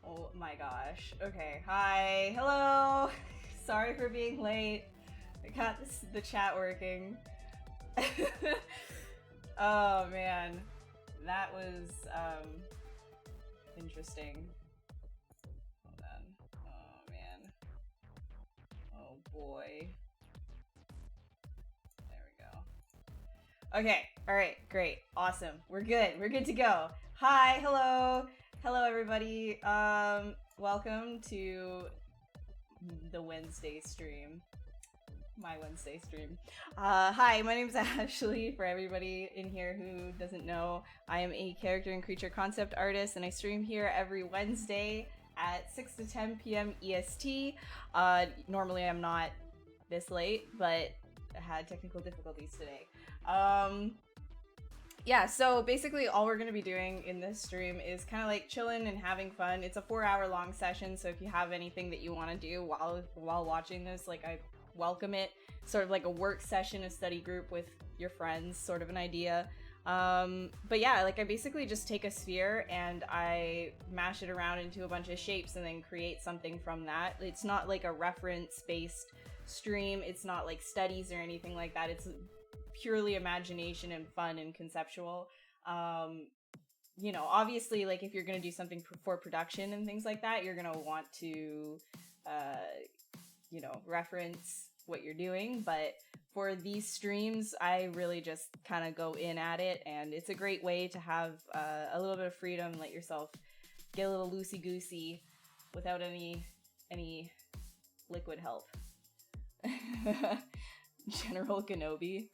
Oh my gosh. Okay, hi, hello. Sorry for being late. I got the chat working. Oh man, that was interesting. Hold on. Oh man. Oh boy. There we go. Okay, alright, great, awesome. We're good to go. Hi, hello everybody. Welcome to the Wednesday stream. My Wednesday stream. Hi, my name is Ashley. For everybody in here who doesn't know, I am a character and creature concept artist, and I stream here every Wednesday at 6 to 10 p.m. EST. Normally I'm not this late, but I had technical difficulties today. Yeah, so basically all we're going to be doing in this stream is kind of like chilling and having fun. It's a 4-hour long session, so if you have anything that you want to do while watching this, like, I welcome it. Sort of like a work session, a study group with your friends, sort of an idea. But yeah, like I basically just take a sphere and I mash it around into a bunch of shapes and then create something from that. It's not like a reference-based stream. It's not like studies or anything like that. It's purely imagination and fun and conceptual. You know, obviously, like if you're going to do something for production and things like that, you're going to want to, you know, reference what you're doing. But for these streams, I really just kind of go in at it, and it's a great way to have a little bit of freedom, let yourself get a little loosey-goosey without any liquid help. General Kenobi.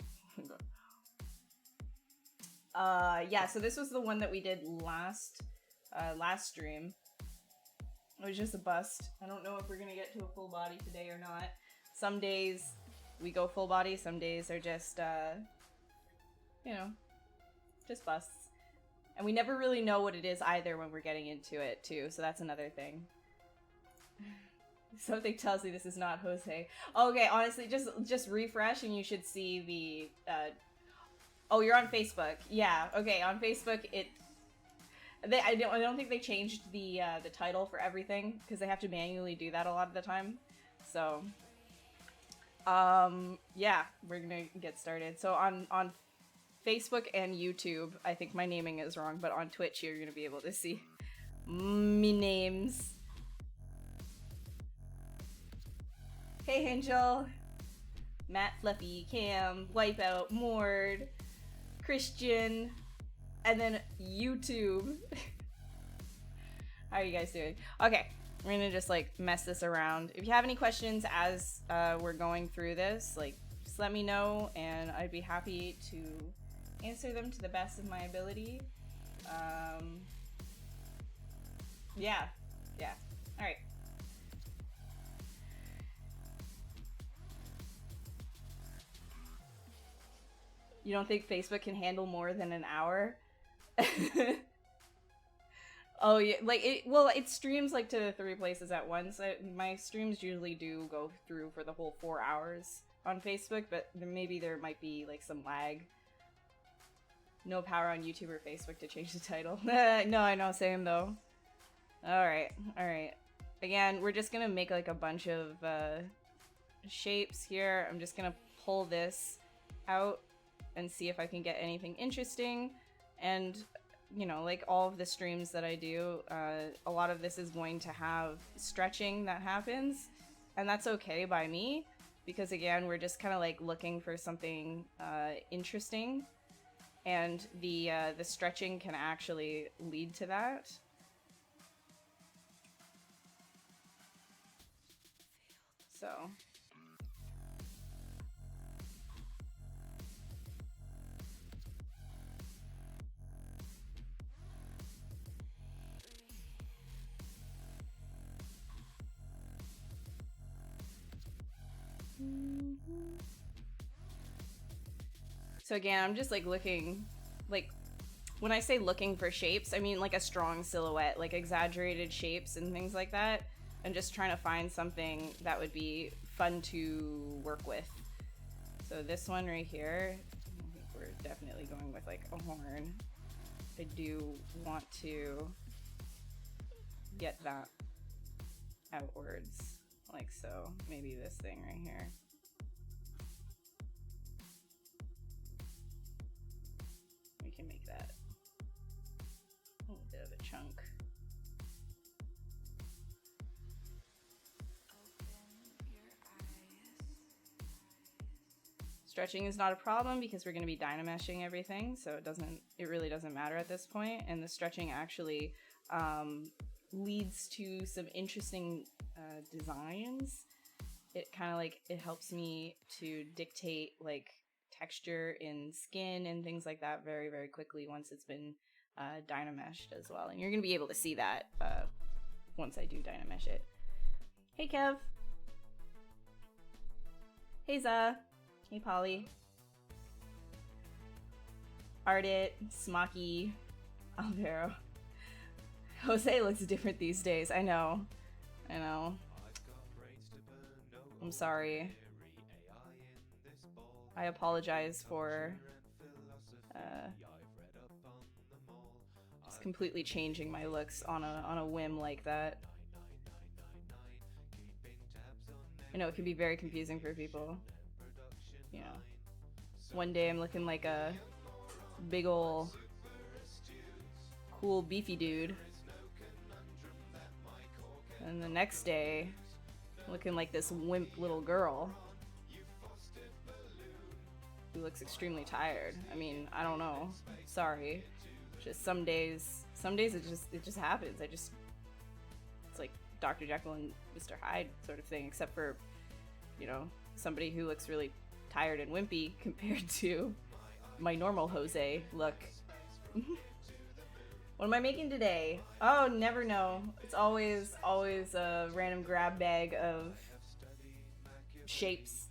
Yeah, so this was the one that we did last stream. It was just a bust. I don't know if we're gonna get to a full body today or not. Some days we go full body, some days are just, you know, just busts. And we never really know what it is either when we're getting into it, too, so that's another thing. Something tells me this is not Jose. Okay, honestly, just refresh and you should see the, oh, you're on Facebook. Yeah, okay, on Facebook, I don't think they changed the title for everything, because they have to manually do that a lot of the time. So, yeah, we're gonna get started. So on Facebook and YouTube, I think my naming is wrong, but on Twitch you're gonna be able to see me names. Hey Angel, Matt, Fluffy, Cam, Wipeout, Mord, Christian, and then YouTube. How are you guys doing? Okay, we're gonna just like mess this around. If you have any questions as we're going through this, like just let me know and I'd be happy to answer them to the best of my ability. Yeah. All right. You don't think Facebook can handle more than an hour? Oh yeah, like it streams like to 3 places at once. My streams usually do go through for the whole 4 hours on Facebook, but maybe there might be like some lag. No power on YouTube or Facebook to change the title. No, I know, same though. Alright. Again, we're just gonna make like a bunch of shapes here. I'm just gonna pull this out and see if I can get anything interesting. And you know, like all of the streams that I do, a lot of this is going to have stretching that happens, and that's okay by me, because again, we're just kind of like looking for something interesting, and the stretching can actually lead to that. So again, I'm just like looking, like when I say looking for shapes, I mean like a strong silhouette, like exaggerated shapes and things like that, and just trying to find something that would be fun to work with. So this one right here, I think we're definitely going with like a horn. I do want to get that outwards, like so. Maybe this thing right here. We can make that a little bit of a chunk. Stretching is not a problem because we're going to be dynameshing everything, so it really doesn't matter at this point. And the stretching actually leads to some interesting designs. It kind of like, it helps me to dictate like texture in skin and things like that very, very quickly once it's been dynameshed as well. And you're going to be able to see that once I do dynamesh it. Hey Kev. Hey Za. Hey Polly. Ardit, Smocky, Alvaro. Jose looks different these days. I know. I'm sorry. I apologize for just completely changing my looks on a whim like that. I know it can be very confusing for people. You know, one day I'm looking like a big ol' cool beefy dude, and the next day looking like this wimp little girl who looks extremely tired. I mean, I don't know. Sorry. Just some days it just happens. It's like Dr. Jekyll and Mr. Hyde sort of thing, except for, you know, somebody who looks really tired and wimpy compared to my normal Jose look. What am I making today? Oh, never know. It's always a random grab bag of shapes.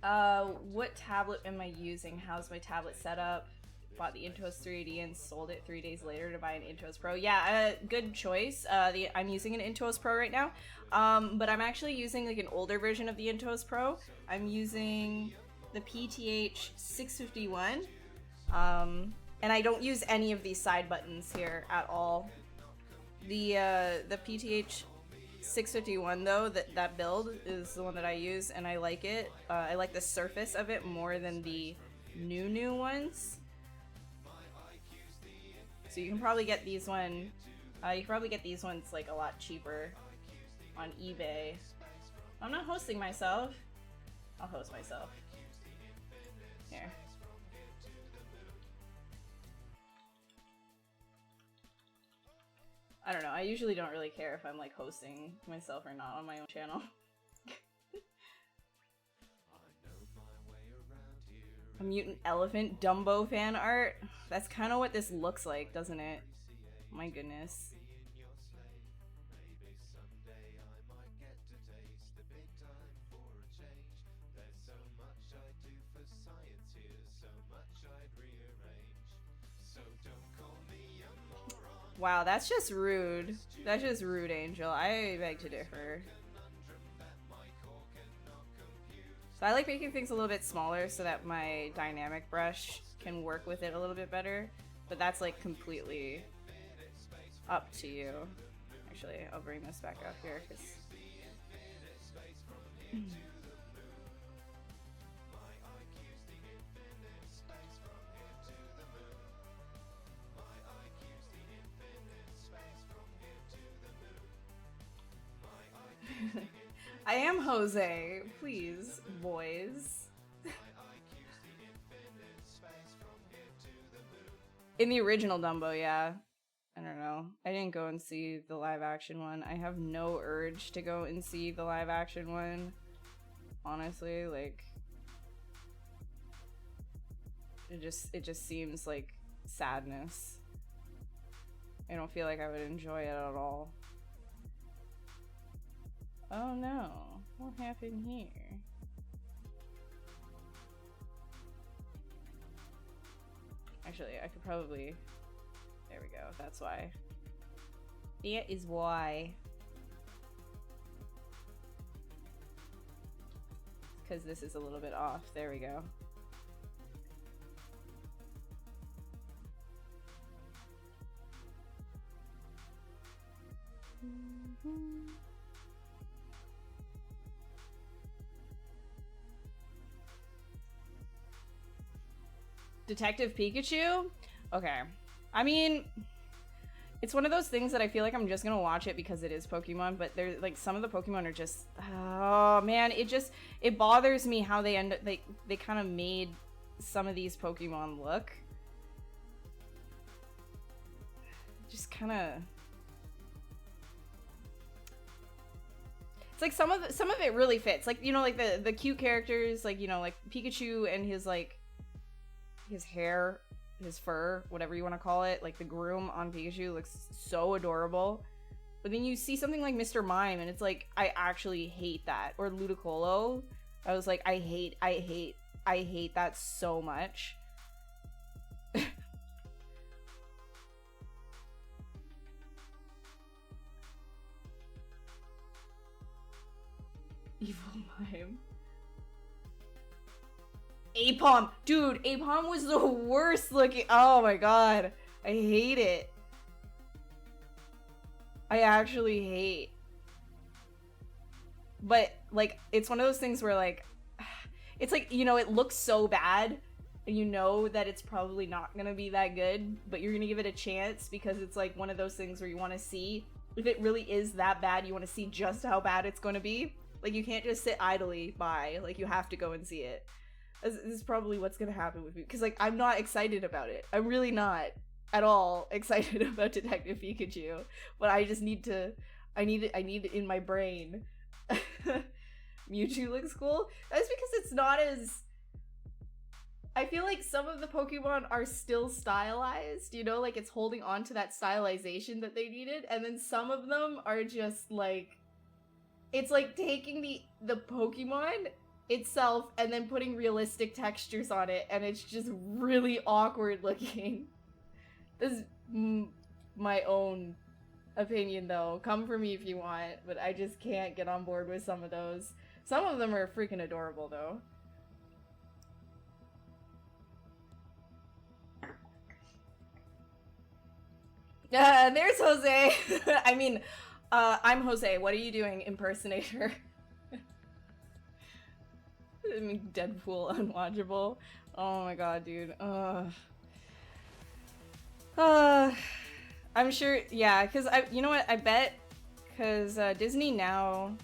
What tablet am I using? How's my tablet set up? Bought the Intuos 380 and sold it 3 days later to buy an Intuos Pro. Yeah, good choice. I'm using an Intuos Pro right now, but I'm actually using like an older version of the Intuos Pro. I'm using the PTH 651, and I don't use any of these side buttons here at all. The PTH 651 though, that build is the one that I use, and I like it. I like the surface of it more than the new ones. So you can probably get these ones like a lot cheaper on eBay. I'm not hosting myself. I'll host myself. Here. I don't know, I usually don't really care if I'm like hosting myself or not on my own channel. A mutant elephant Dumbo fan art? That's kind of what this looks like, doesn't it? My goodness. Wow, that's just rude. That's just rude, Angel. I beg to differ. So I like making things a little bit smaller so that my dynamic brush can work with it a little bit better, but that's like completely up to you. Actually, I'll bring this back up here because I am Jose, please, boys. In the original Dumbo, yeah. I don't know. I didn't go and see the live action one. I have no urge to go and see the live action one. Honestly, like it just seems like sadness. I don't feel like I would enjoy it at all. Oh no, what happened here? Actually, I could probably... There we go, that's why. That is why. Because this is a little bit off. There we go. Detective Pikachu? Okay. I mean, it's one of those things that I feel like I'm just gonna watch it because it is Pokemon, but there's like some of the Pokemon are just, oh man, it bothers me how they end up, they kind of made some of these Pokemon look. Just kind of, it's like some of it really fits, like, you know, like the cute characters, like, you know, like Pikachu and his like his hair, his fur, whatever you want to call it, like the groom on Pikachu looks so adorable. But then you see something like Mr. Mime and it's like, I actually hate that. Or Ludicolo. I was like, I hate that so much. Evil Mime. Apom! Dude, Apom was the worst looking. Oh my god. I hate it. I actually hate. But, like, it's one of those things where, like, it's like, you know, it looks so bad, and you know that it's probably not gonna be that good, but you're gonna give it a chance because it's, like, one of those things where you want to see if it really is that bad, you want to see just how bad it's gonna be. Like, you can't just sit idly by. Like, you have to go and see it. This is probably what's gonna happen with me, because, like, I'm not excited about it. I'm really not at all excited about Detective Pikachu, but I just need to, I need it in my brain. Mewtwo looks cool. That's because it's not as, I feel like some of the Pokemon are still stylized, you know, like it's holding on to that stylization that they needed, and then some of them are just like, it's like taking the Pokemon itself and then putting realistic textures on it, and it's just really awkward looking. This is my own opinion though. Come for me if you want, but I just can't get on board with some of those. Some of them are freaking adorable though. There's Jose. I mean, I'm Jose. What are you doing, impersonator? I mean, Deadpool unwatchable. Oh my god, dude. I'm sure, yeah, because you know what, I bet, because Disney now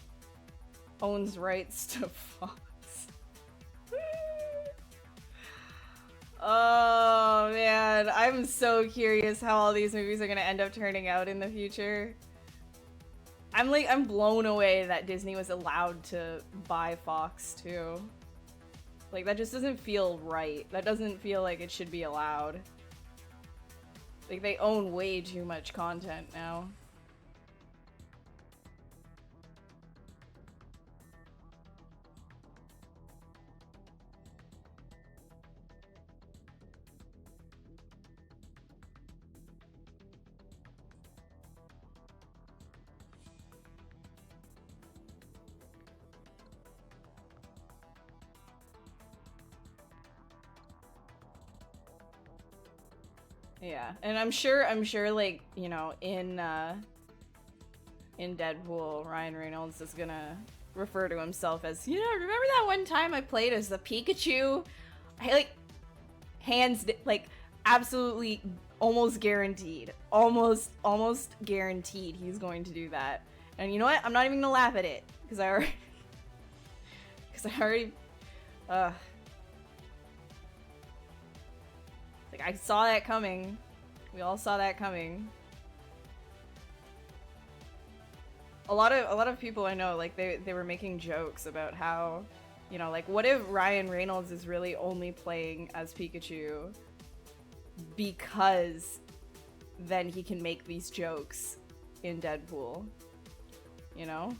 owns rights to Fox. Oh man, I'm so curious how all these movies are gonna end up turning out in the future. I'm blown away that Disney was allowed to buy Fox too. Like, that just doesn't feel right. That doesn't feel like it should be allowed. Like, they own way too much content now. Yeah, and I'm sure, like, you know, in Deadpool, Ryan Reynolds is gonna refer to himself as, you know, remember that one time I played as the Pikachu? I, like, like, absolutely, almost guaranteed guaranteed he's going to do that. And you know what? I'm not even gonna laugh at it, because I already, like, I saw that coming. We all saw that coming. A lot of people I know, like, they were making jokes about how, you know, like, what if Ryan Reynolds is really only playing as Pikachu because then he can make these jokes in Deadpool, you know?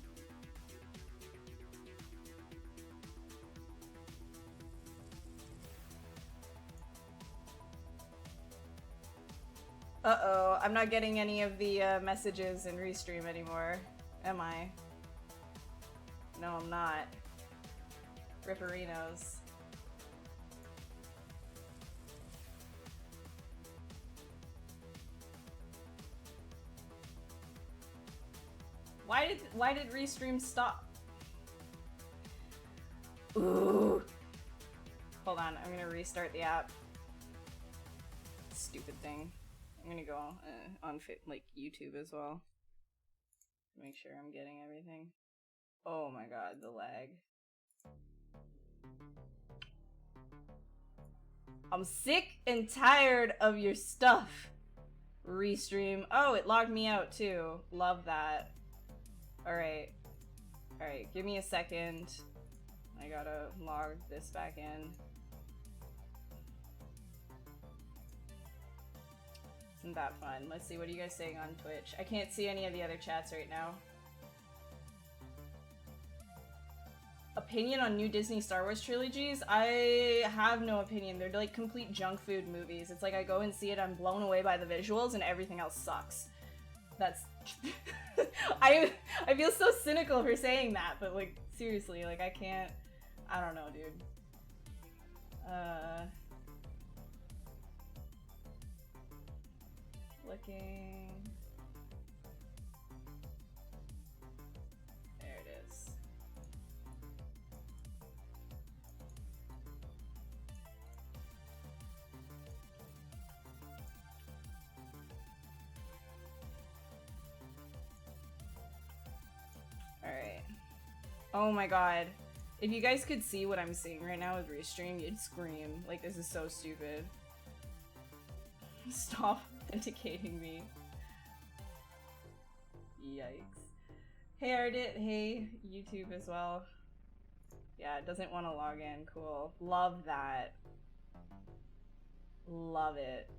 Uh-oh, I'm not getting any of the messages in Restream anymore, am I? No, I'm not. Ripperinos. Why did restream stop? Ooh. Hold on, I'm gonna restart the app. Stupid thing. I'm gonna go on like YouTube as well. Make sure I'm getting everything. Oh my god, the lag. I'm sick and tired of your stuff. Restream. Oh, it logged me out too. Love that. Alright. Alright, give me a second. I gotta log this back in. Isn't that fun? Let's see, what are you guys saying on Twitch? I can't see any of the other chats right now. Opinion on new Disney Star Wars trilogies? I have no opinion. They're like complete junk food movies. It's like I go and see it, I'm blown away by the visuals, and everything else sucks. That's... I feel so cynical for saying that, but like, seriously, like I can't... I don't know, dude. Looking... There it is. Alright. Oh my god. If you guys could see what I'm seeing right now with Restream, you'd scream. Like, this is so stupid. Stop authenticating me. Yikes. Hey Ardit, hey YouTube as well. Yeah, it doesn't want to log in. Cool. Love that. Love it.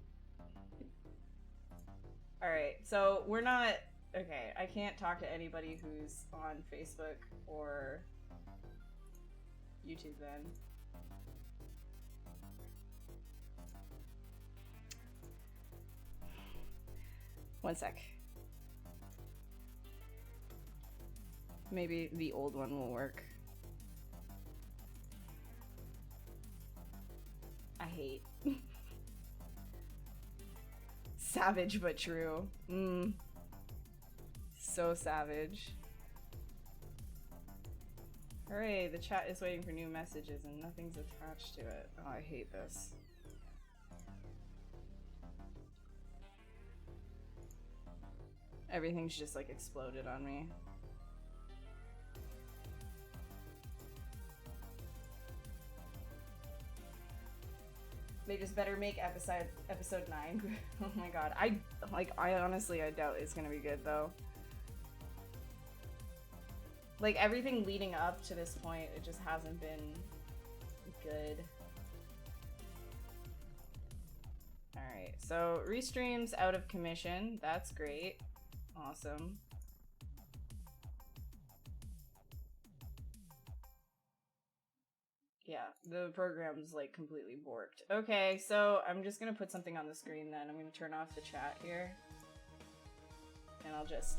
Alright, so we're not... Okay, I can't talk to anybody who's on Facebook or YouTube then. One sec. Maybe the old one will work. I hate. Savage but true. So savage. Hooray, the chat is waiting for new messages and nothing's attached to it. Oh, I hate this. Everything's just like exploded on me. They just better make episode 9. Oh my god. I honestly I doubt it's gonna be good though. Like everything leading up to this point, it just hasn't been good. Alright, so Restream's out of commission. That's great. Awesome. Yeah, the program's like completely borked. Okay, so I'm just gonna put something on the screen then. I'm gonna turn off the chat here. And I'll just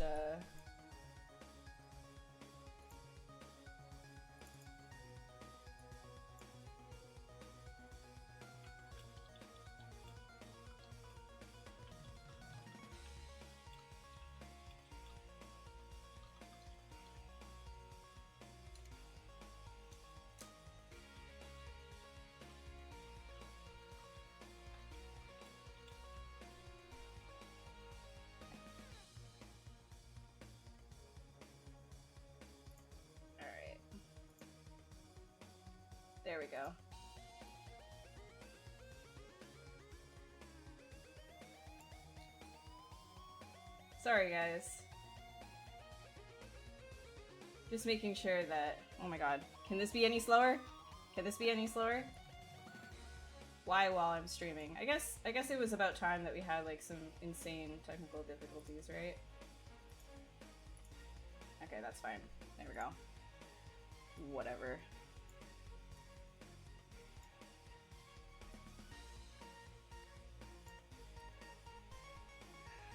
there we go. Sorry, guys. Just making sure that... Oh my god. Can this be any slower? Can this be any slower? Why while I'm streaming? I guess it was about time that we had like some insane technical difficulties, right? Okay, that's fine. There we go. Whatever.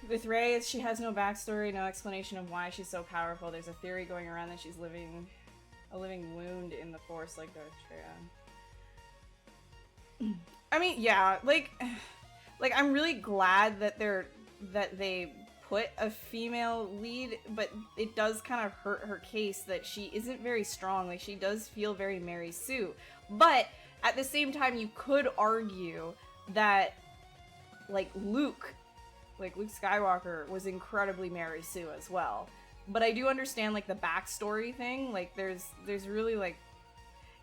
With Rey, she has no backstory, no explanation of why she's so powerful. There's a theory going around that she's a living wound in the Force like Darth Vader. I mean, yeah, like I'm really glad that they put a female lead, but it does kind of hurt her case that she isn't very strong. Like, she does feel very Mary Sue. But at the same time, you could argue that, like, Luke Skywalker was incredibly Mary Sue as well. But I do understand, like, the backstory thing. Like, there's really, like,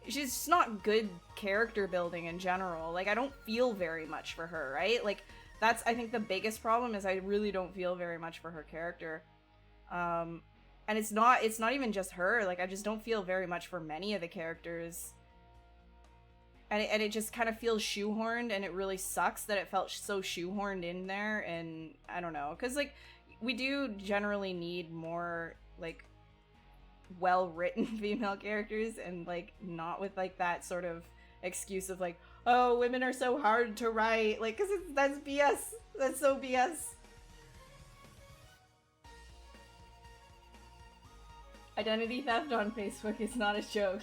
she's just not good character building in general. Like, I don't feel very much for her, right? Like, that's, I think, the biggest problem is I really don't feel very much for her character. And it's not even just her. Like, I just don't feel very much for many of the characters. And it just kind of feels shoehorned, and it really sucks that it felt so shoehorned in there, and I don't know. Because, like, we do generally need more, like, well-written female characters, and, like, not with, like, that sort of excuse of, like, oh, women are so hard to write. Like, because that's BS. That's so BS. Identity theft on Facebook is not a joke.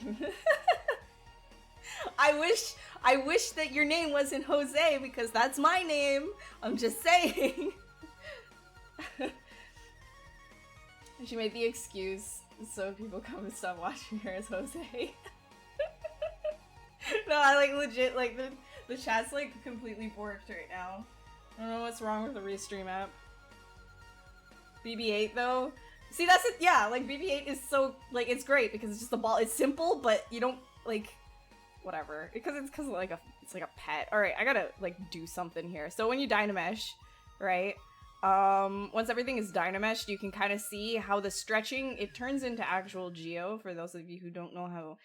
I wish that your name wasn't Jose, because that's my name. I'm just saying. She made the excuse so people come and stop watching her as Jose. No, I, like, legit, like, the chat's, like, completely borked right now. I don't know what's wrong with the Restream app. BB-8, though? See, that's it. Yeah, like, BB-8 is so, like, it's great because it's just a ball. It's simple, but you don't, like, whatever. It's because like it's like a pet. All right, I gotta, like, do something here. So when you Dynamesh, right? Once everything is Dynameshed, you can kind of see how the stretching, it turns into actual geo. For those of you who don't know how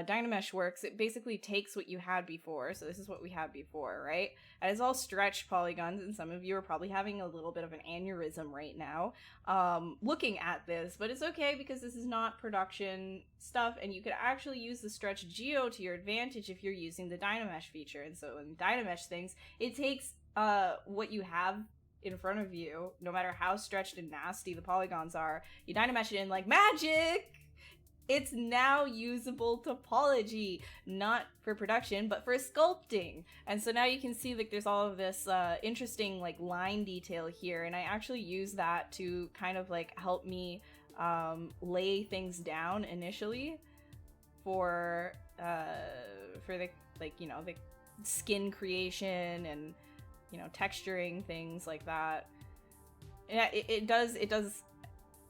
Dynamesh works, it basically takes what you had before. So this is what we had before, right? And it's all stretched polygons, and some of you are probably having a little bit of an aneurysm right now looking at this, but it's okay because this is not production stuff, and you could actually use the stretch geo to your advantage if you're using the Dynamesh feature. And so in Dynamesh things, it takes what you have in front of you, no matter how stretched and nasty the polygons are, you Dynamesh it in like magic. It's now usable topology, not for production, but for sculpting. And so now you can see, like, there's all of this interesting, like, line detail here, and I actually use that to kind of, like, help me lay things down initially for the, like, you know, the skin creation and, you know, texturing, things like that. Yeah, it does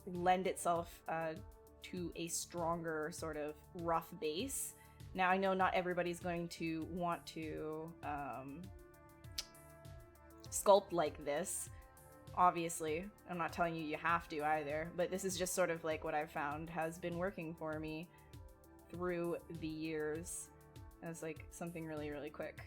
lend itself to a stronger sort of rough base. Now, I know not everybody's going to want to sculpt like this. Obviously, I'm not telling you have to either, but this is just sort of like what I've found has been working for me through the years as, like, something really, really quick.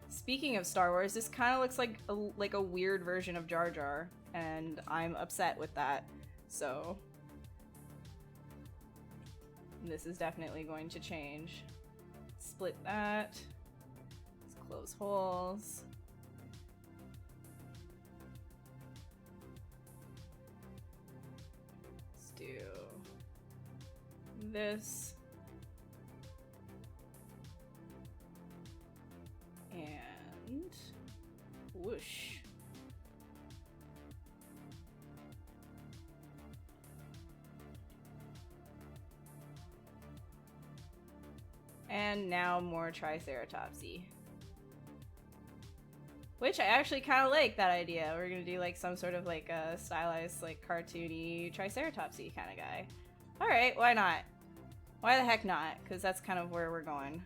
Speaking of Star Wars, this kind of looks like a weird version of Jar Jar, and I'm upset with that. So this is definitely going to change. Split that. Let's close holes. Let's do this. And whoosh. And now more Triceratopsy. Which I actually kind of like that idea. We're gonna do, like, some sort of, like, a stylized, like, cartoony Triceratopsy kind of guy. Alright, why not? Why the heck not? Because that's kind of where we're going.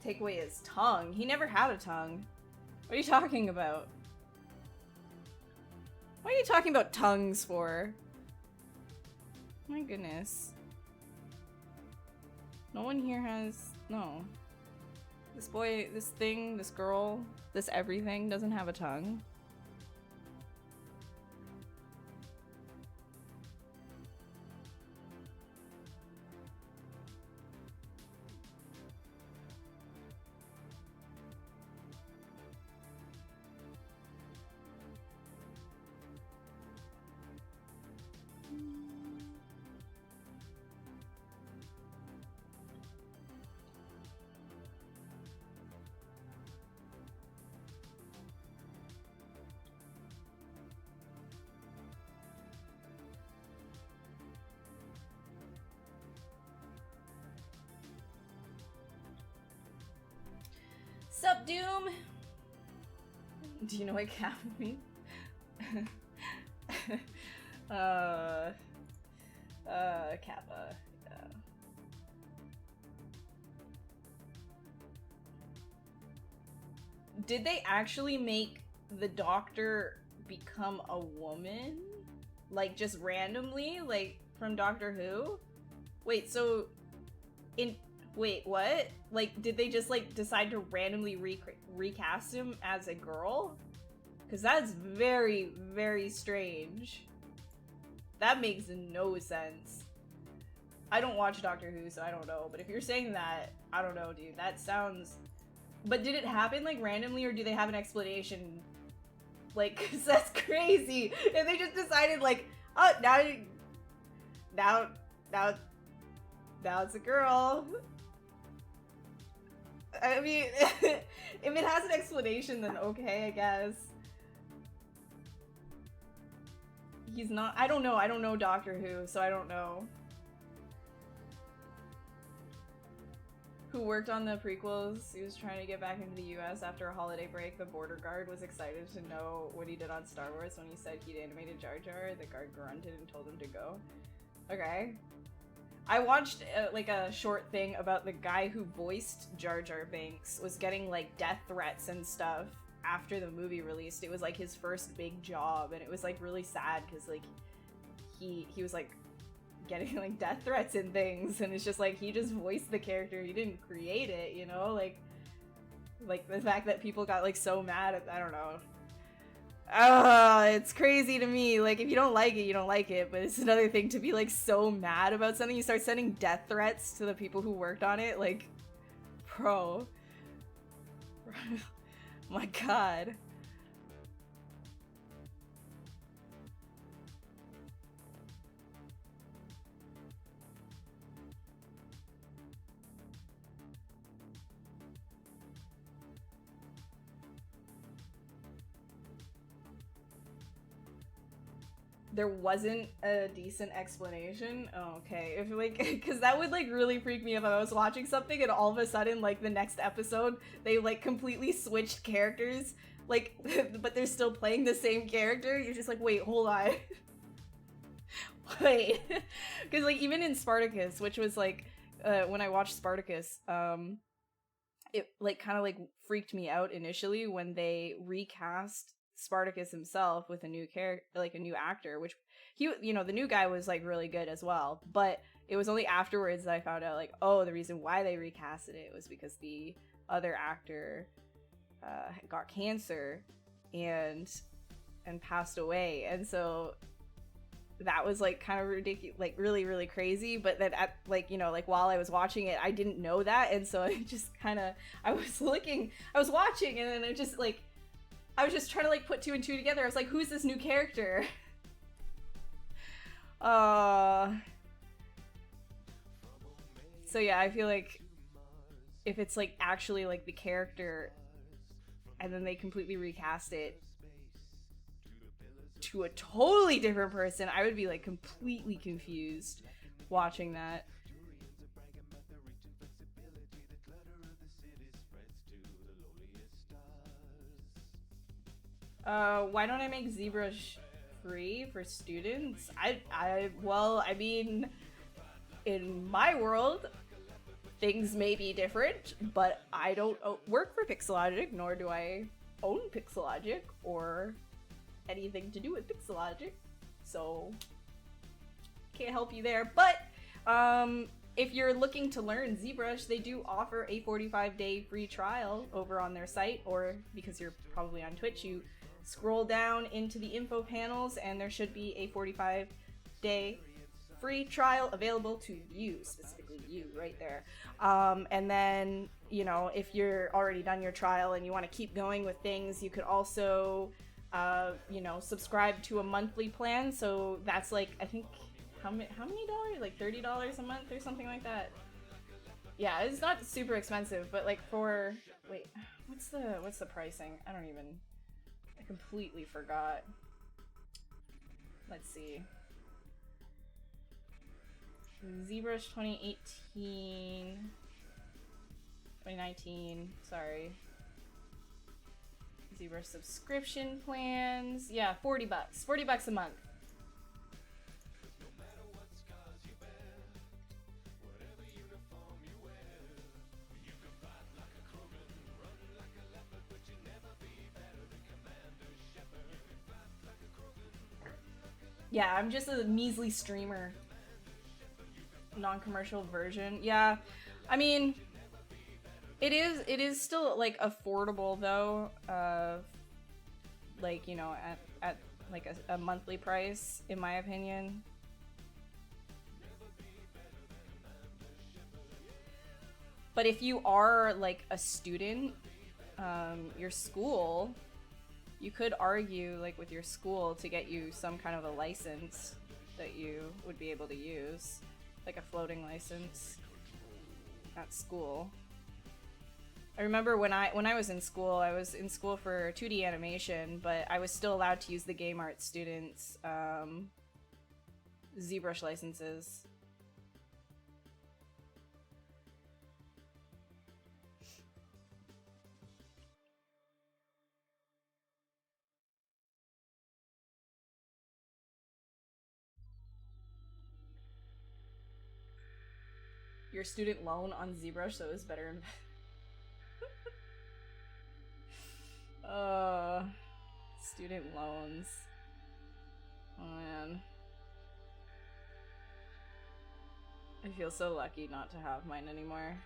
Take away his tongue? He never had a tongue. What are you talking about? What are you talking about tongues for? My goodness. No one here has... No. This boy, this thing, this girl, this everything doesn't have a tongue. Sup, Doom? Do you know what Kappa means? Kappa. Yeah. Did they actually make the Doctor become a woman? Like, just randomly? Like, from Doctor Who? Wait, so... Wait, what? Like, did they just, like, decide to randomly recast him as a girl? Because that's very, very strange. That makes no sense. I don't watch Doctor Who, so I don't know. But if you're saying that, I don't know, dude. That sounds... But did it happen, like, randomly, or do they have an explanation? Like, cause that's crazy. And they just decided, like, oh, now it's a girl. I mean, if it has an explanation, then okay, I guess. He's not- I don't know Doctor Who, so I don't know. Who worked on the prequels. He was trying to get back into the US after a holiday break. The border guard was excited to know what he did on Star Wars when he said he'd animated Jar Jar. The guard grunted and told him to go. Okay. I watched like a short thing about the guy who voiced Jar Jar Binks was getting like death threats and stuff after the movie released. It was like his first big job, and it was like really sad because like he was like getting like death threats and things, and it's just like he just voiced the character, he didn't create it, you know? Like the fact that people got like so mad at, I don't know. It's crazy to me. Like, if you don't like it, you don't like it, but it's another thing to be like so mad about something. You start sending death threats to the people who worked on it, like, bro. My god. There wasn't a decent explanation? Oh, okay. If like, because that would like really freak me if I was watching something and all of a sudden, like the next episode, they like completely switched characters, like, but they're still playing the same character. You're just like, wait, hold on. Wait. Because like even in Spartacus, which was like, when I watched Spartacus, it like kind of like freaked me out initially when they recast Spartacus himself with a new character, like a new actor, which he, you know, the new guy was like really good as well, but it was only afterwards that I found out like, oh, the reason why they recasted it was because the other actor got cancer and passed away, and so that was like kind of ridiculous, like really, really crazy. But then at like, you know, like while I was watching it, I didn't know that, and so I just kind of, I was watching, and then I just like, I was just trying to like put two and two together. I was like, who's this new character? So yeah, I feel like if it's like actually like the character and then they completely recast it to a totally different person, I would be like completely confused watching that. Why don't I make ZBrush free for students? Well, I mean, in my world, things may be different, but I don't work for Pixelogic, nor do I own Pixelogic or anything to do with Pixelogic, so can't help you there. But, if you're looking to learn ZBrush, they do offer a 45-day free trial over on their site, or because you're probably on Twitch, you scroll down into the info panels and there should be a 45-day free trial available to you, specifically you right there. And then, you know, if you're already done your trial and you want to keep going with things, you could also, you know, subscribe to a monthly plan. So that's like, I think, how many dollars? Like $30 a month or something like that. Yeah, it's not super expensive, but like for, wait, what's the pricing? I completely forgot. Let's see. ZBrush 2019, sorry. ZBrush subscription plans. Yeah, 40 bucks. 40 bucks a month. Yeah, I'm just a measly streamer. Non-commercial version. Yeah, I mean, it is still like affordable though. Like, you know, at like a monthly price, in my opinion. But if you are like a student, your school, you could argue like with your school to get you some kind of a license that you would be able to use, like a floating license at school. I remember when I was in school for 2D animation, but I was still allowed to use the Game Arts students' ZBrush licenses. Your student loan on ZBrush, so it was better. Student loans. Oh man. I feel so lucky not to have mine anymore.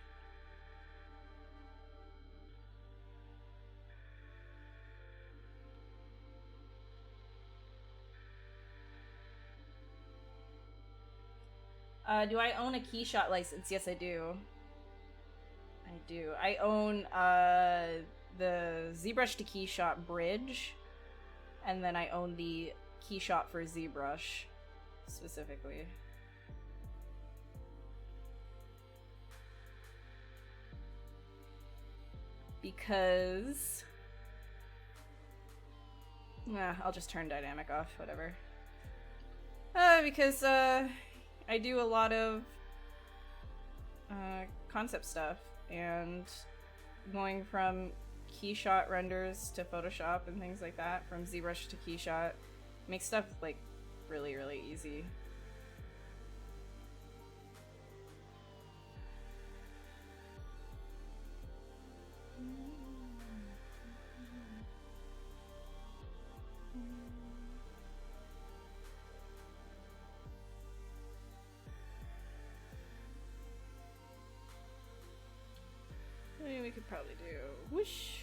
Do I own a Keyshot license? Yes, I do. I do. I own the ZBrush to Keyshot bridge, and then I own the Keyshot for ZBrush specifically. Because I'll just turn dynamic off, whatever. Because I do a lot of concept stuff, and going from Keyshot renders to Photoshop and things like that, from ZBrush to Keyshot, makes stuff like really, really easy. I mean, we could probably do whoosh.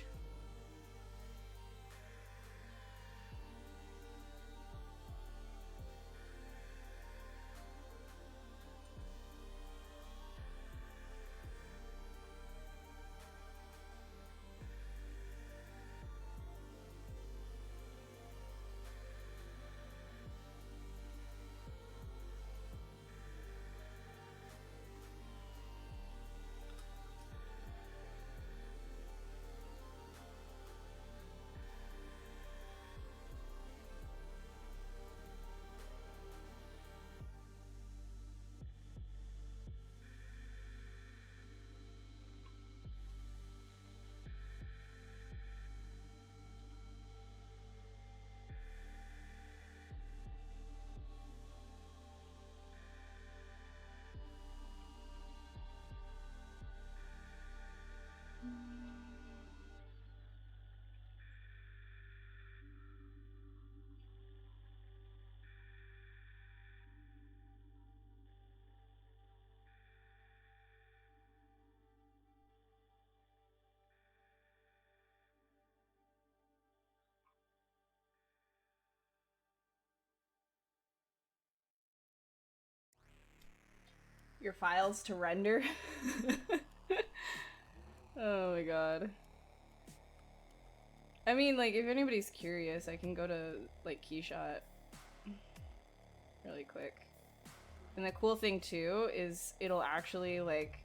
Your files to render. Oh my god. I mean, like, if anybody's curious, I can go to, like, Keyshot really quick. And the cool thing, too, is it'll actually, like,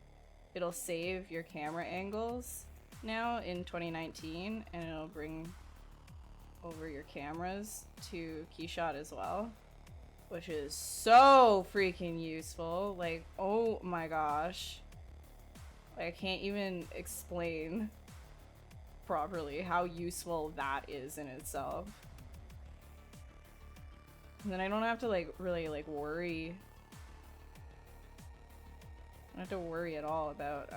it'll save your camera angles now in 2019, and it'll bring over your cameras to Keyshot as well, which is so freaking useful. Like, oh my gosh. Like, I can't even explain properly how useful that is in itself. And then I don't have to like really like worry. I don't have to worry at all about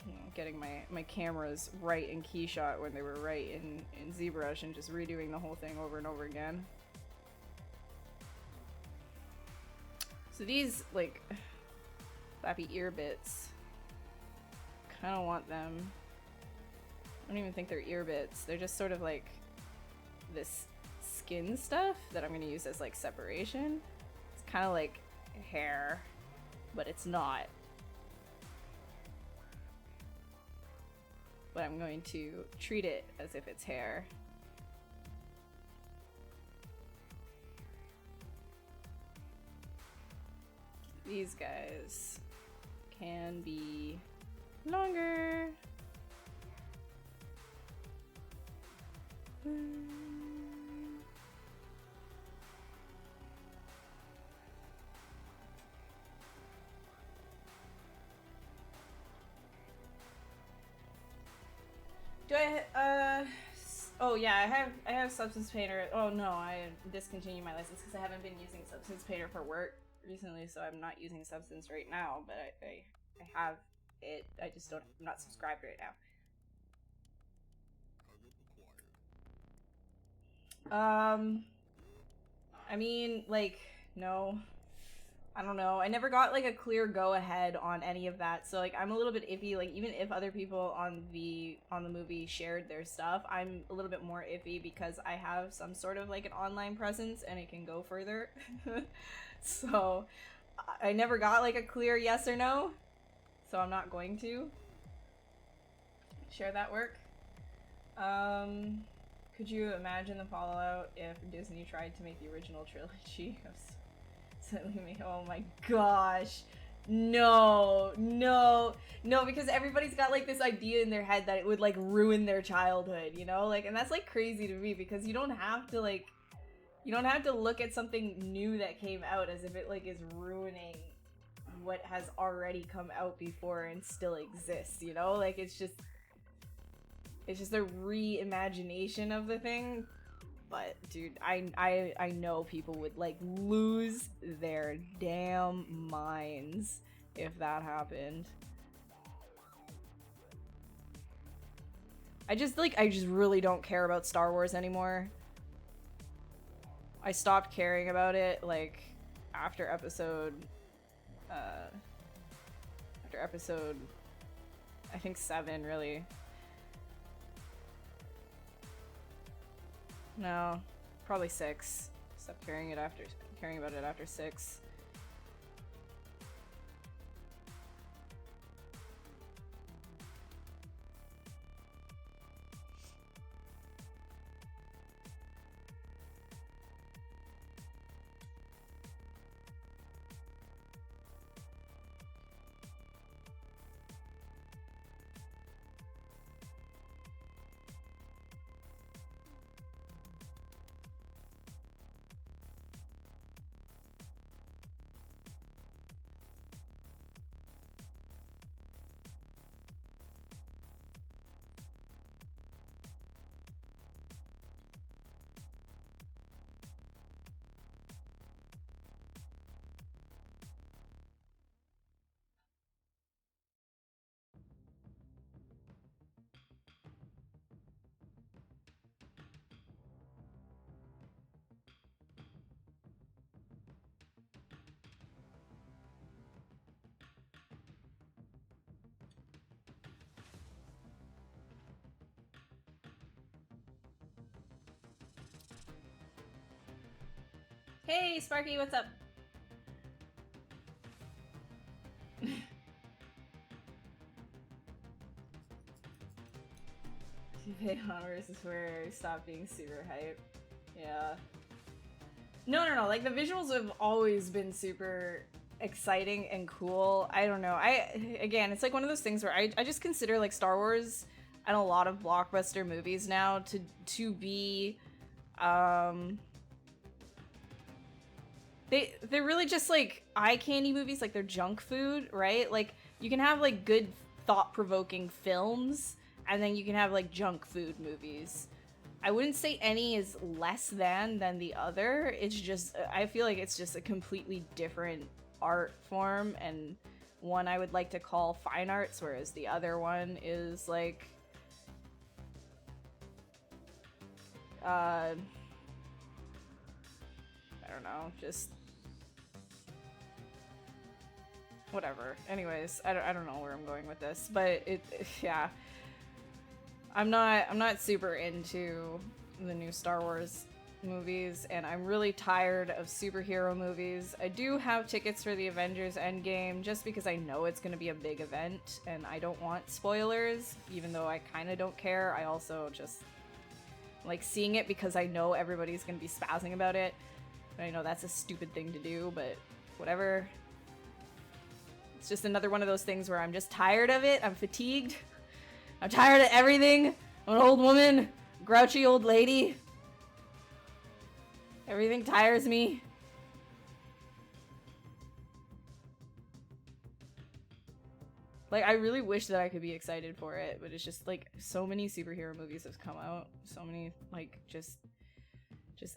you know, getting my cameras right in Keyshot when they were right in ZBrush and just redoing the whole thing over and over again. So these like flappy ear bits, kind of want them. I don't even think they're ear bits. They're just sort of like this skin stuff that I'm going to use as like separation. It's kind of like hair, but it's not. But I'm going to treat it as if it's hair. These guys can be longer. Do oh yeah, I have Substance Painter. Oh no, I discontinued my license because I haven't been using Substance Painter for work recently, so I'm not using Substance right now, but I have it. I just don't, I'm not subscribed right now. I mean, like, no. I don't know. I never got like a clear go ahead on any of that. So like I'm a little bit iffy. Like even if other people on the movie shared their stuff, I'm a little bit more iffy because I have some sort of like an online presence and it can go further. So I never got like a clear yes or no. So I'm not going to share that work. Could you imagine the fallout if Disney tried to make the original trilogy of oh my gosh. No, because everybody's got like this idea in their head that it would like ruin their childhood, you know? Like, and that's like crazy to me because you don't have to like, you don't have to look at something new that came out as if it like is ruining what has already come out before and still exists, you know? Like it's just a reimagination of the thing. But dude, I know people would like lose their damn minds if that happened. I just really don't care about Star Wars anymore. I stopped caring about it like after episode I think 7 really. No, probably 6. Stopped caring about it after 6. Hey, Sparky, what's up? Onwards is where I stopped being super hype. Yeah. No, like the visuals have always been super exciting and cool. I don't know. Again, it's like one of those things where I just consider like Star Wars and a lot of blockbuster movies now to be they're really just like eye candy movies, like they're junk food, right? Like you can have like good thought-provoking films, and then you can have like junk food movies. I wouldn't say any is less than the other. It's just, I feel like it's just a completely different art form, and one I would like to call fine arts, whereas the other one is like I don't know, just whatever. Anyways, I don't know where I'm going with this, but yeah. I'm not super into the new Star Wars movies, and I'm really tired of superhero movies. I do have tickets for the Avengers Endgame just because I know it's going to be a big event, and I don't want spoilers, even though I kind of don't care. I also just like seeing it because I know everybody's going to be spazzing about it. I know that's a stupid thing to do, but whatever. It's just another one of those things where I'm just tired of it. I'm fatigued. I'm tired of everything. I'm an old woman, grouchy old lady. Everything tires me. Like, I really wish that I could be excited for it, but it's just like so many superhero movies have come out. So many like just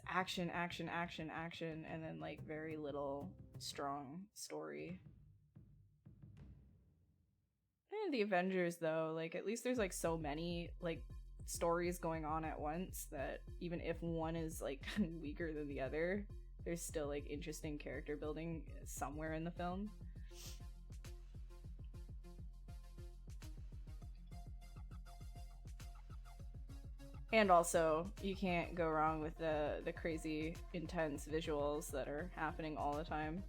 action, action, action, action, and then like very little strong story. The Avengers though, like at least there's like so many like stories going on at once that even if one is like weaker than the other, there's still like interesting character building somewhere in the film. And also, you can't go wrong with the crazy intense visuals that are happening all the time.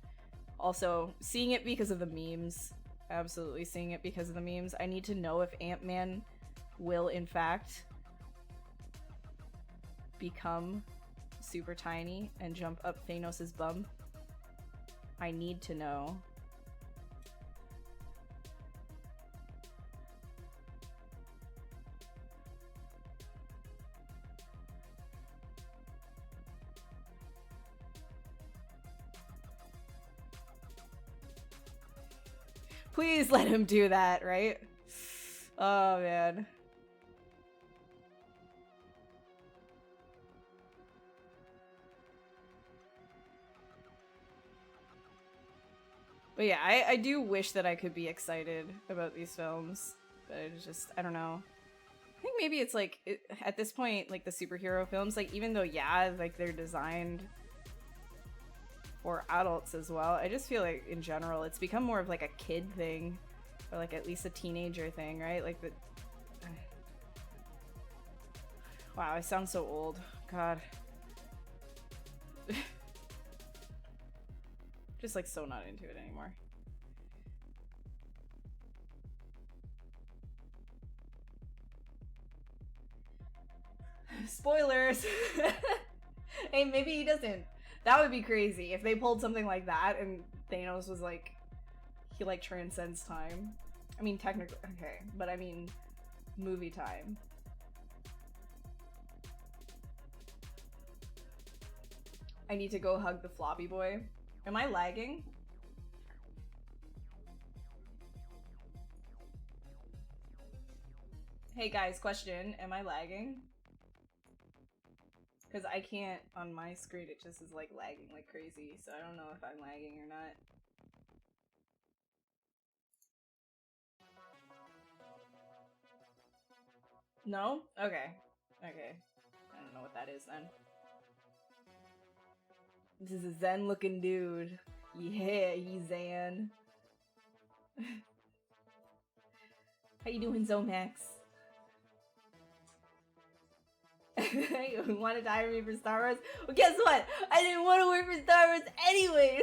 Also, seeing it because of the memes. Absolutely seeing it because of the memes. I need to know if Ant-Man will in fact become super tiny and jump up Thanos' bum. I need to know. Please let him do that, right? Oh, man. But yeah, I do wish that I could be excited about these films, but it's just, I don't know. I think maybe it's like, at this point, like the superhero films, like even though, yeah, like they're designed for adults as well, I just feel like in general it's become more of like a kid thing, or like at least a teenager thing, right? Like the wow, I sound so old. God. Just like so not into it anymore. Spoilers. Hey, maybe he doesn't. That would be crazy if they pulled something like that and Thanos was like, he like transcends time. I mean, technically, okay, but I mean, movie time. I need to go hug the floppy boy. Am I lagging? Hey guys, question, am I lagging? Because I can't, on my screen, it just is like lagging like crazy, so I don't know if I'm lagging or not. No? Okay. Okay. I don't know what that is then. This is a zen looking dude. Yeah, he's zen. How you doing, Zomax? You wanted to hire me for Star Wars? Well, guess what? I didn't want to work for Star Wars anyways!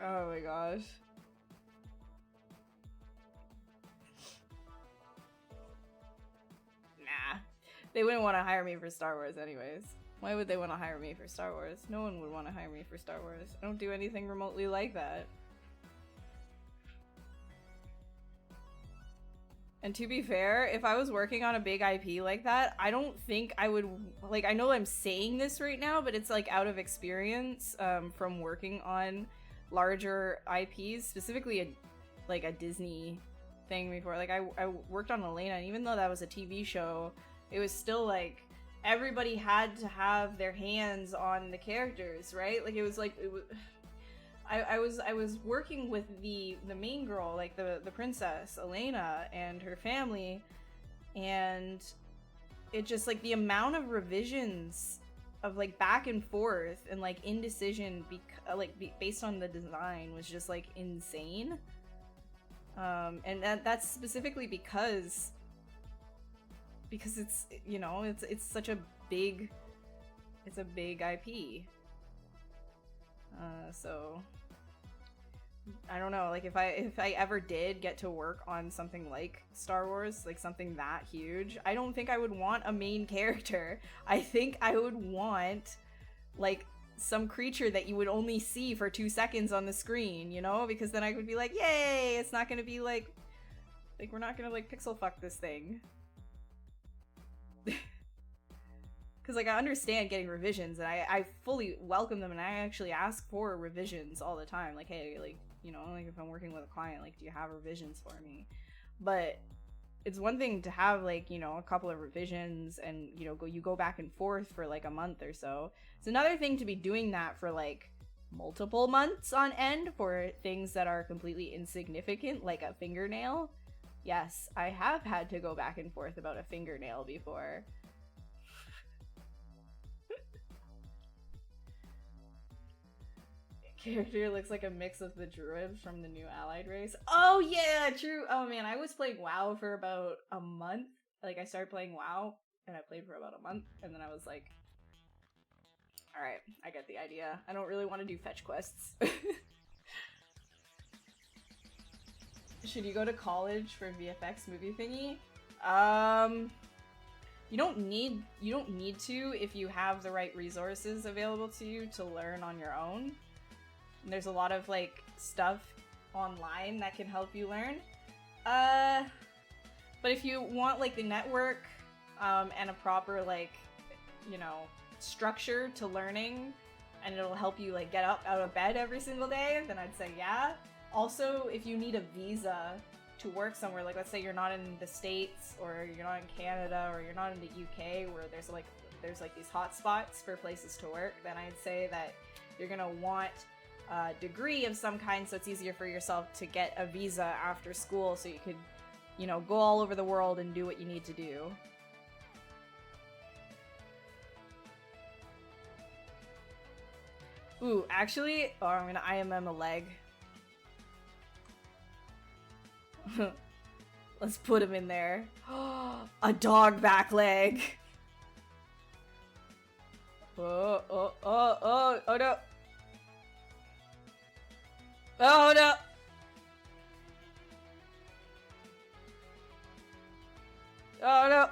Oh my gosh. Nah. They wouldn't want to hire me for Star Wars anyways. Why would they want to hire me for Star Wars? No one would want to hire me for Star Wars. I don't do anything remotely like that. And to be fair, if I was working on a big IP like that, I don't think I would, like, I know I'm saying this right now, but it's like out of experience from working on larger IPs, specifically a Disney thing before. Like, I worked on Elena, and even though that was a TV show, it was still like everybody had to have their hands on the characters, right? Like, it was like, I was working with the main girl, like the princess Elena and her family, and it just like the amount of revisions of like back and forth and like indecision based on the design was just like insane. And that's specifically because it's, you know, it's such a big IP. So I don't know, like if I ever did get to work on something like Star Wars, like something that huge, I don't think I would want a main character. I think I would want like some creature that you would only see for 2 seconds on the screen, you know? Because then I would be like, yay, it's not gonna be like we're not gonna like pixel fuck this thing. Because, like, I understand getting revisions, and I fully welcome them, and I actually ask for revisions all the time. Like, hey, like, you know, like, if I'm working with a client, like, do you have revisions for me? But it's one thing to have, like, you know, a couple of revisions and, you know, you go back and forth for, like, a month or so. It's another thing to be doing that for, like, multiple months on end for things that are completely insignificant, like a fingernail. Yes, I have had to go back and forth about a fingernail before. Character looks like a mix of the druids from the new allied race. Oh yeah, true. Oh man, I was playing WoW for about a month. Like, I started playing WoW and I played for about a month, and then I was like, alright, I get the idea. I don't really want to do fetch quests. Should you go to college for VFX movie thingy? You don't need to if you have the right resources available to you to learn on your own. And there's a lot of like stuff online that can help you learn. But if you want like the network and a proper like, you know, structure to learning, and it'll help you like get up out of bed every single day, then I'd say yeah. Also, if you need a visa to work somewhere, like let's say you're not in the States, or you're not in Canada, or you're not in the UK, where there's like these hot spots for places to work, then I'd say that you're gonna want a degree of some kind, so it's easier for yourself to get a visa after school, so you could, you know, go all over the world and do what you need to do. Ooh, actually, oh, I'm gonna IMM a leg. Let's put him in there. A dog back leg. Oh no. Oh no. Oh no.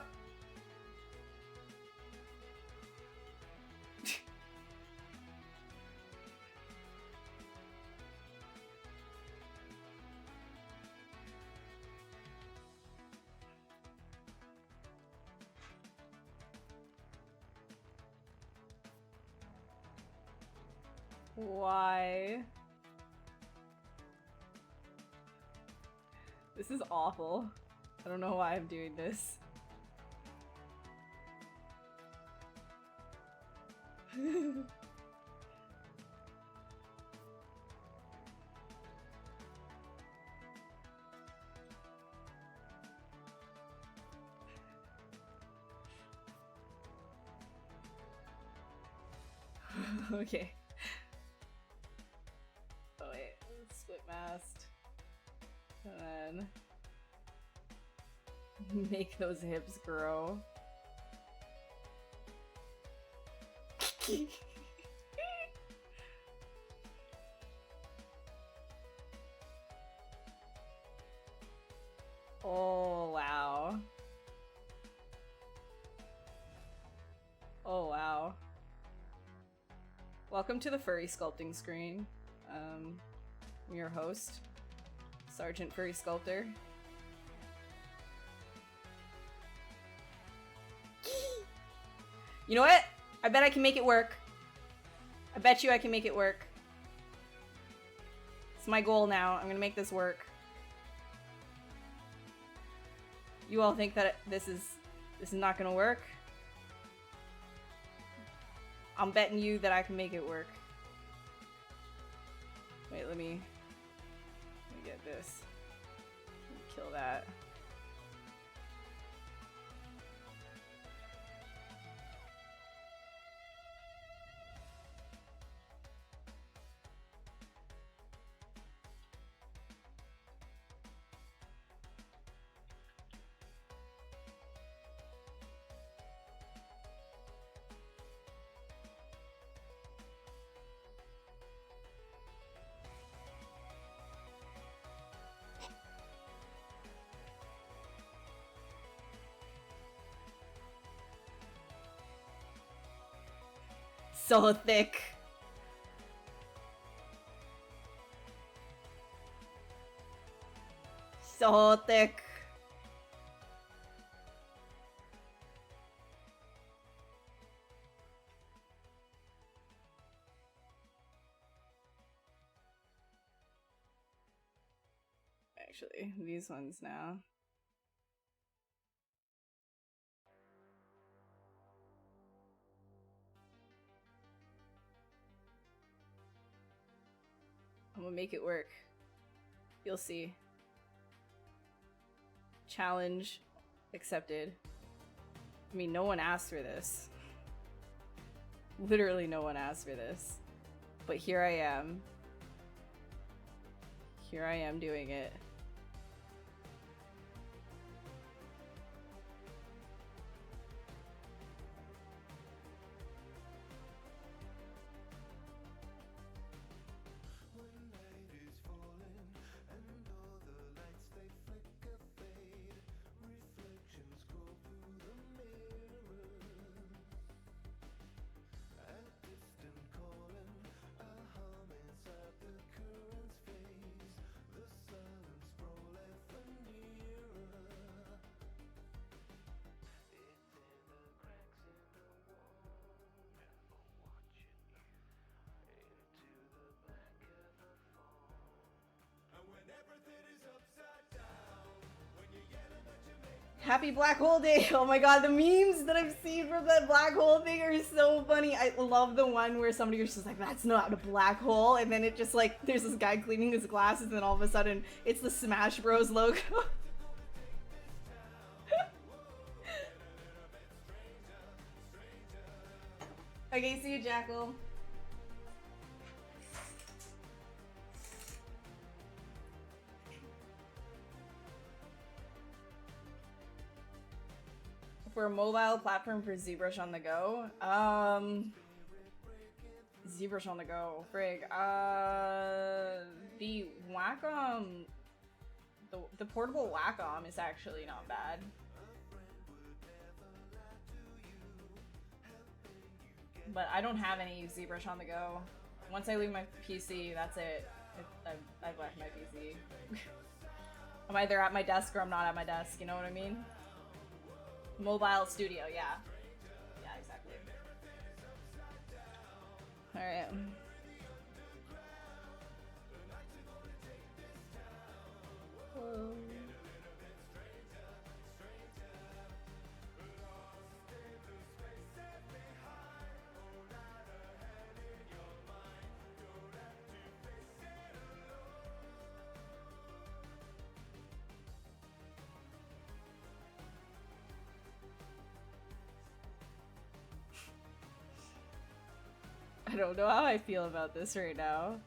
Why? This is awful. I don't know why I'm doing this. Okay. Oh wait, split mast. And then make those hips grow. Oh wow. Oh wow. Welcome to the furry sculpting screen. I'm your host, Sergeant Furry Sculptor. You know what? I bet I can make it work. I bet you I can make it work. It's my goal now. I'm gonna make this work. You all think that this is not gonna work? I'm betting you that I can make it work. Wait, let me get this. Let me kill that. So thick. So thick. Actually, these ones now. I'm gonna make it work. You'll see. Challenge accepted. I mean, no one asked for this. Literally no one asked for this. But here I am. Here I am doing it. Happy Black Hole Day! Oh my god, the memes that I've seen from that black hole thing are so funny. I love the one where somebody was just like, that's not a black hole, and then it just like, there's this guy cleaning his glasses, and then all of a sudden, it's the Smash Bros logo. Okay, see you, Jackal. For a mobile platform for ZBrush on the go, ZBrush on the go, frig. The Wacom, the portable Wacom is actually not bad. But I don't have any ZBrush on the go. Once I leave my PC, that's it. I've left my PC. I'm either at my desk or I'm not at my desk, you know what I mean? Mobile studio, yeah. Yeah, exactly. Alright. I don't know how I feel about this right now.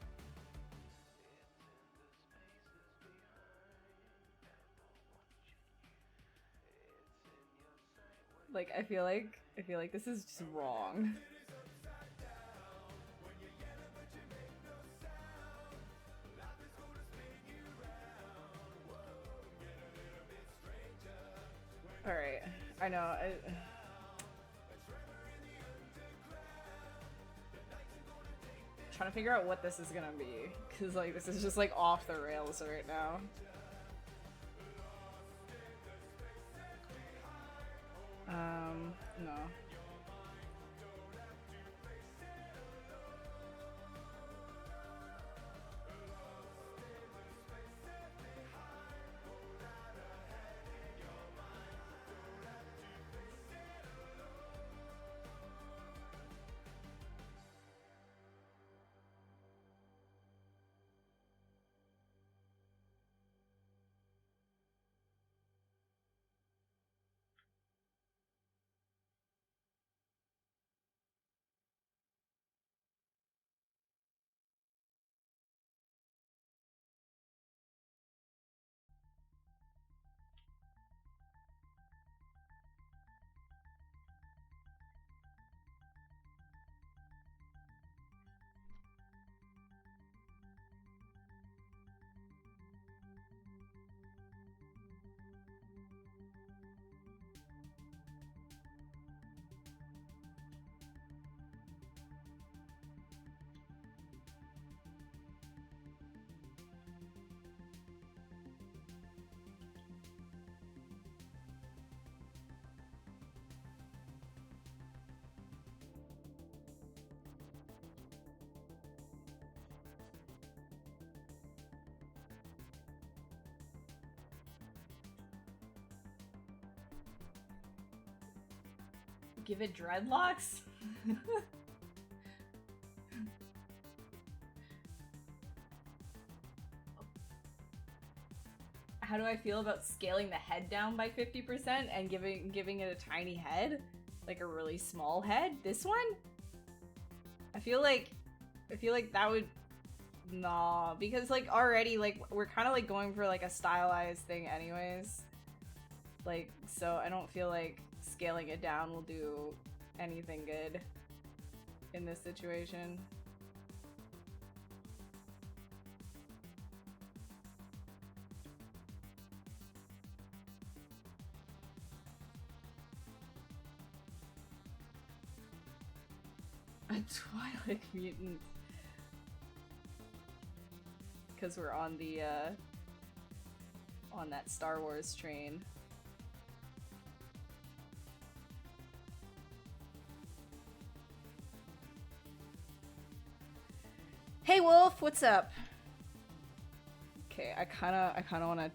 Like, I feel like this is just wrong. Alright, I know. Trying to figure out what this is gonna be, because like this is just like off the rails right now. No. Give it dreadlocks? How do I feel about scaling the head down by 50% and giving it a tiny head? Like a really small head? This one? I feel like that would... Nah, because like already like we're kind of like going for like a stylized thing anyways. Like, so I don't feel like scaling it down will do anything good in this situation. A Twilight mutant. Because we're on the, on that Star Wars train. Hey Wolf, what's up? Okay, I kinda wanna...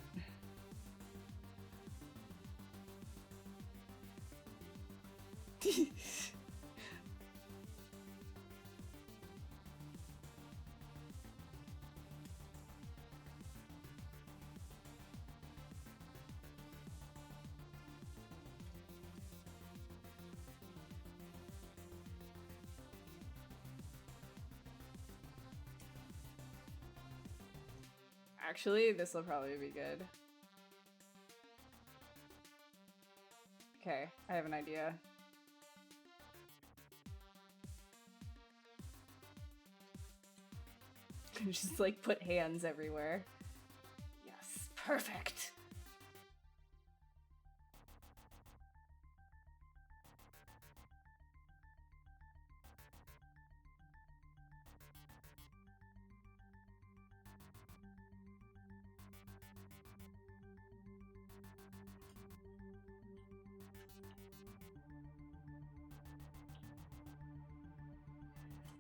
Actually, this will probably be good. Okay, I have an idea. Just like put hands everywhere. Yes, perfect.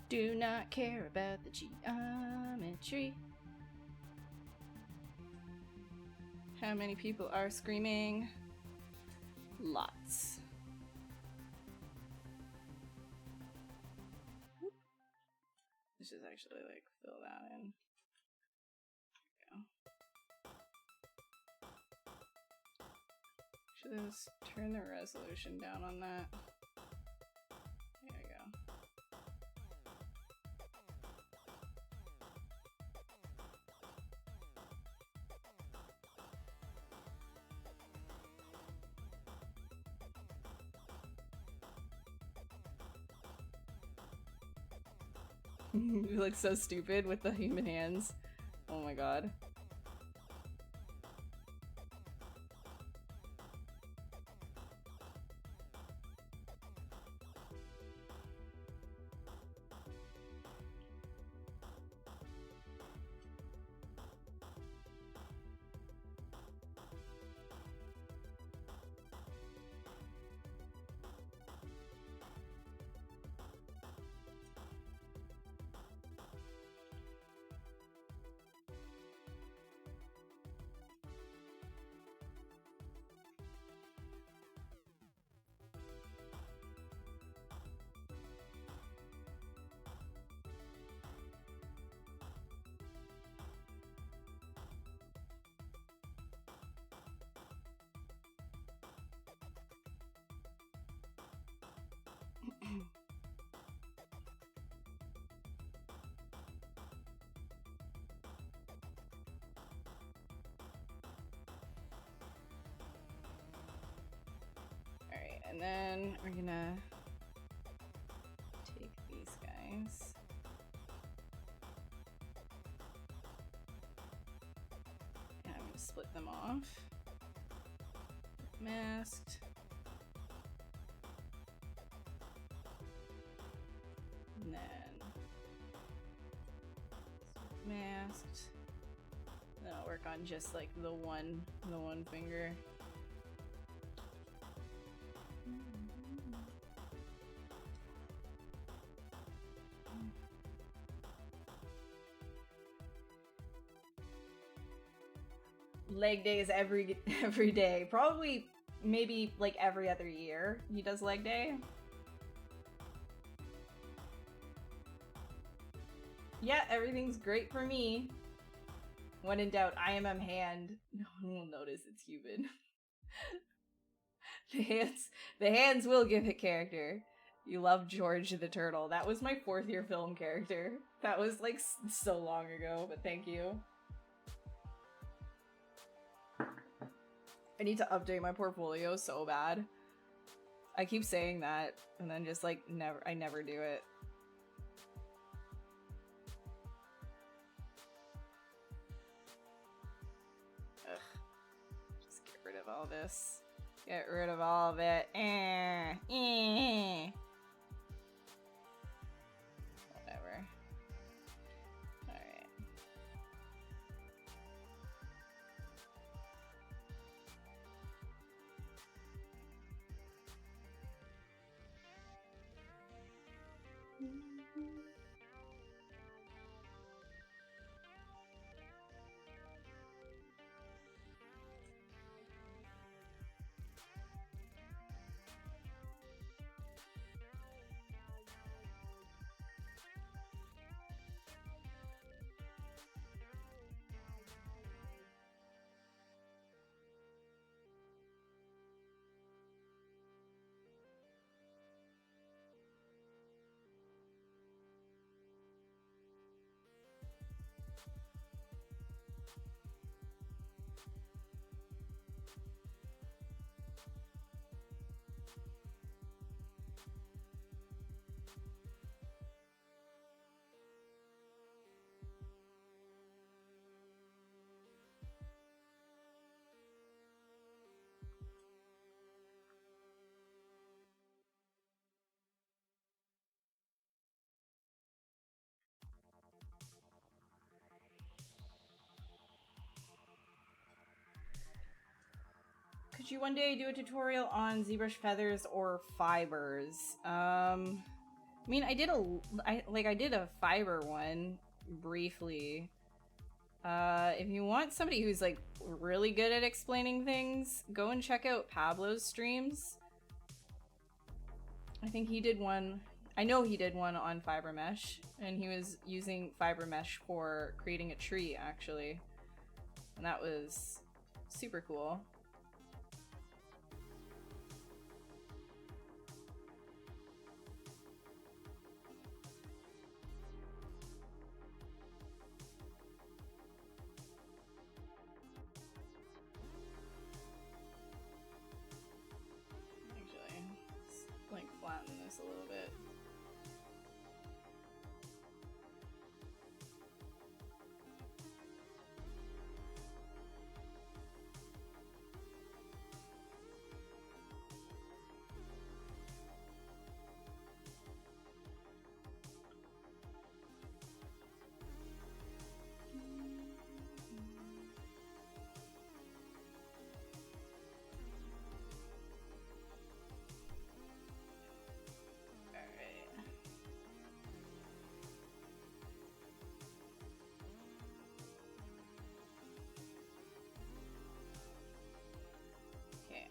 Do not care about the geometry. How many people are screaming? Lots. Let's just actually like fill that in. There we go. Actually, let's turn the resolution down on that. There we go. You look so stupid with the human hands. Oh my god. Alright, and then we're gonna take these guys. And I'm gonna split them off. Masked. And then masked. Then I'll work on just like the one finger. Leg days every day. Probably maybe like every other year he does leg day. Yeah, everything's great for me. When in doubt, IMM hand. No one will notice it's human. The hands will give it character. You love George the Turtle. That was my 4th year film character. That was like so long ago, but thank you. I need to update my portfolio so bad. I keep saying that and then just like I never do it. Ugh. Just get rid of all this. Get rid of all of it. Whatever. Alright. Could you one day do a tutorial on ZBrush feathers or fibers? I mean, I did a fiber one briefly. If you want somebody who's like really good at explaining things, go and check out Pablo's streams. I think he did one. I know he did one on fiber mesh, and he was using fiber mesh for creating a tree actually, and that was super cool. Flatten this a little bit.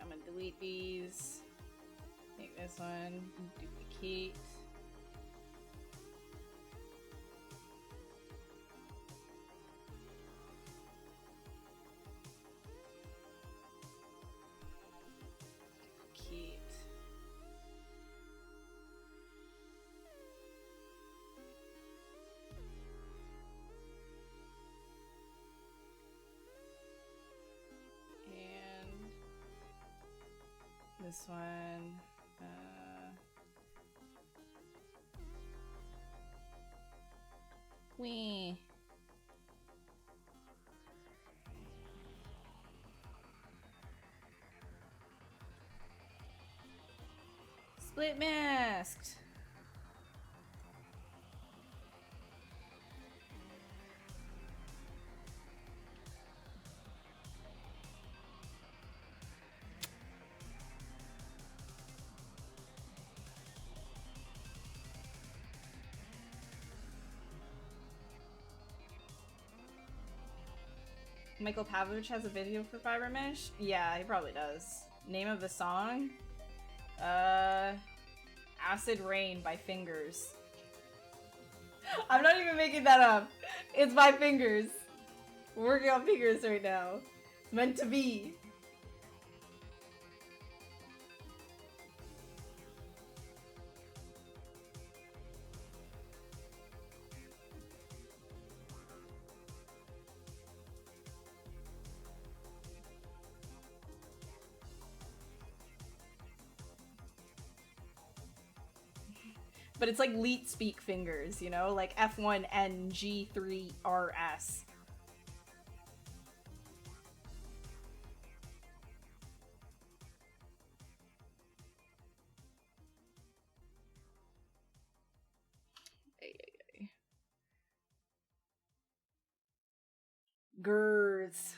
I'm gonna delete these. Take this one, duplicate. Duplicate. This one, wee. Split masked. Michael Pavlovich has a video for fiber mesh? Yeah, he probably does. Name of the song? Acid Rain by Fingers. I'm not even making that up. It's my fingers. We're working on fingers right now. It's meant to be. But it's like leet speak fingers, you know? Like F1N G3RS. Gers.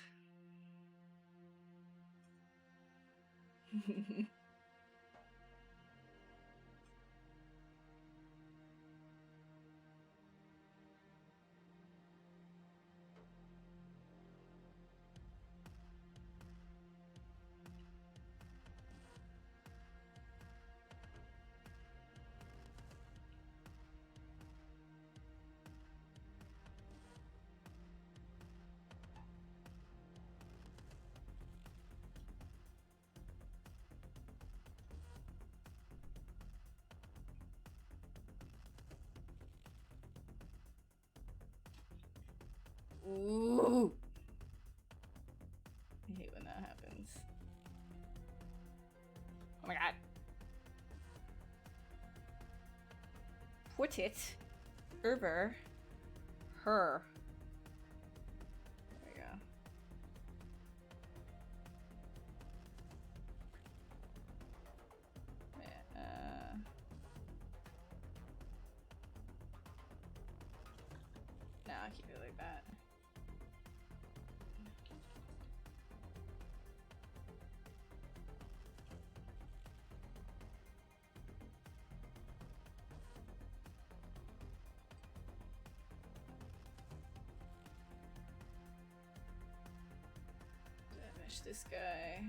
Ooh. I hate when that happens. Oh my god. Put it over her. There we go. No, I'll keep it like that. Damage this guy.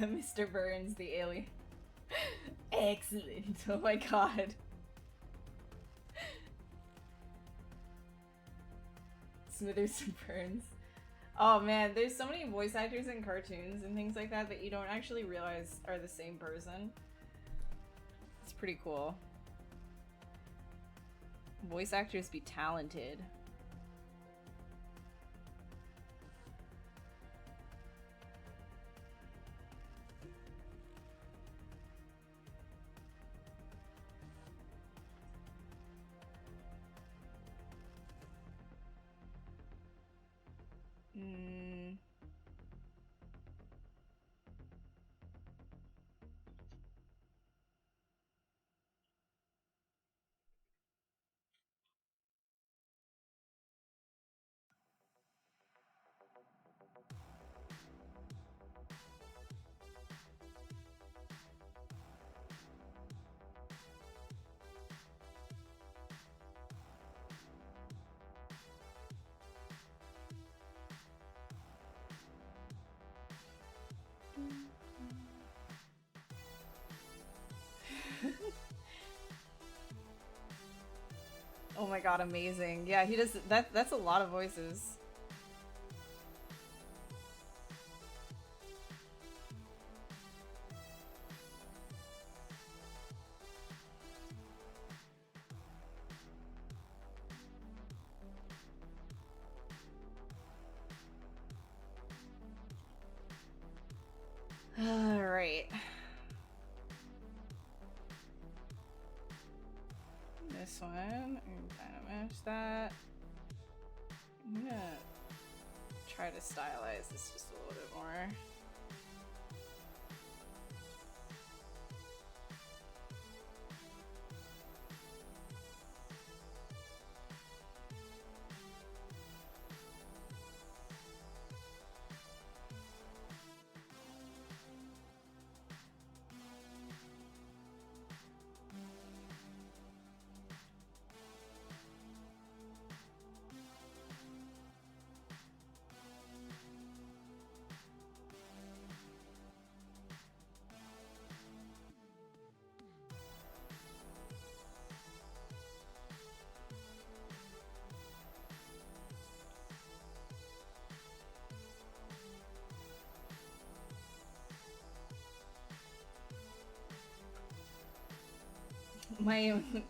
Mr. Burns, the alien. Excellent. Oh my god. Smithers and Burns. Oh man, there's so many voice actors in cartoons and things like that that you don't actually realize are the same person. It's pretty cool. Voice actors be talented. Mm. Oh my god, amazing. Yeah, he does that. That's a lot of voices. Alright. This one, I'm kind of match that. I'm gonna try to stylize this just a little bit more.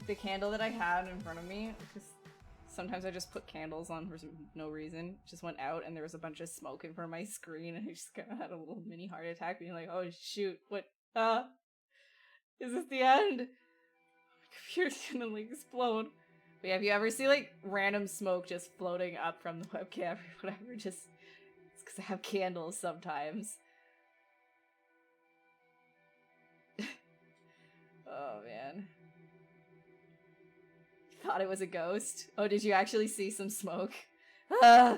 The candle that I had in front of me, because sometimes I just put candles on for no reason, just went out and there was a bunch of smoke in front of my screen and I just kind of had a little mini heart attack being like, oh shoot, what, is this the end? My computer's gonna like explode. But yeah, if you ever see like random smoke just floating up from the webcam or whatever, just, it's because I have candles sometimes. Oh man. Thought it was a ghost. Oh, did you actually see some smoke? Ah!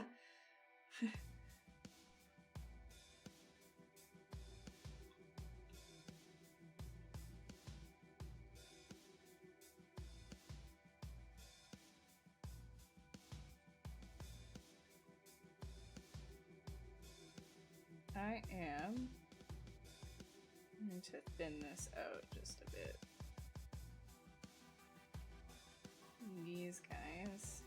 I am going to thin this out just a bit. These guys.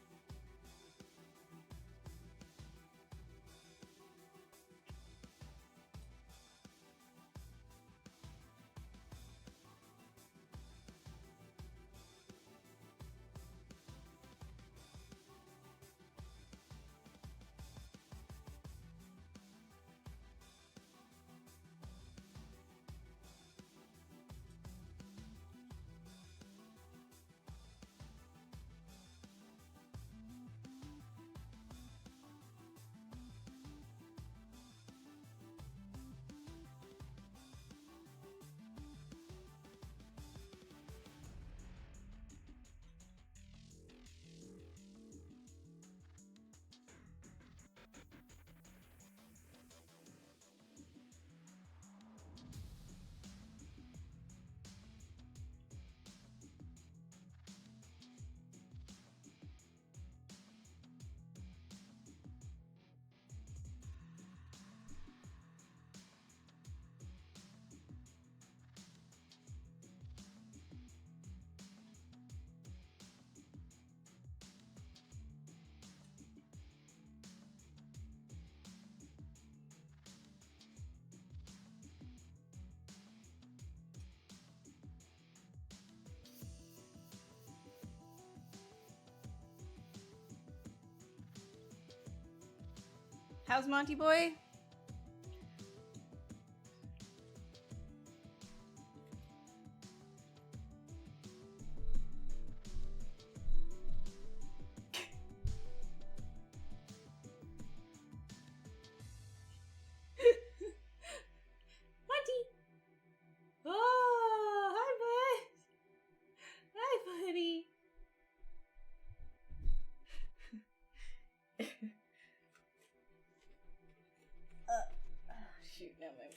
How's Monty Boy? shoot, now my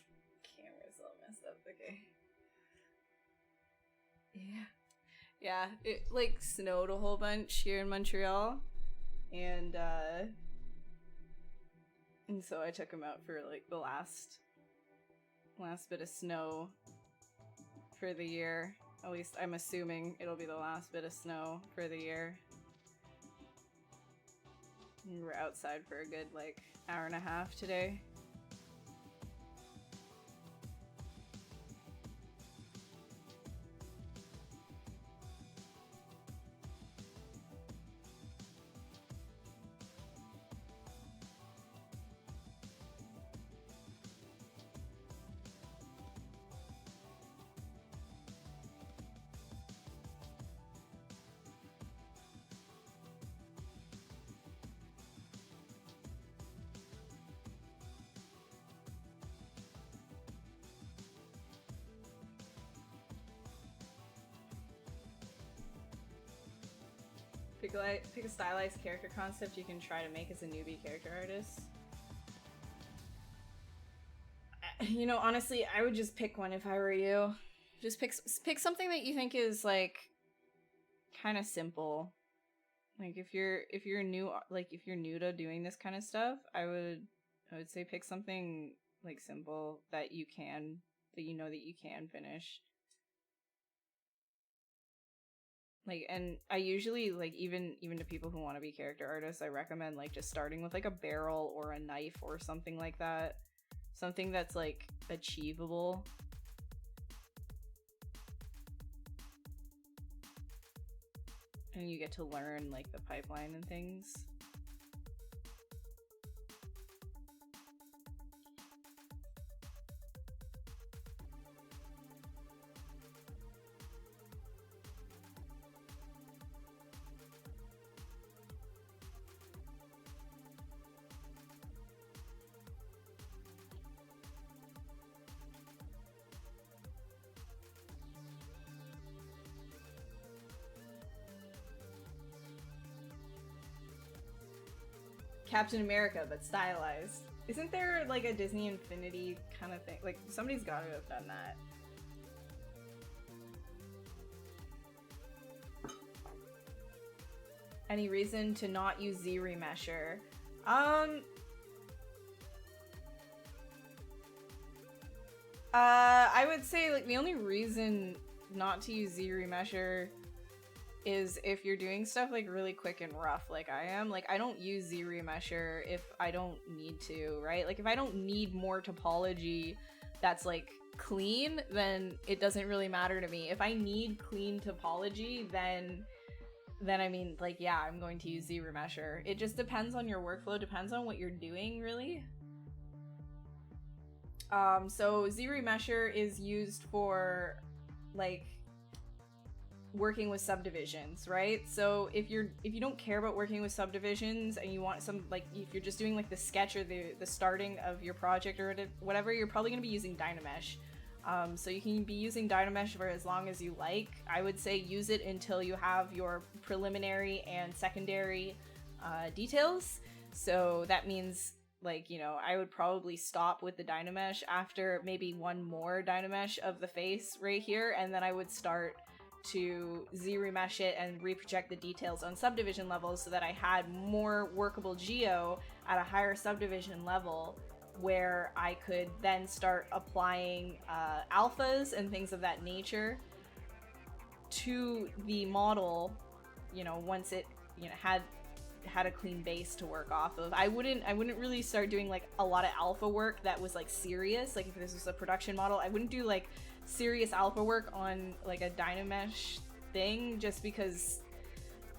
camera's all messed up. Okay. Yeah. Yeah, it like snowed a whole bunch here in Montreal. And so I took him out for like the last bit of snow for the year. At least I'm assuming it'll be the last bit of snow for the year. We were outside for a good like hour and a half today. Pick a stylized character concept you can try to make as a newbie character artist. You know, honestly, I would just pick one if I were you. Just pick something that you think is like kind of simple. Like if you're new to doing this kind of stuff, I would say pick something like simple that you know that you can finish. Like, and I usually, like, even to people who want to be character artists, I recommend, like, just starting with, like, a barrel or a knife or something like that. Something that's, like, achievable. And you get to learn, like, the pipeline and things. Captain America, but stylized. Isn't there like a Disney Infinity kind of thing? Like somebody's got to have done that. Any reason to not use ZRemesher? I would say like the only reason not to use ZRemesher is if you're doing stuff like really quick and rough like I am. Like I don't use ZRemesher if I don't need to, right? Like if I don't need more topology that's like clean, then it doesn't really matter to me. If I need clean topology, then I mean like yeah, I'm going to use ZRemesher. It just depends on your workflow, depends on what you're doing really. So ZRemesher is used for like working with subdivisions, right? So if you don't care about working with subdivisions and you want some like if you're just doing like the sketch or the starting of your project or whatever, you're probably going to be using Dynamesh. So you can be using Dynamesh for as long as you like. I would say use it until you have your preliminary and secondary details. So that means like, you know, I would probably stop with the Dynamesh after maybe one more Dynamesh of the face right here, and then I would start to ZRemesh it and reproject the details on subdivision levels so that I had more workable geo at a higher subdivision level where I could then start applying alphas and things of that nature to the model, you know, once it, you know, had a clean base to work off of. I wouldn't really start doing like a lot of alpha work that was like serious. Like if this was a production model, I wouldn't do like serious alpha work on like a Dynamesh thing just because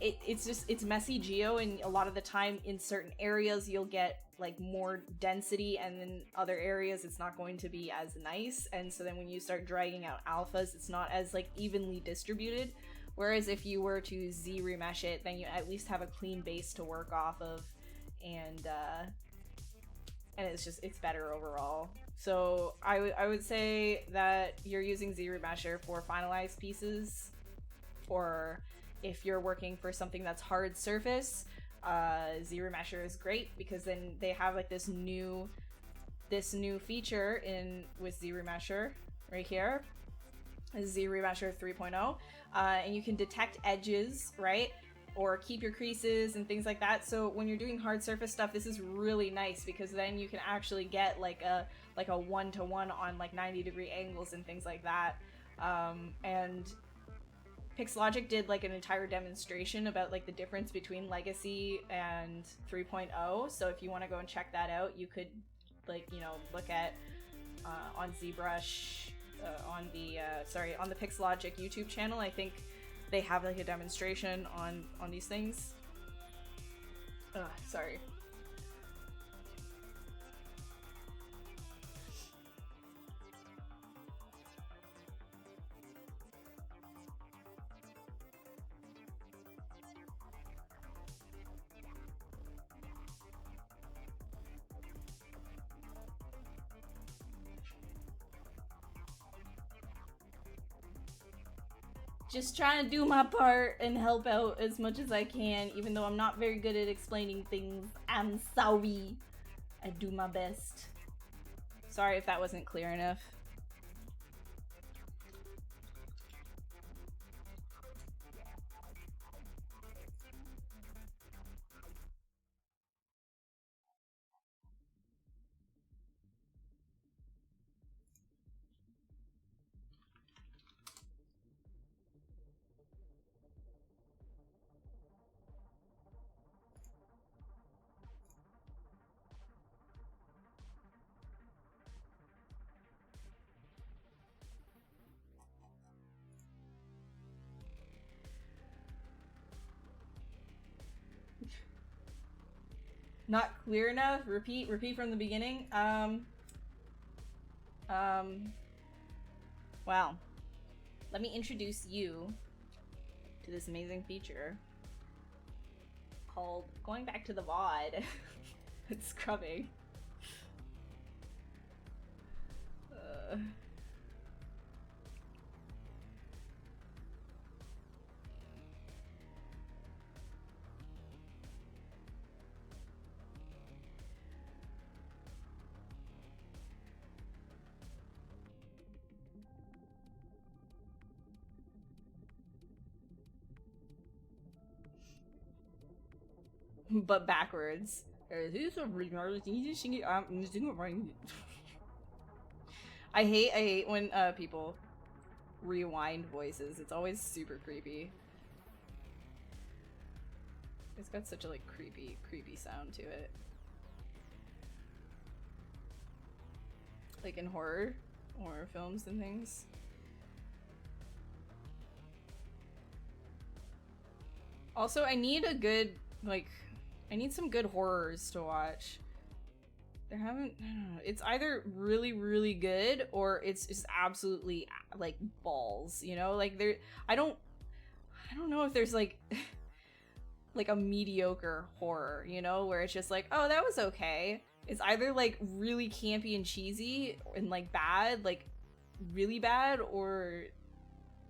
it's messy geo, and a lot of the time in certain areas you'll get like more density and then other areas it's not going to be as nice, and so then when you start dragging out alphas it's not as like evenly distributed. Whereas if you were to ZRemesh it, then you at least have a clean base to work off of, and it's better overall. So I would say that you're using ZRemesher for finalized pieces, or if you're working for something that's hard surface, ZRemesher is great because then they have like this new this new feature with ZRemesher right here. ZRemesher 3.0, and you can detect edges, right? Or keep your creases and things like that. So when you're doing hard surface stuff, this is really nice because then you can actually get like a 1-to-1 on like 90-degree angles and things like that. And Pixlogic did like an entire demonstration about like the difference between Legacy and 3.0. So if you want to go and check that out, you could like, you know, look at on ZBrush, on the Pixlogic YouTube channel. I think they have like a demonstration on these things. Sorry. Just trying to do my part and help out as much as I can, even though I'm not very good at explaining things. I'm sorry. I do my best. Sorry if that wasn't clear enough. Not clear enough? Repeat from the beginning? Well, let me introduce you to this amazing feature called going back to the VOD. It's scrubbing. But backwards. I hate when people rewind voices. It's always super creepy. It's got such a like creepy sound to it. Like in horror films and things. Also, I need a good I need some good horrors to watch. There haven't, I don't know, it's either really, really good or it's just absolutely like balls, you know? Like I don't know if there's like like a mediocre horror, you know, where it's just like, oh, that was okay. It's either like really campy and cheesy and like bad, like really bad, or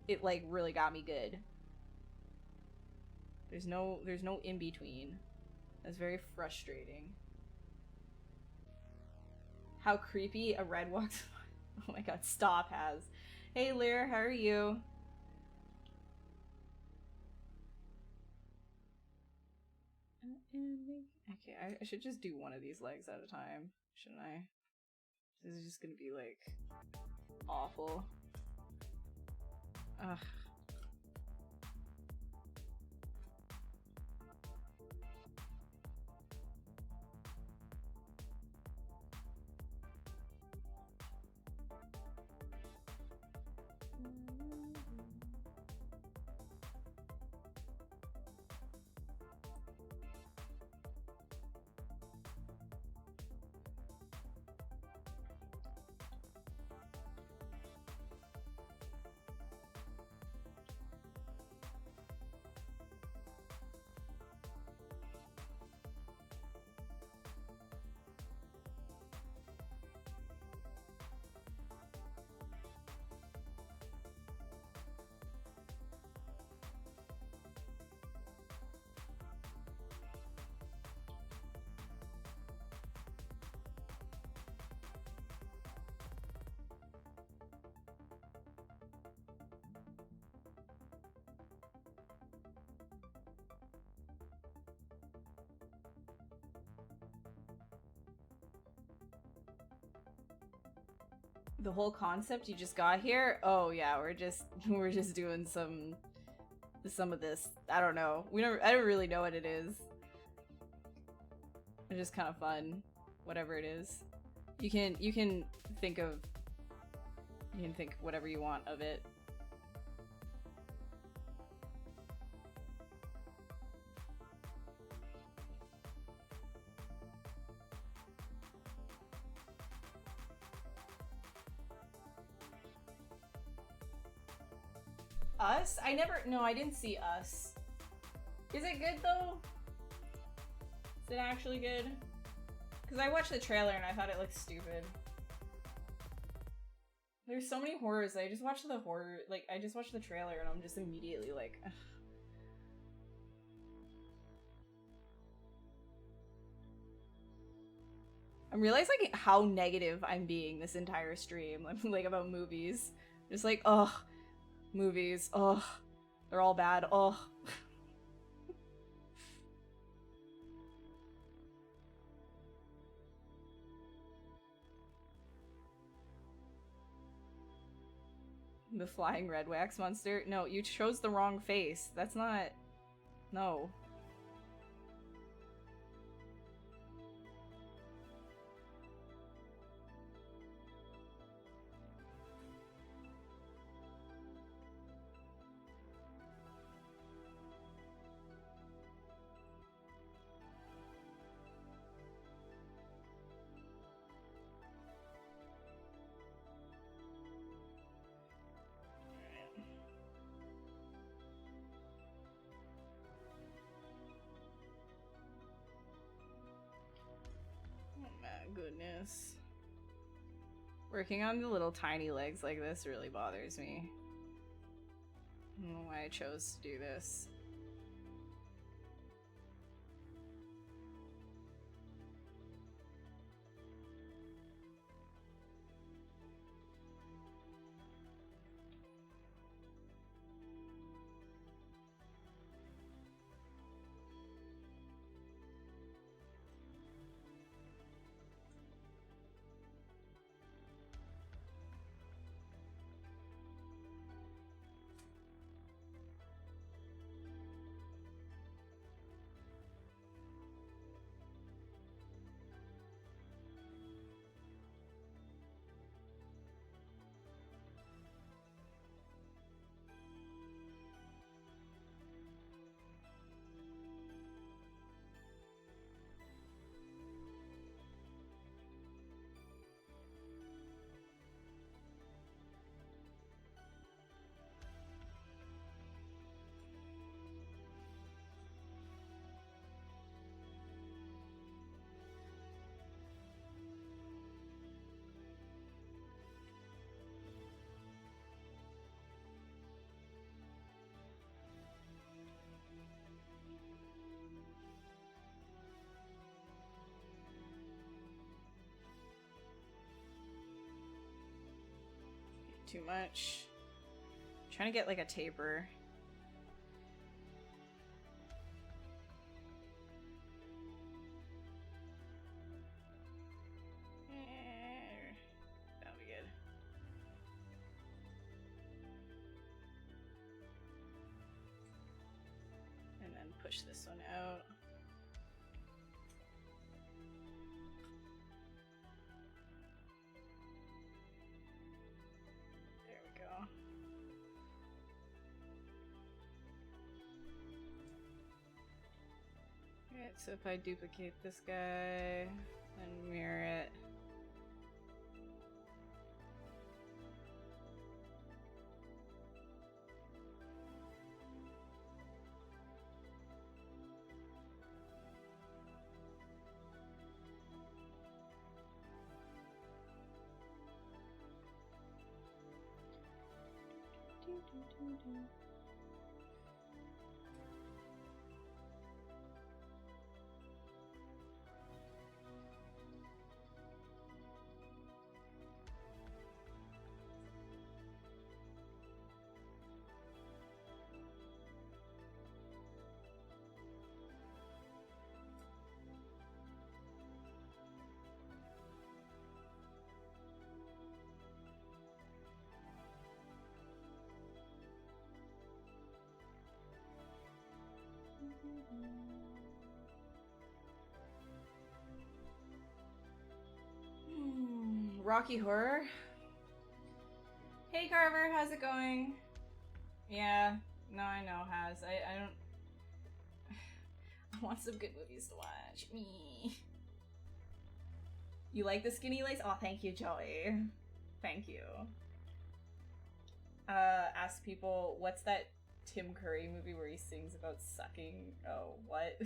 it like really got me good. There's no in between. That's very frustrating. How creepy a red walks. Oh my god, stop, has. Hey Lear, how are you? Okay, I should just do one of these legs at a time, shouldn't I? This is just gonna be like awful. Ugh. the whole concept you just got here. Oh yeah, we're just doing some of this. I don't know. I don't really know what it is. It's just kind of fun, whatever it is. You can think whatever you want of it. Us? No, I didn't see Us. Is it good though? Is it actually good? Because I watched the trailer and I thought it looked stupid. There's so many horrors. I just watched the trailer and I'm just immediately like, ugh. I'm realizing like how negative I'm being this entire stream, like about movies. Just like, ugh, movies, ugh, they're all bad, ugh. The flying red wax monster? No, you chose the wrong face. That's not... No. Goodness. Working on the little tiny legs like this really bothers me. I don't know why I chose to do this. Too much. I'm trying to get like a taper. That'll be good. And then push this one out. So if I duplicate this guy and mirror it. Rocky Horror. Hey Carver, how's it going? Yeah, no, I know, Haz. I don't... I want some good movies to watch. Me. You like the skinny lace? Oh, thank you, Joey. Thank you. Ask people, what's that Tim Curry movie where he sings about sucking? Oh, what?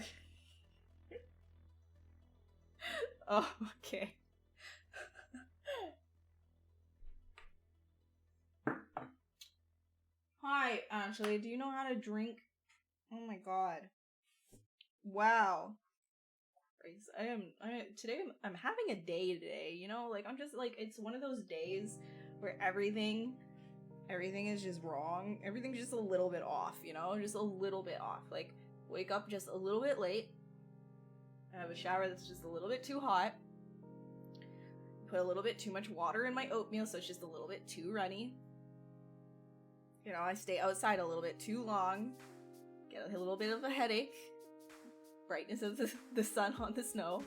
Oh, okay. Hi, Ashley. Do you know how to drink? Oh my god. Wow. Today I'm having a day today, you know? Like, I'm just, like, it's one of those days where everything is just wrong. Everything's just a little bit off, you know? Just a little bit off. Like, wake up just a little bit late. I have a shower that's just a little bit too hot. Put a little bit too much water in my oatmeal, so it's just a little bit too runny. You know, I stay outside a little bit too long. Get a little bit of a headache. Brightness of the sun on the snow.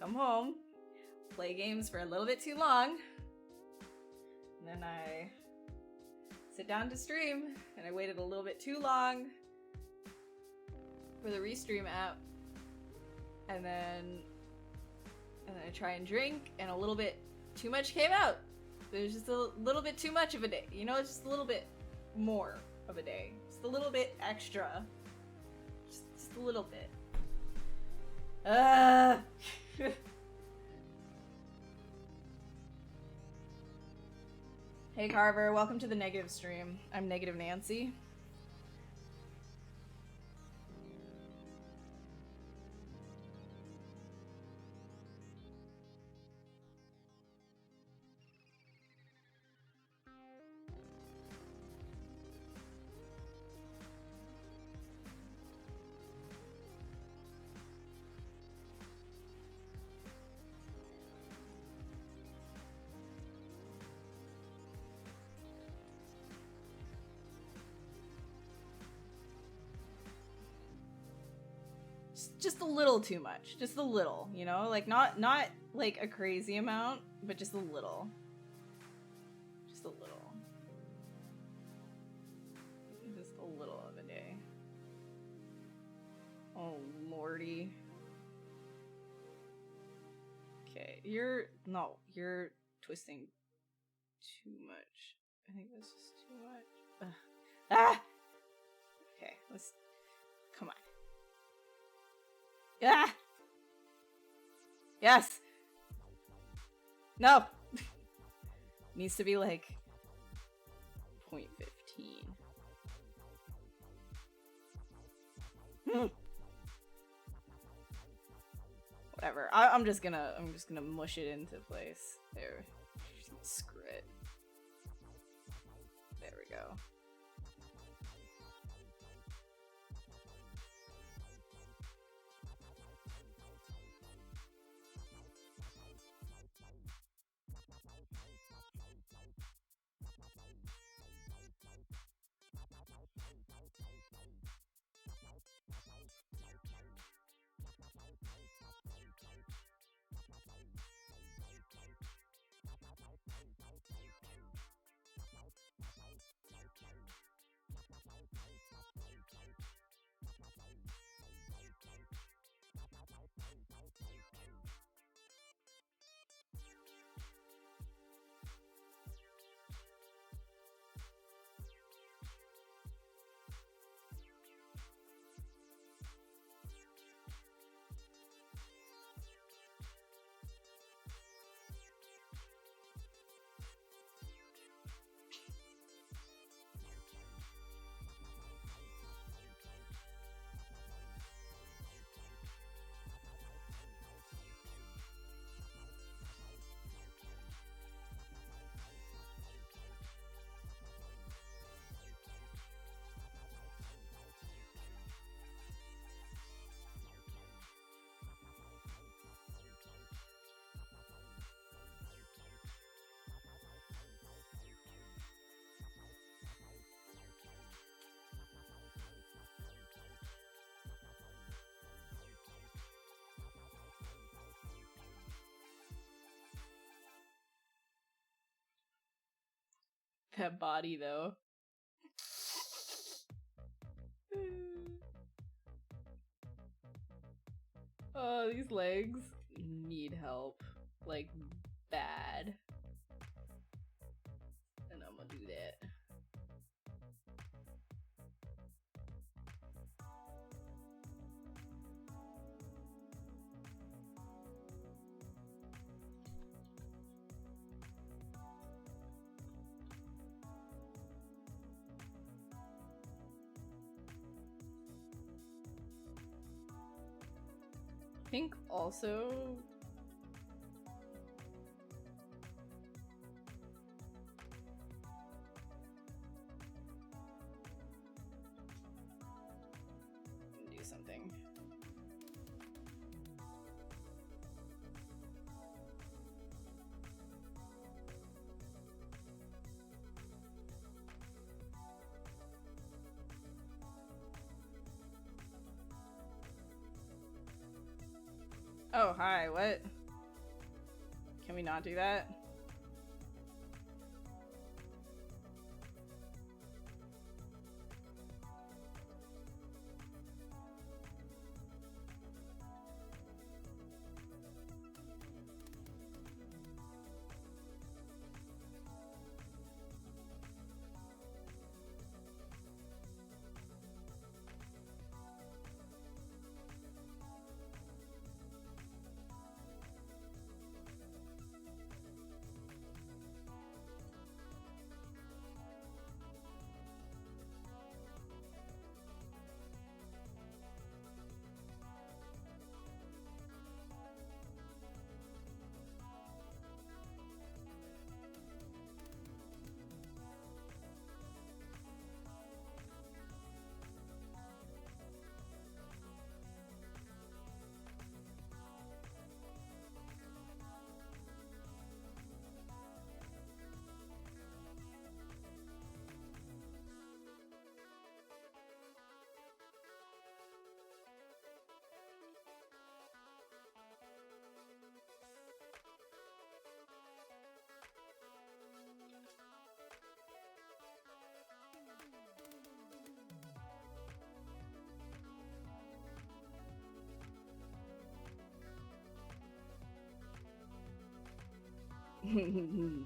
Come home. Play games for a little bit too long. And then I sit down to stream. And I waited a little bit too long for the Restream app. And then I try and drink, and a little bit too much came out. There's just a little bit too much of a day. You know, it's just a little bit more of a day. Just a little bit extra. Just a little bit. Hey Carver, welcome to the negative stream. I'm Negative Nancy. Just a little too much. Just a little, you know? Like, not like a crazy amount, but just a little. Just a little. Just a little of a day. Oh, lordy. Okay, you're twisting too much. I think this is too much. Ah! Okay, let's... Come on. Yeah. Yes. No. Needs to be like 0.15. Whatever. I'm just gonna mush it into place. There. Screw it. There we go. That body, though. Oh, these legs need help. Like, bad. And I'm gonna do that. I think also do something. Oh, hi, what? Can we not do that?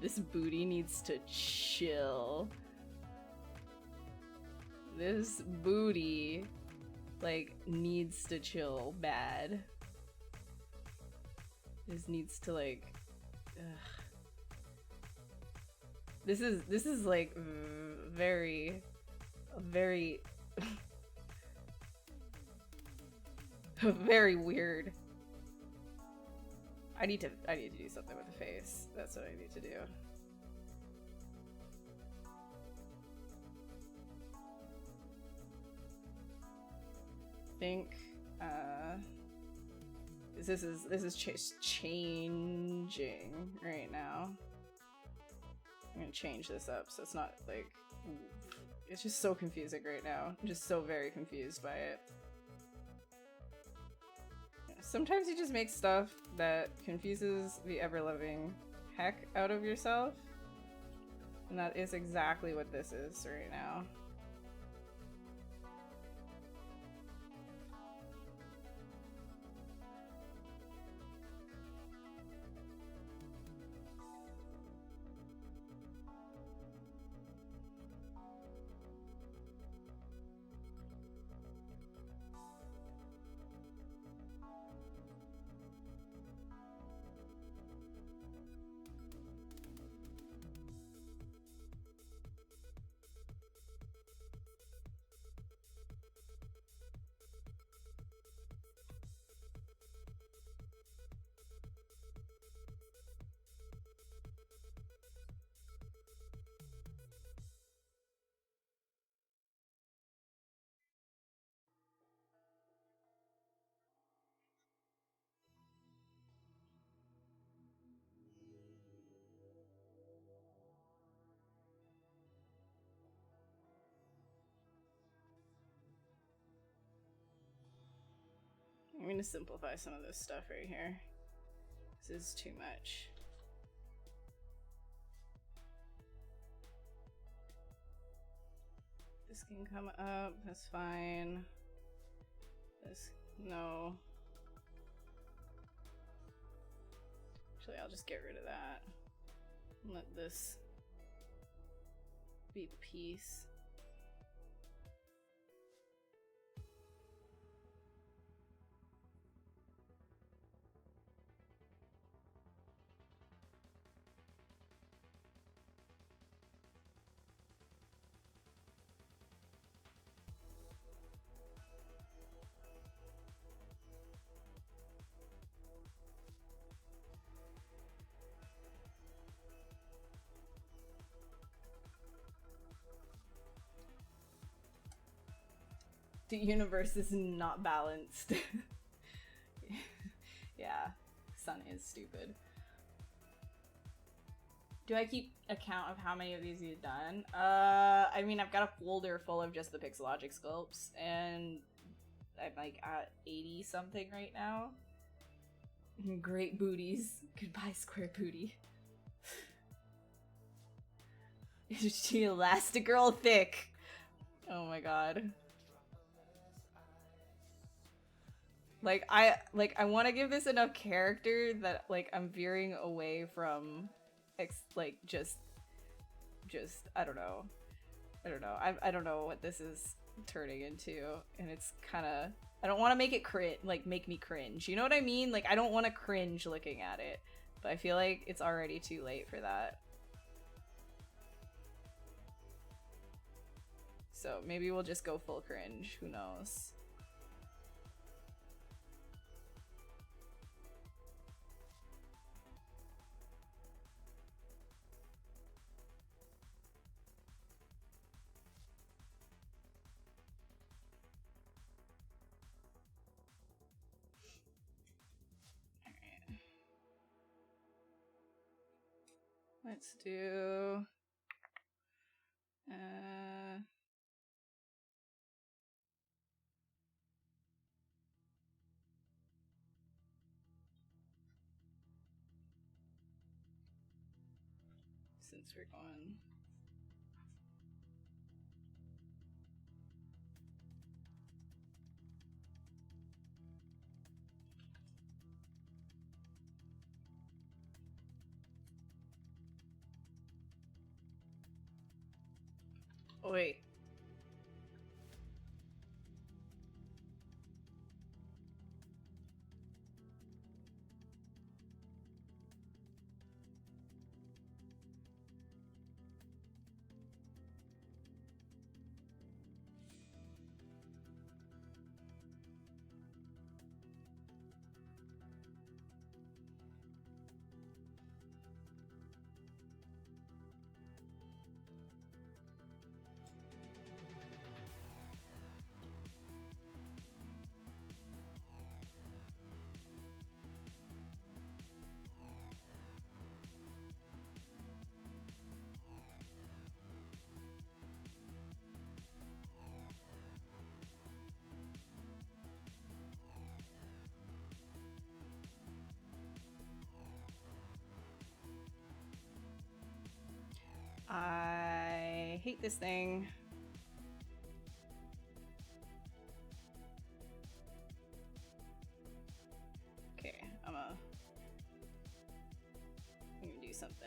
This booty needs to chill. This booty, like, needs to chill bad. This needs to, like, ugh. This is like very very weird. I need to do something with the face. That's what I need to do. I think this is changing right now. I'm gonna change this up so it's not like, it's just so confusing right now. I'm just so very confused by it. Sometimes you just make stuff that confuses the ever-loving heck out of yourself. And that is exactly what this is right now. I'm gonna simplify some of this stuff right here. This is too much. This can come up, that's fine. This, no. Actually, I'll just get rid of that. Let this be peace. The universe is not balanced. Yeah, sun is stupid. Do I keep account of how many of these you've done? I mean, I've got a folder full of just the Pixelogic sculpts, and I'm like at 80 something right now. Great booties. Goodbye, square booty. Is she Elastigirl thick? Oh my god. Like I want to give this enough character that like I'm veering away from just I don't know. I don't know what this is turning into, and it's kind of, I don't want to make it make me cringe. You know what I mean? Like I don't want to cringe looking at it, but I feel like it's already too late for that. So maybe we'll just go full cringe. Who knows? Let's do since we're going oh wait. I hate this thing. Okay, I'm gonna do something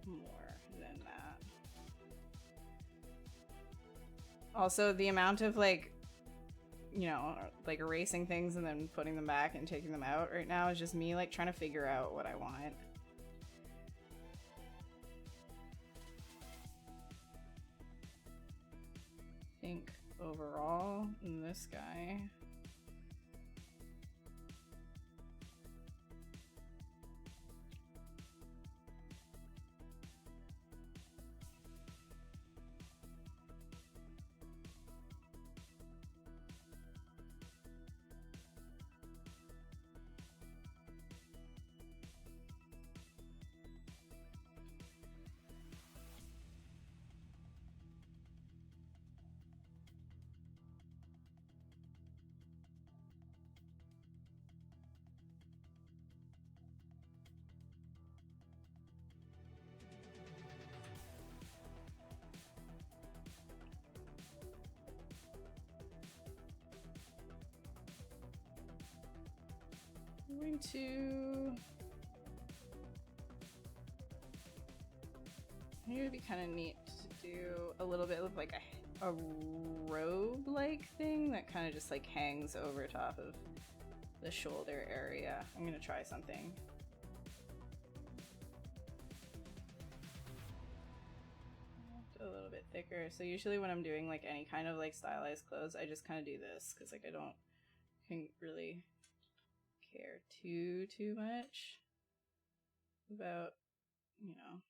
more than that. Also, the amount of like, you know, like erasing things and then putting them back and taking them out right now is just me like trying to figure out what I want. I think overall, this guy. going to... I think it would be kind of neat to do a little bit of like a robe-like thing that kind of just like hangs over top of the shoulder area. I'm gonna try something. A little bit thicker. So usually when I'm doing like any kind of like stylized clothes, I just kind of do this because like I don't really care too much about, you know,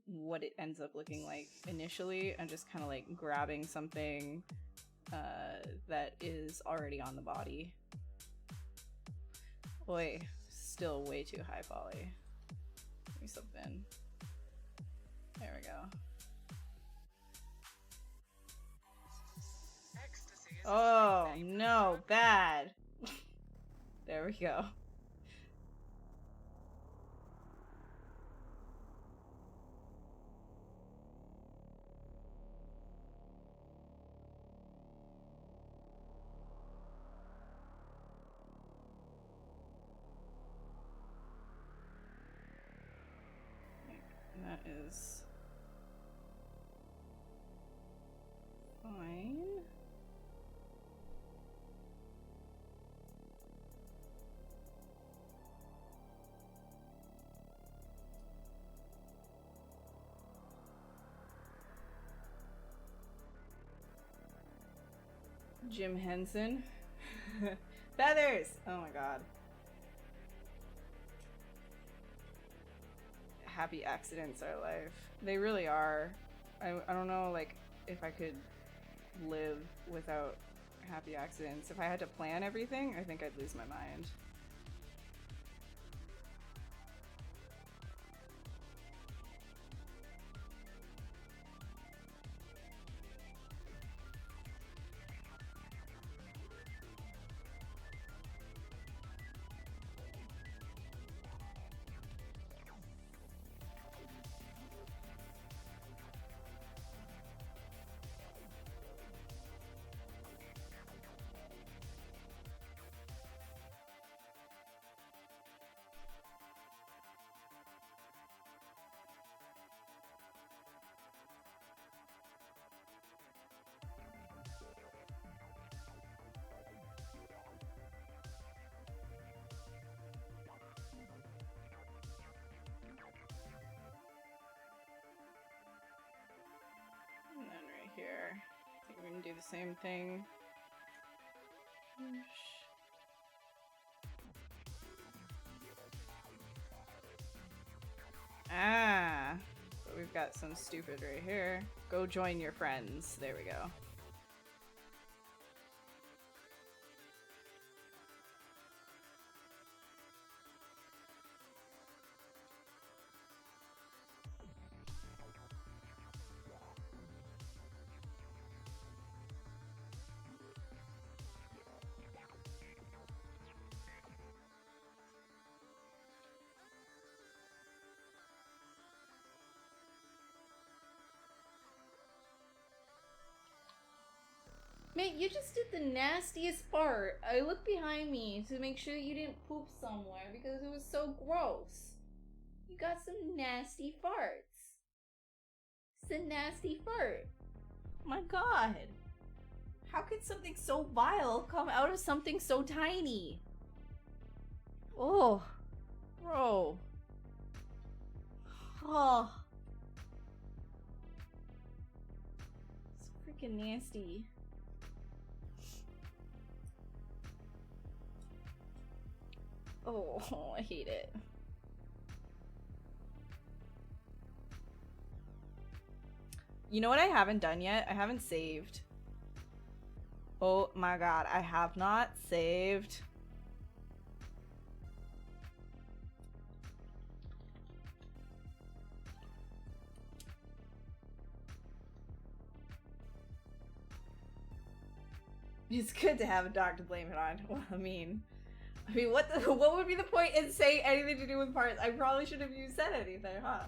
what it ends up looking like initially. I'm just kind of like grabbing something that is already on the body. Boy, still way too high poly. Give me something. There we go. Oh no, bad. There we go. That is fine. Jim Henson. Feathers! Oh my god. Happy accidents are life. They really are. I don't know, like, if I could live without happy accidents. If I had to plan everything, I think I'd lose my mind. And then right here, I think we're gonna do the same thing. Ah, but we've got some stupid right here. Go join your friends. There we go. Mate, you just did the nastiest fart. I looked behind me to make sure you didn't poop somewhere because it was so gross. You got some nasty farts. It's a nasty fart. My god. How could something so vile come out of something so tiny? Oh. Bro. Oh. It's freaking nasty. Oh, I hate it. You know what I haven't done yet? I haven't saved. Oh my god, I have not saved. It's good to have a dog to blame it on. Well, I mean, what would be the point in saying anything to do with parts? I probably should have said anything, huh?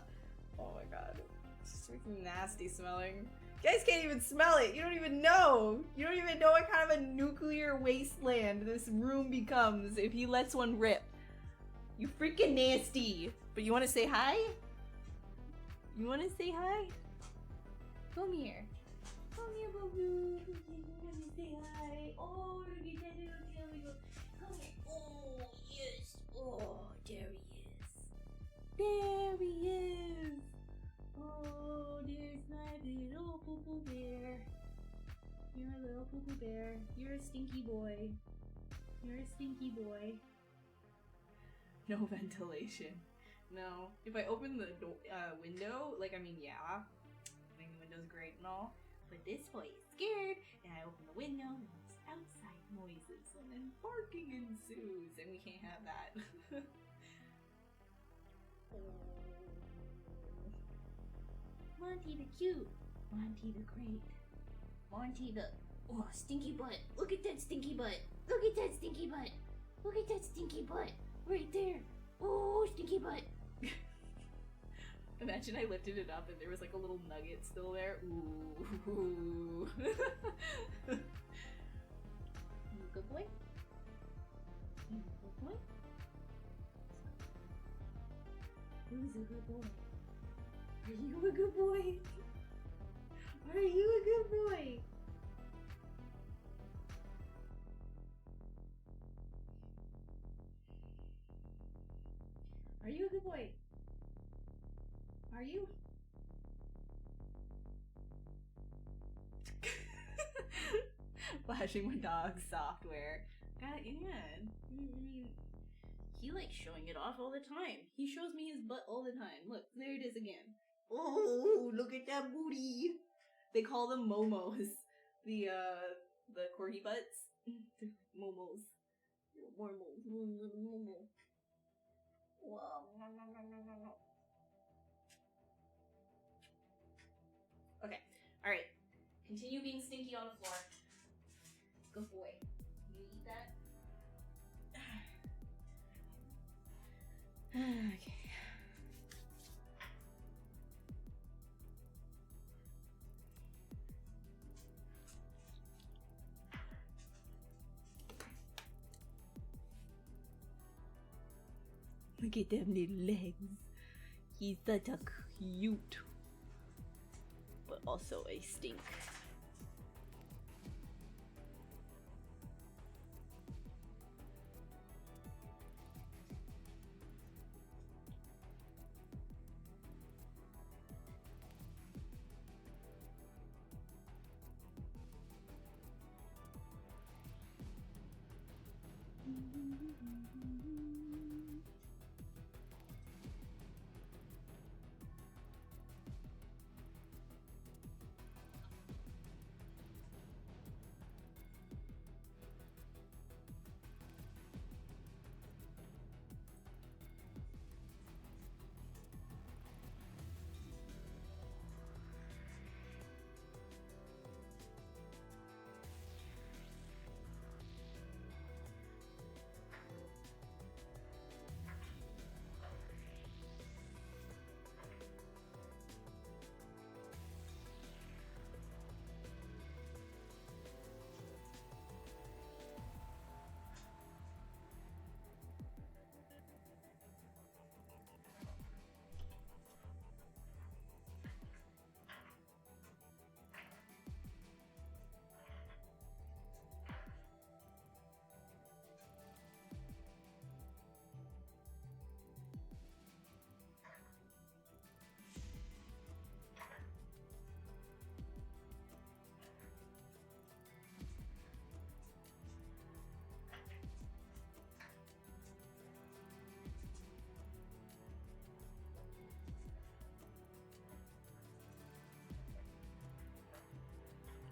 Oh my god. It's just freaking nasty smelling. You guys can't even smell it. You don't even know. You don't even know what kind of a nuclear wasteland this room becomes if he lets one rip. You freaking nasty. But you want to say hi? You want to say hi? Come here. Come here, boo. You want to say hi? Oh, look at that little jelly. Come here. Oh, yes. Oh, there he is. There he is. Oh, there's my little poo-poo bear. You're a little poo-poo bear. You're a stinky boy. You're a stinky boy. No ventilation. No. If I open the window, like, I mean, yeah. I think the window's great and all. But this boy is scared, and I open the window, and there's outside noises, and then barking ensues, and we can't have that. Monty the cute. Monty the great. Monty the... Oh, stinky butt. Look at that stinky butt. Look at that stinky butt. Look at that stinky butt. Right there. Oh, stinky butt. Imagine I lifted it up and there was like a little nugget still there. Ooh. You a good boy? You a good boy? Who's a good boy? Are you a good boy? Are you a good boy? Are you a good boy? Are you? Flashing my dog's software. God, yeah. He likes showing it off all the time. He shows me his butt all the time. Look, there it is again. Oh, look at that booty. They call them momos. The corgi butts. Momos. Momo. Wow. Okay. Alright. Continue being stinky on the floor. Good boy. You eat that? Okay. Look at them little legs. He's such a cute, but also a stink.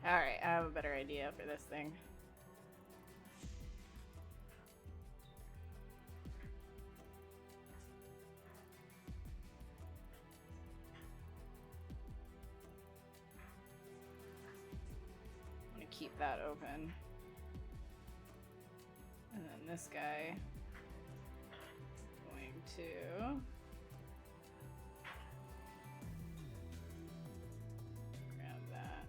Alright, I have a better idea for this thing. I'm gonna keep that open. And then this guy is going to grab that.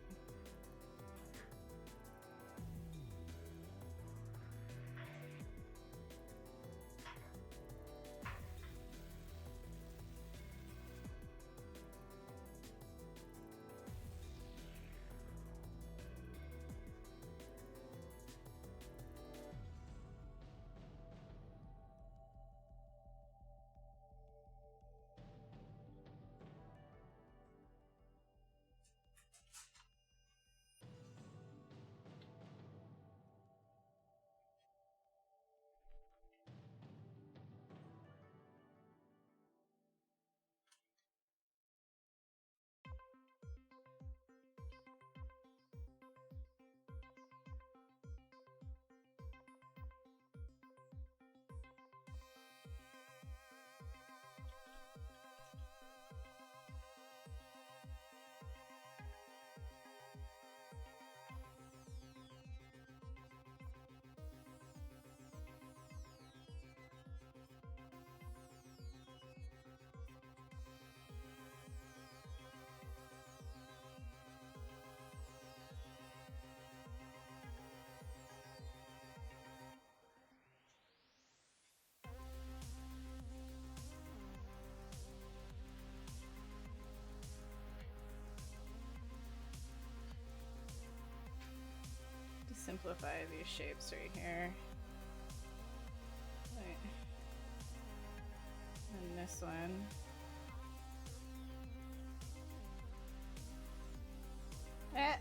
simplify these shapes right here. Right. And this one. Eh.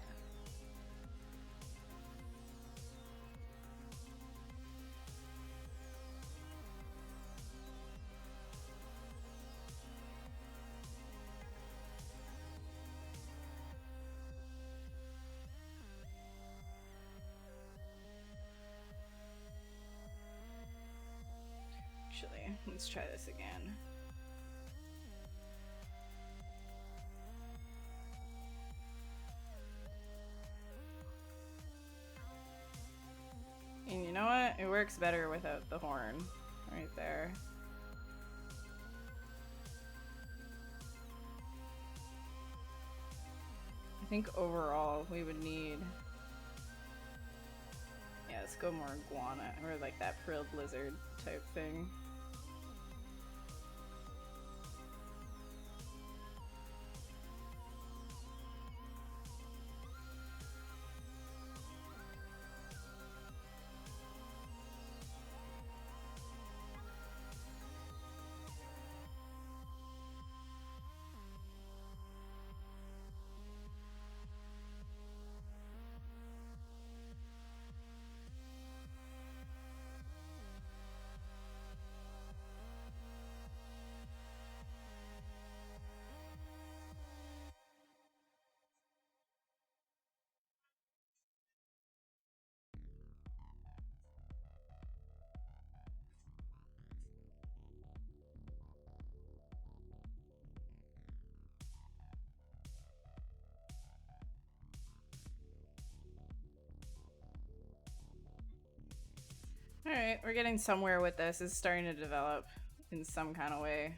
Actually, let's try this again. And you know what? It works better without the horn right there. I think overall we would need... Yeah, let's go more iguana, or like that frilled lizard type thing. Alright, we're getting somewhere with this. It's starting to develop in some kind of way.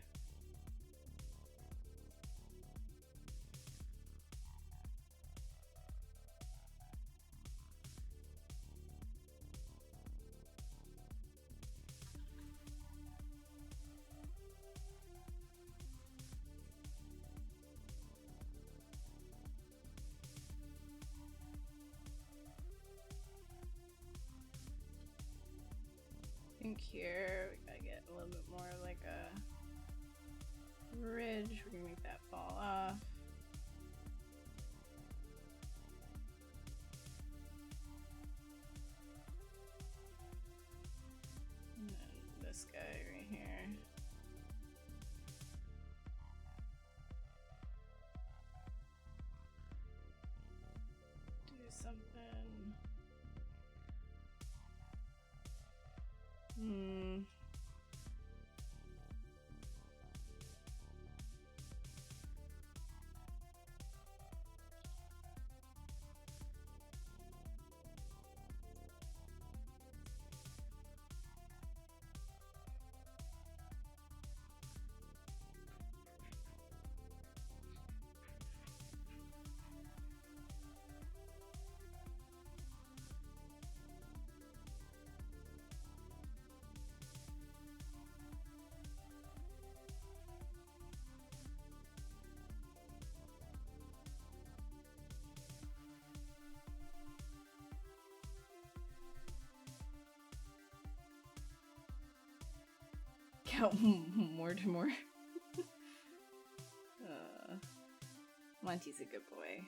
I think here we gotta get a little bit more like a ridge. We're gonna make that fall off. And then this guy right here. Do something. Count more to more. Monty's a good boy.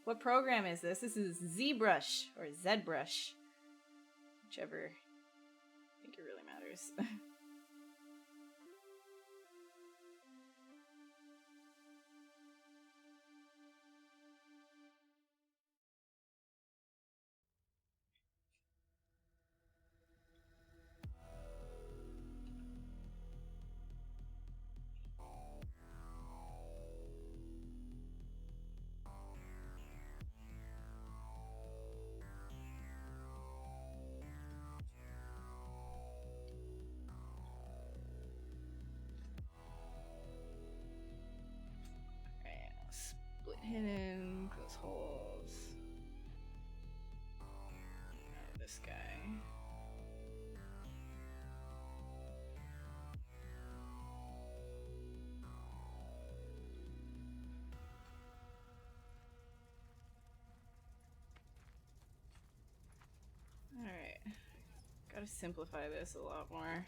What program is this? This is ZBrush or ZBrush. Whichever. I think it really matters. Split hidden, close holes. This guy. Gotta simplify this a lot more.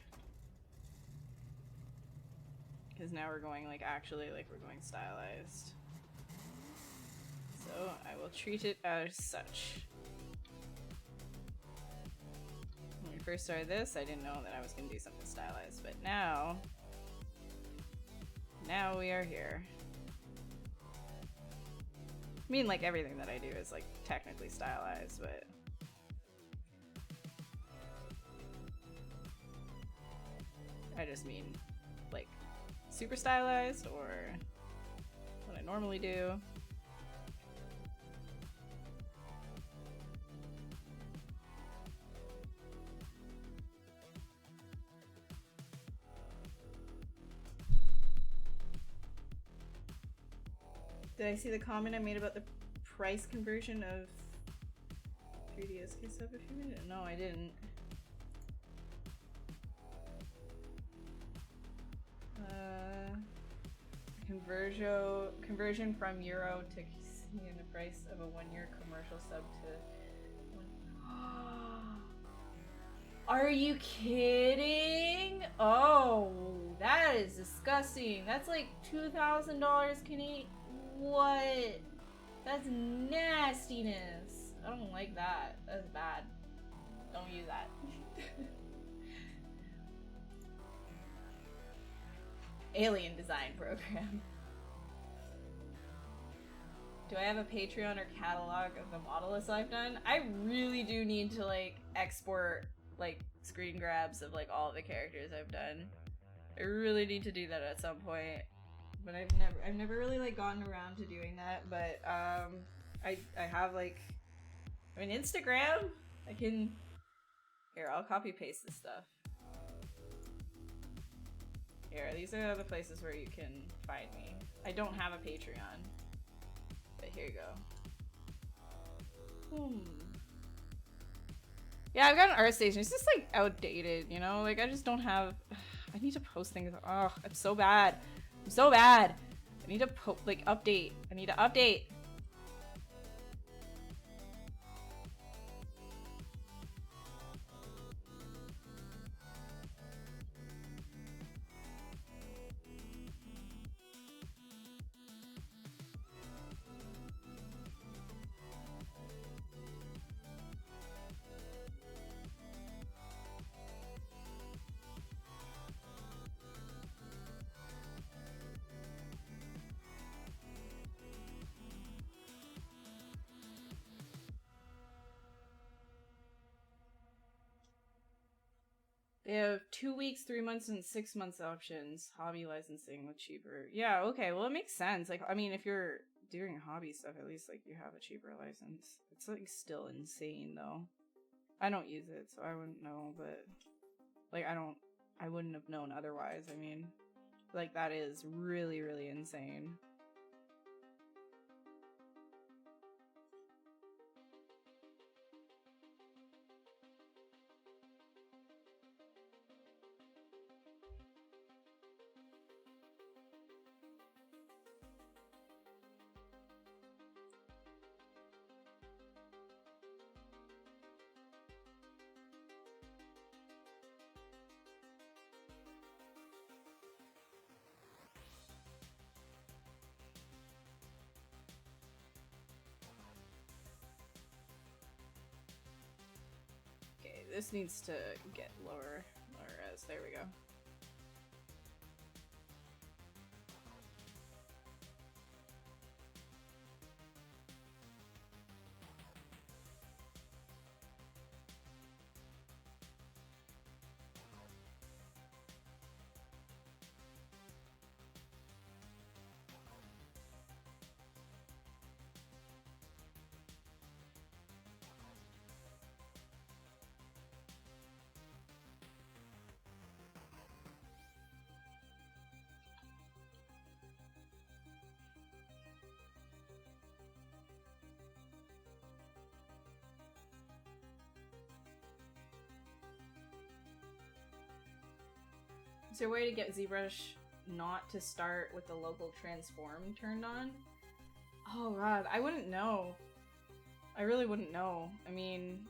Because now we're going like actually like we're going stylized. So I will treat it as such. When we first started this, I didn't know that I was gonna do something stylized, but now we are here. I mean, like, everything that I do is like technically stylized, but I just mean like super stylized or what I normally do. Did I see the comment I made about the price conversion of 3ds stuff a few minutes? No, I didn't. Conversion from euro to in the price of a 1-year commercial sub to. Are you kidding? Oh, that is disgusting. That's like $2,000 Canadian. What? That's nastiness. I don't like that. That's bad. Don't use that. Alien design program. Do I have a Patreon or catalog of the model lists I've done? I really do need to like export like screen grabs of like all of the characters I've done. I really need to do that at some point. But I've never really like gotten around to doing that, but I have like, I mean, Instagram, I can, here, I'll copy paste this stuff. Here, these are the places where you can find me. I don't have a Patreon, but here you go. Yeah, I've got an art station. It's just like outdated, you know? Like I just don't have, I need to post things. Oh, I'm so bad. I'm so bad. I need to like update. I need to update. They have 2 weeks, 3 months, and 6 months options. Hobby licensing with cheaper. Yeah, okay, well it makes sense. Like, I mean, if you're doing hobby stuff, at least like you have a cheaper license. It's like still insane though. I don't use it, so I wouldn't know, but like I wouldn't have known otherwise. I mean, like that is really, really insane. This needs to get lower res. There we go. Is there a way to get ZBrush not to start with the local transform turned on? Oh god, I wouldn't know. I really wouldn't know. I mean,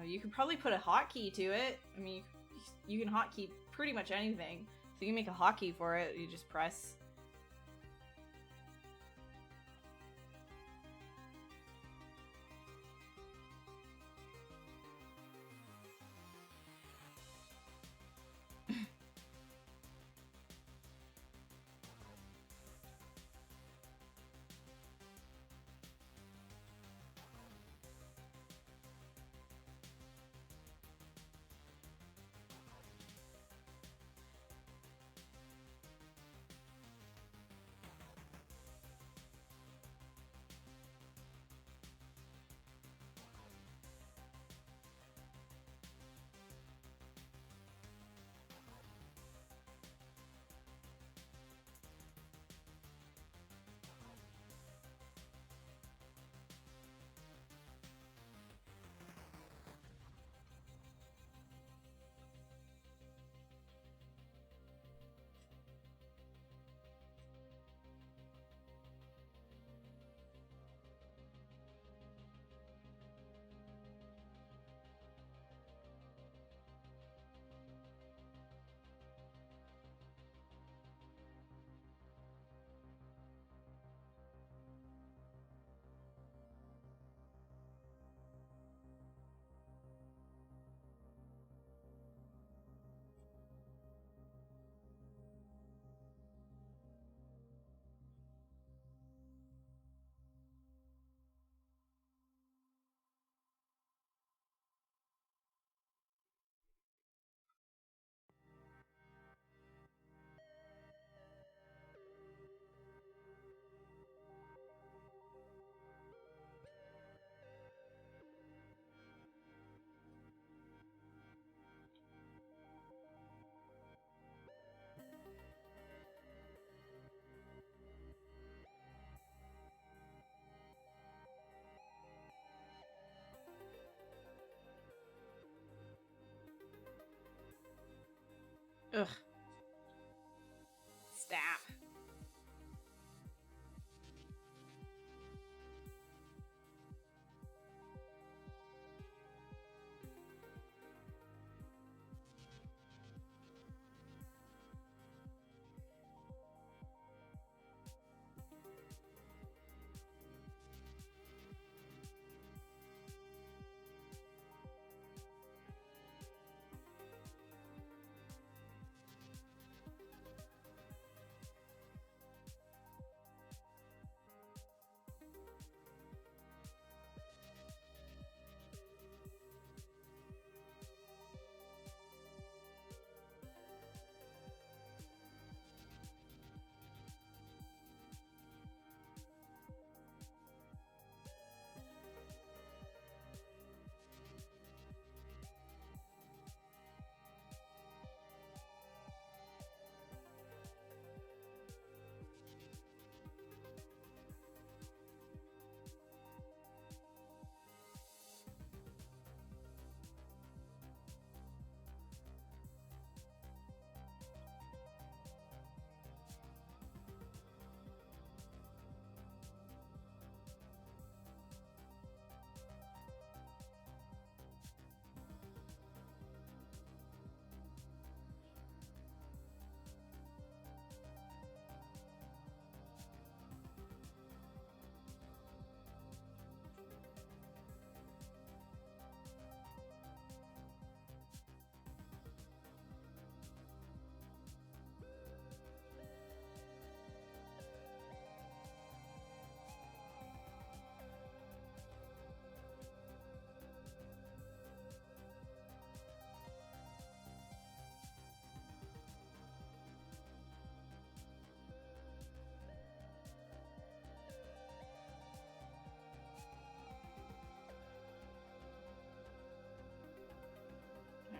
You could probably put a hotkey to it. I mean, you can hotkey pretty much anything. So you can make a hotkey for it. You just press. Ugh. Stop.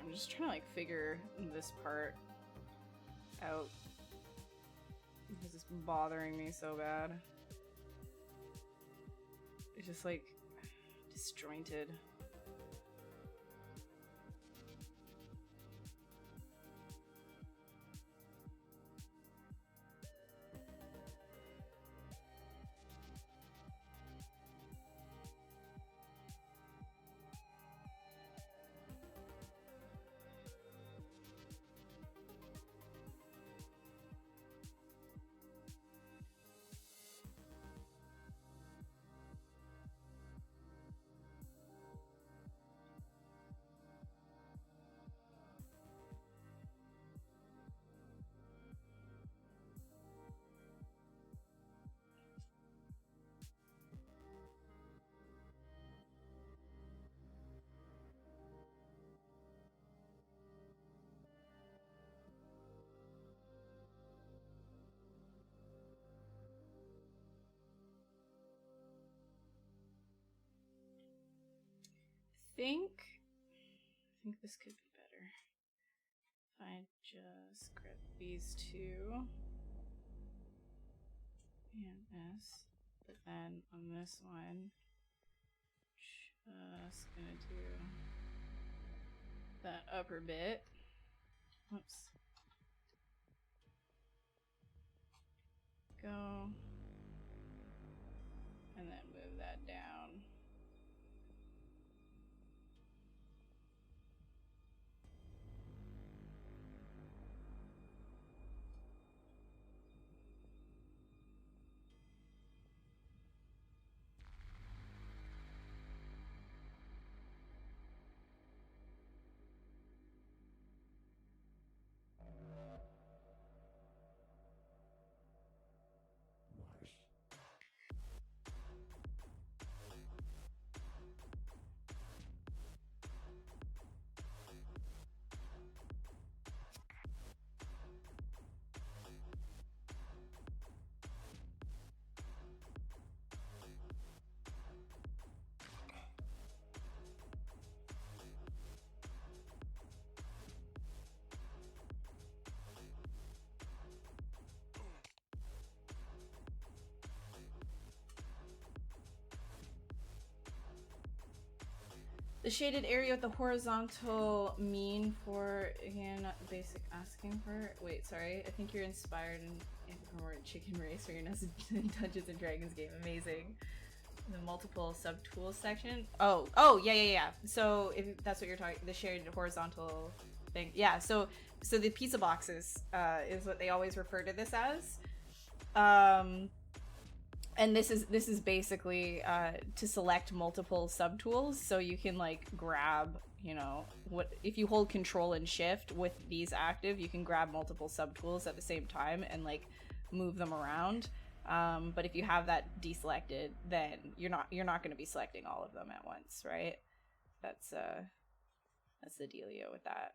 I'm just trying to like figure this part out because it's bothering me so bad. It's just like disjointed. think this could be better. If I just grab these two and this, but then on this one, just gonna do that upper bit. Whoops. Go. And then move that down. The shaded area with the horizontal mean for, again, not the basic asking for. Wait, sorry. I think you're inspired in from Chicken Race or your Dungeons and Dragons game. Amazing. The multiple sub-tools section. Oh, yeah. So if that's what you're talking, the shared horizontal thing. Yeah, so the pizza boxes is what they always refer to this as. And this is basically to select multiple subtools, so you can like grab, you know, what if you hold Control and Shift with these active, you can grab multiple subtools at the same time and like move them around. But if you have that deselected, then you're not going to be selecting all of them at once, right? That's the dealio with that.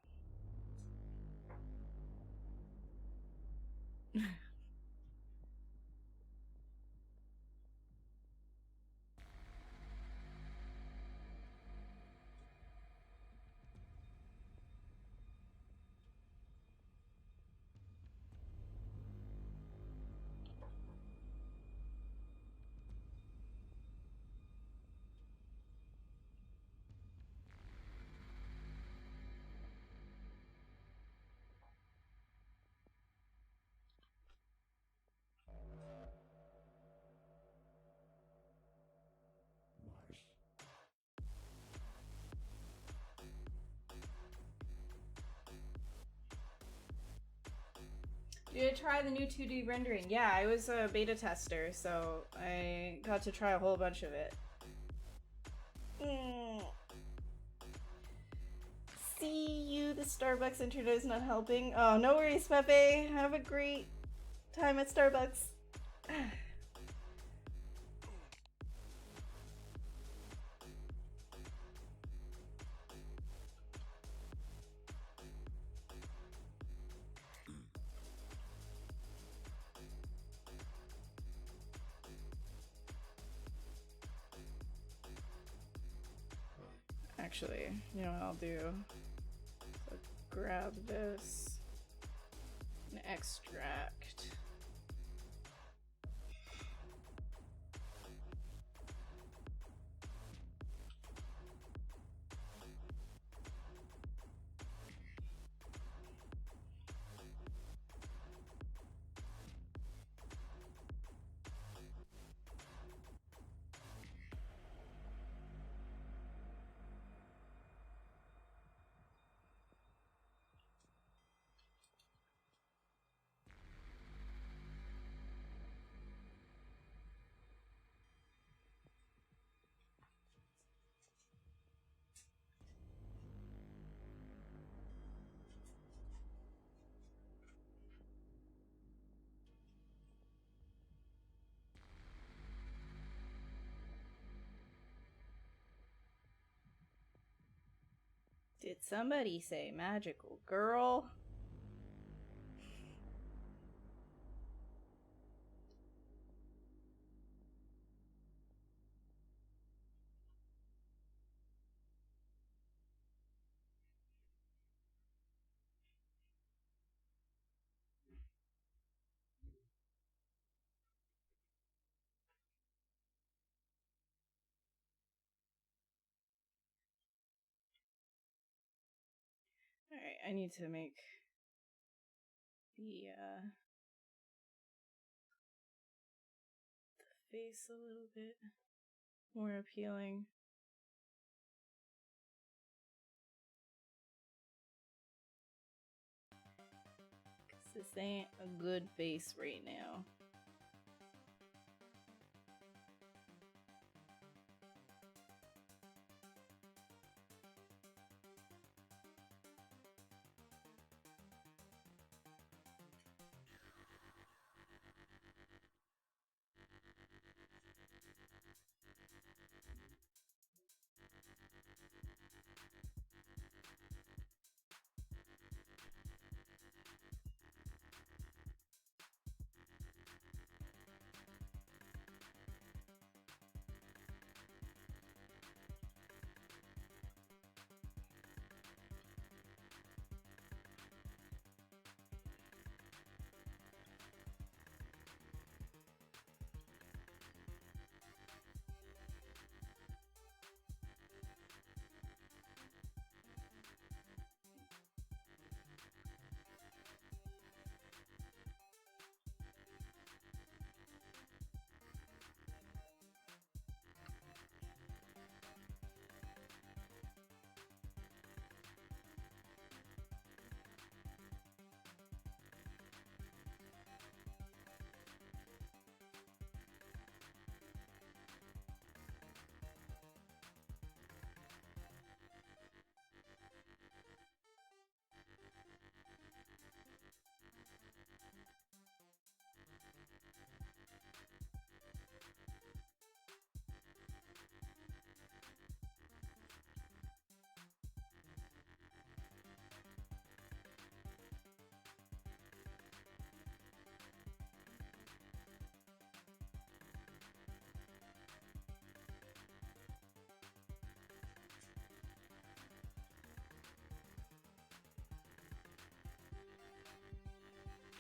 Did you try the new 2D rendering? Yeah, I was a beta tester, so I got to try a whole bunch of it. See you, the Starbucks internet is not helping. Oh, no worries, Pepe. Have a great time at Starbucks. Actually, you know what I'll do? So grab this and extract. Did somebody say magical girl? I need to make the face a little bit more appealing. Cause this ain't a good face right now.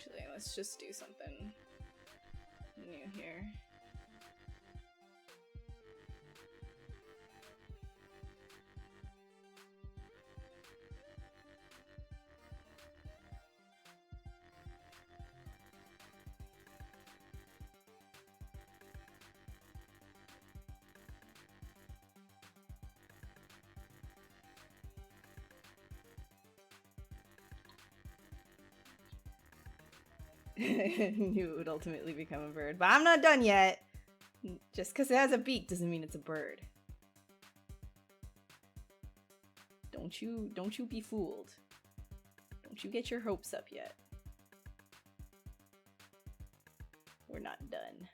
Actually, let's just do something new here. Knew it would ultimately become a bird, but I'm not done yet. Just because it has a beak doesn't mean it's a bird. Don't you be fooled. Don't you get your hopes up yet. We're not done.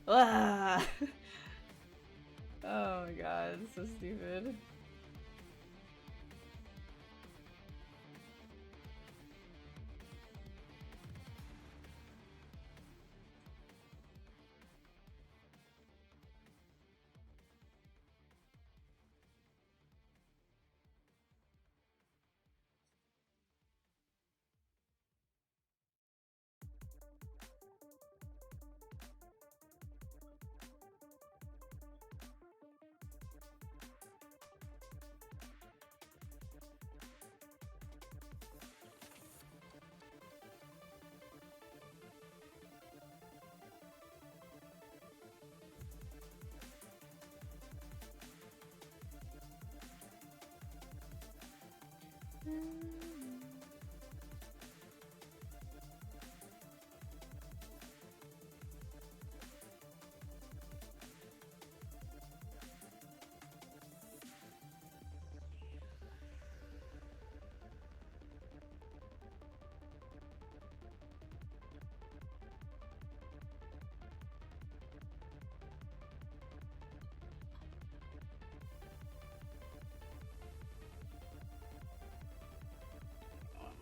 Ah! Oh my god, it's so stupid.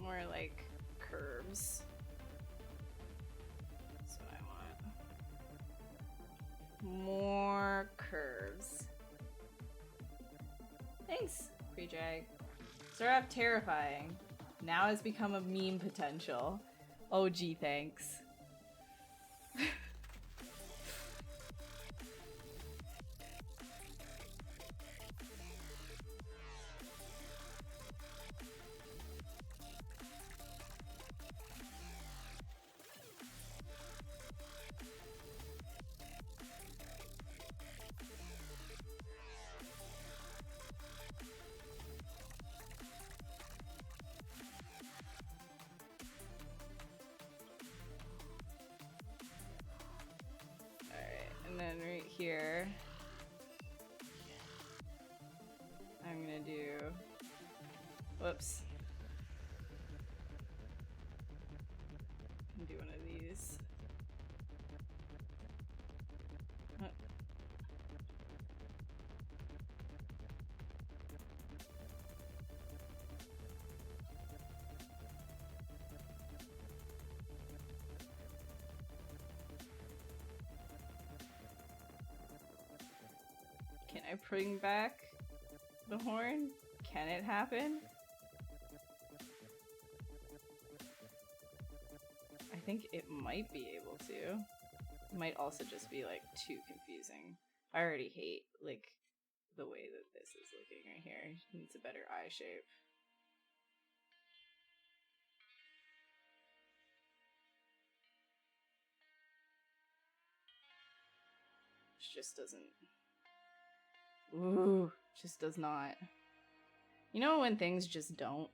More like curves. That's what I want. More curves. Thanks, pre-drag. Started off terrifying. Now it's become a meme potential. Oh gee, thanks. And then right here, I'm gonna do, whoops. I'm gonna do one of these. Can I bring back the horn? Can it happen? I think it might be able to. It might also just be like too confusing. I already hate like the way that this is looking right here. It needs a better eye shape. It just doesn't. Ooh, just does not. You know when things just don't?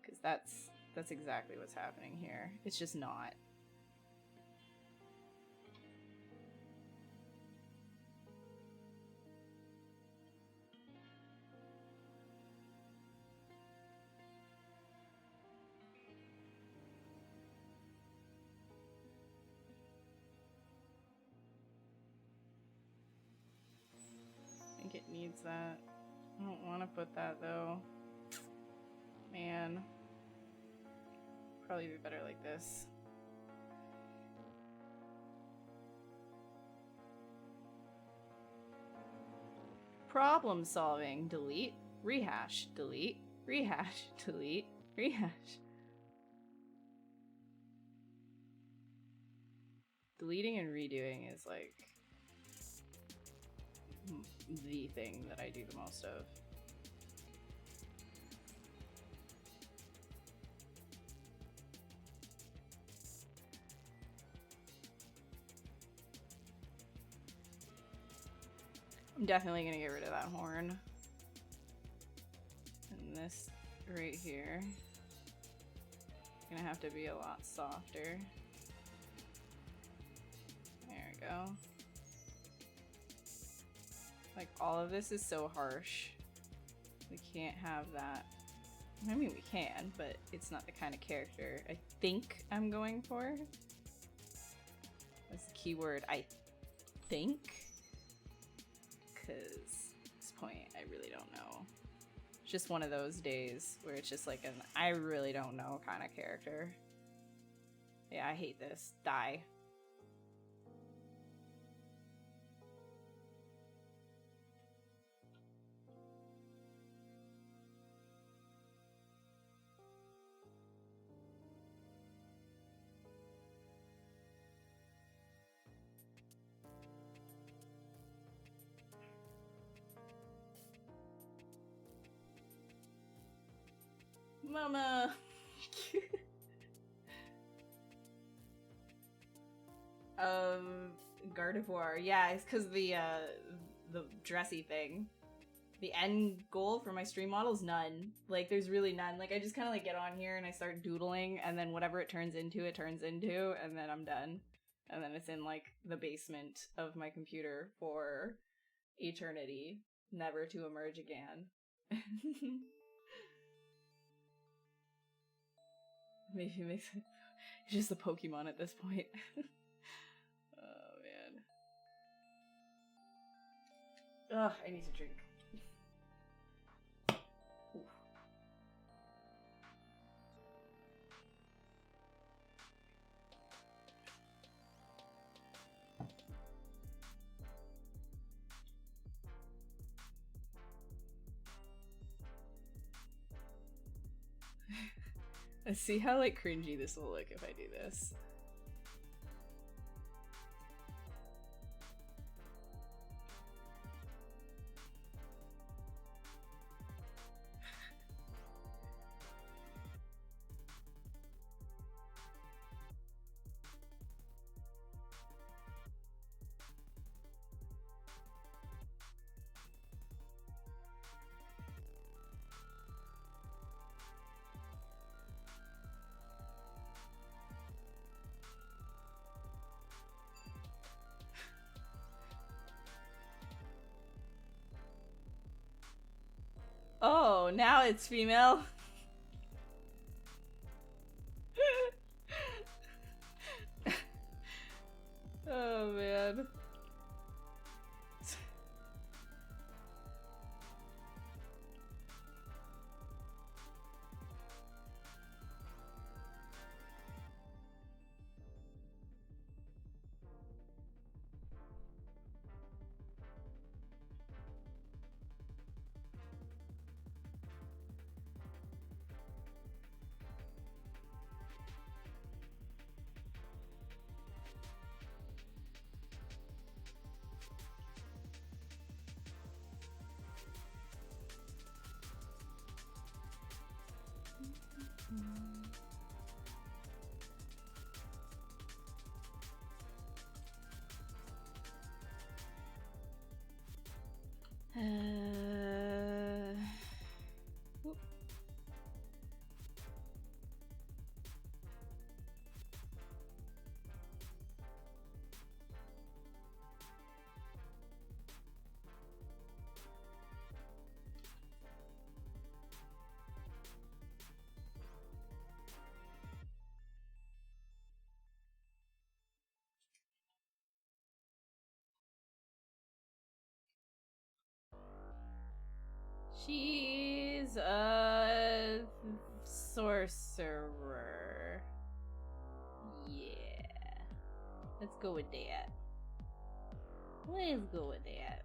Because that's exactly what's happening here. It's just not. I think it needs that. I don't want to put that though. Man. Probably be better like this. Problem solving. Delete. Rehash. Delete. Rehash. Delete. Rehash. Deleting and redoing is like the thing that I do the most of. I'm definitely gonna get rid of that horn. And this right here, gonna have to be a lot softer. There we go. Like all of this is so harsh. We can't have that. I mean, we can, but it's not the kind of character I think I'm going for. Let's keyword, I think. Because at this point, I really don't know. It's just one of those days where it's just like an I really don't know kind of character. Yeah, I hate this. Die. Mama. Gardevoir. Yeah, it's because the dressy thing. The end goal for my stream model is none. Like, there's really none. Like, I just kind of like get on here and I start doodling, and then whatever it turns into, and then I'm done. And then it's in like the basement of my computer for eternity, never to emerge again. Maybe it makes it. It's just a Pokemon at this point. Oh man. Ugh, I need to drink. Let's see how like cringy this will look if I do this. Oh, now it's female. Oh man. Whoop. She's a sorcerer. Yeah. Let's go with that. Let's go with that.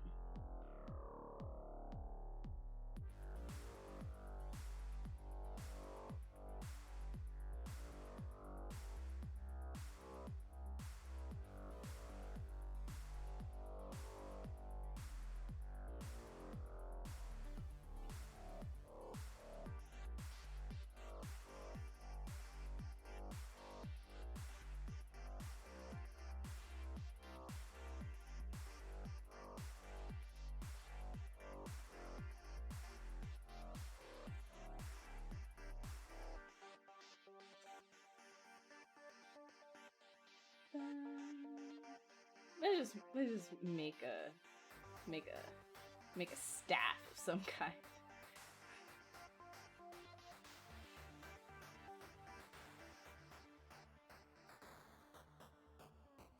Let's just make a staff of some kind.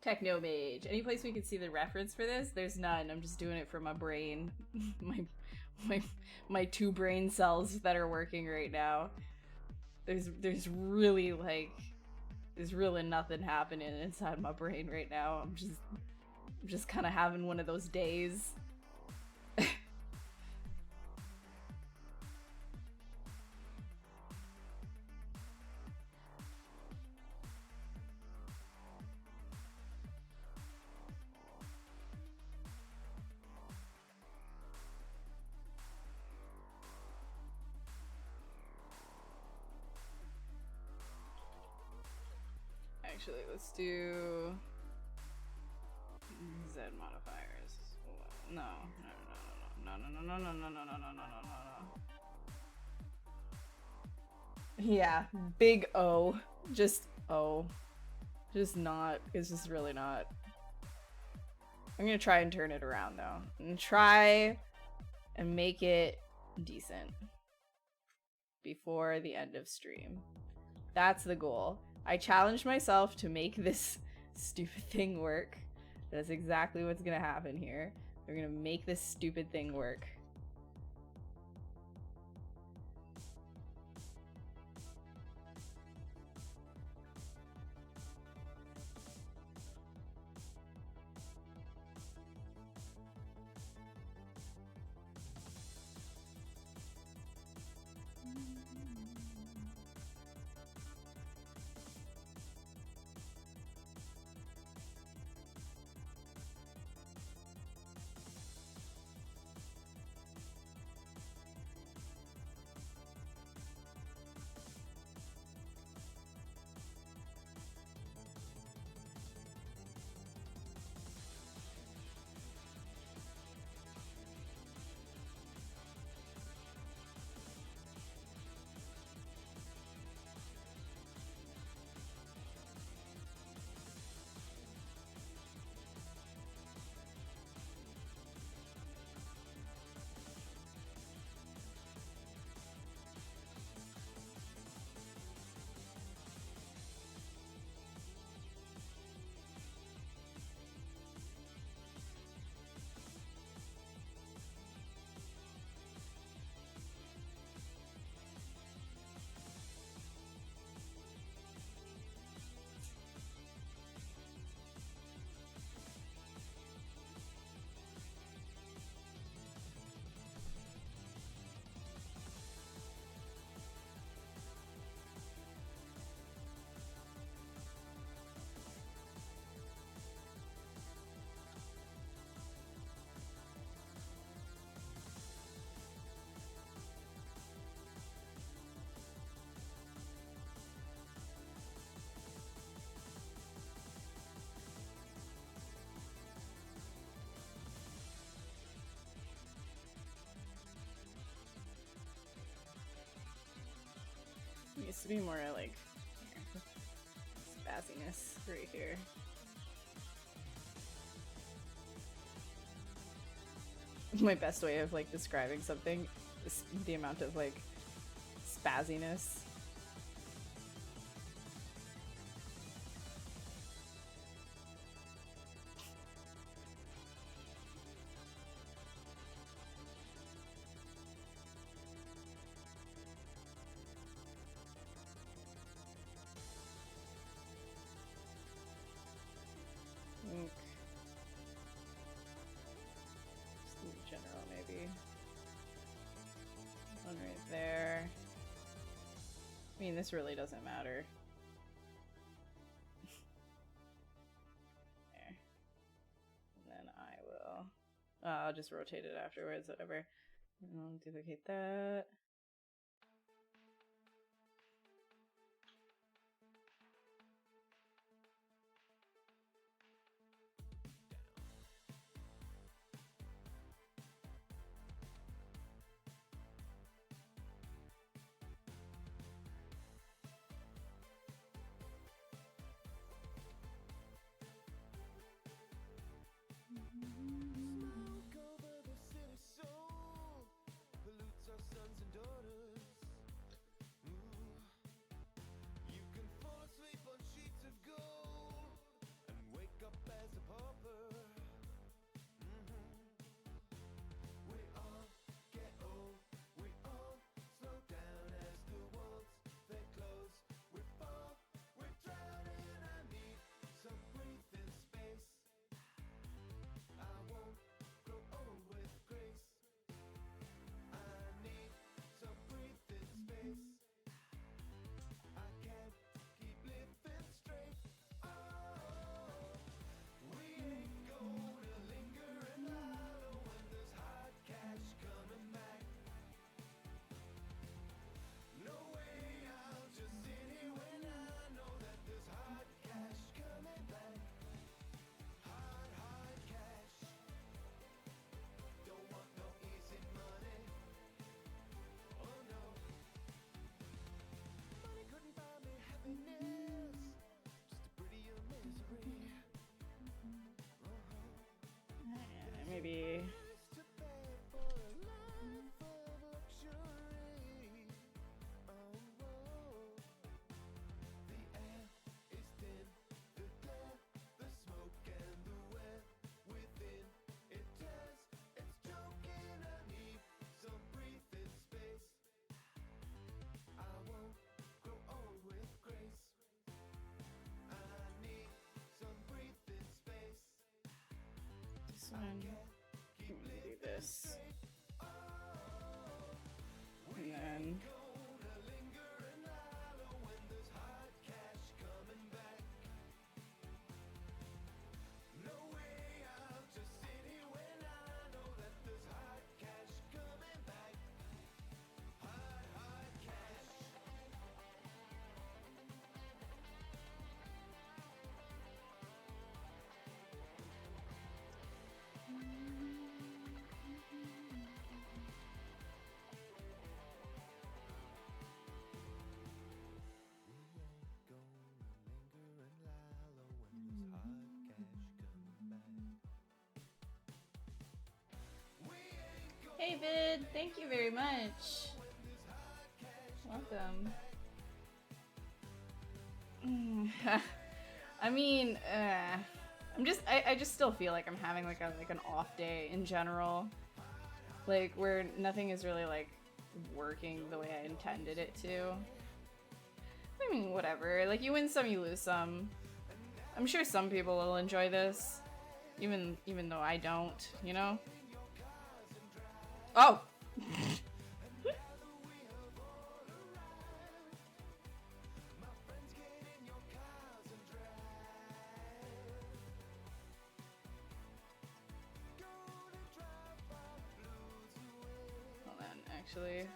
Techno Mage. Any place we can see the reference for this? There's none. I'm just doing it for my brain. my two brain cells that are working right now. There's really there's really nothing happening inside my brain right now. I'm just kind of having one of those days. Actually, let's do Z modifiers. No. Yeah, big O. Just O. Just not. It's just really not. I'm gonna try and turn it around though. And try and make it decent before the end of stream. That's the goal. I challenged myself to make this stupid thing work. That's exactly what's gonna happen here. We're gonna make this stupid thing work. Needs to be more like spazziness right here. My best way of like describing something is the amount of like spazziness. General, maybe. One right there. I mean, this really doesn't matter. There. And then I will... I'll just rotate it afterwards, whatever. I'll duplicate that. Smoke over the city soul, pollutes our sons and this one. I'm gonna do this. And then hey Vid, thank you very much. Welcome. I mean, I just still feel like I'm having like an off day in general, like where nothing is really like working the way I intended it to. I mean, whatever. Like you win some, you lose some. I'm sure some people will enjoy this, even though I don't. You know. Oh. Hold on, actually, I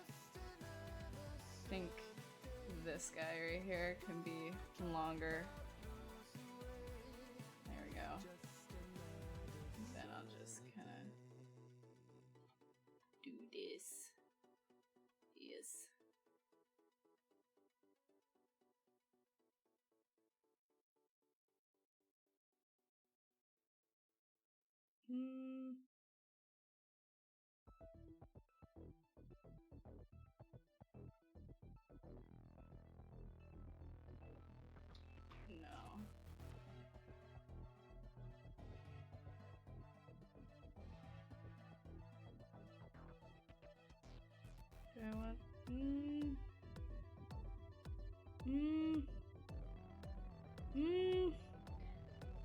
think this guy right here can be longer. There we go. Then I'll just kind of do this. Yes. No. Do I want?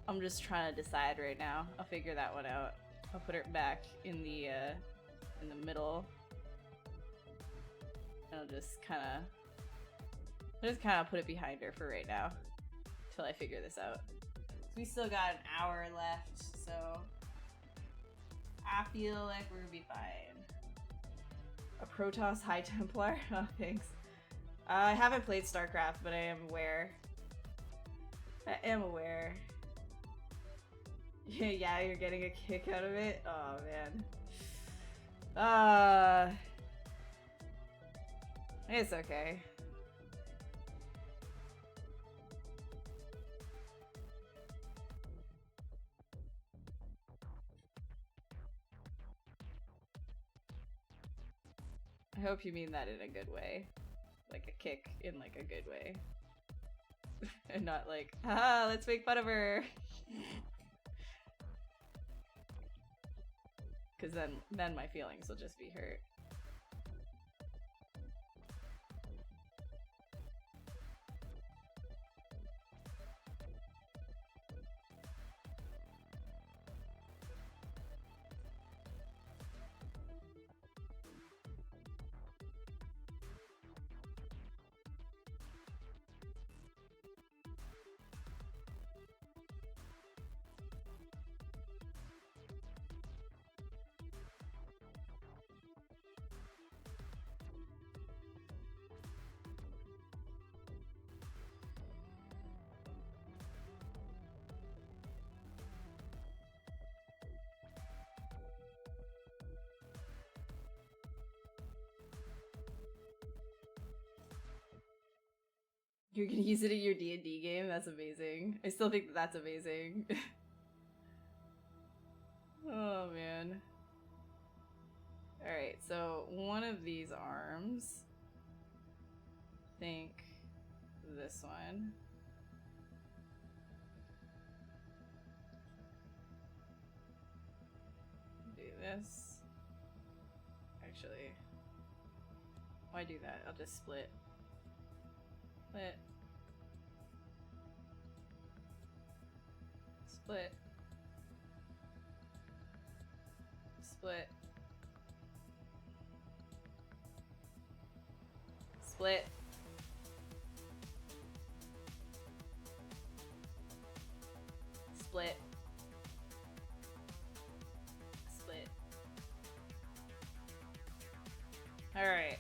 I'm just trying to decide right now. I'll figure that one out. I'll put it back in the middle. And I'll just kind of put it behind her for right now, till I figure this out. We still got an hour left, so I feel like we're gonna be fine. A Protoss High Templar? Oh, thanks. I haven't played StarCraft, but I am aware. I am aware. Yeah, you're getting a kick out of it? Oh, man. It's okay. I hope you mean that in a good way. Like a kick in like a good way. And not like, haha, let's make fun of her. Cause then my feelings will just be hurt. You're gonna use it in your D&D game? That's amazing. I still think that's amazing. Oh, man. Alright, so one of these arms. I think this one. Do this. Actually, why do that? I'll just split. Split. Split. Split. Split. Split. Split. Alright.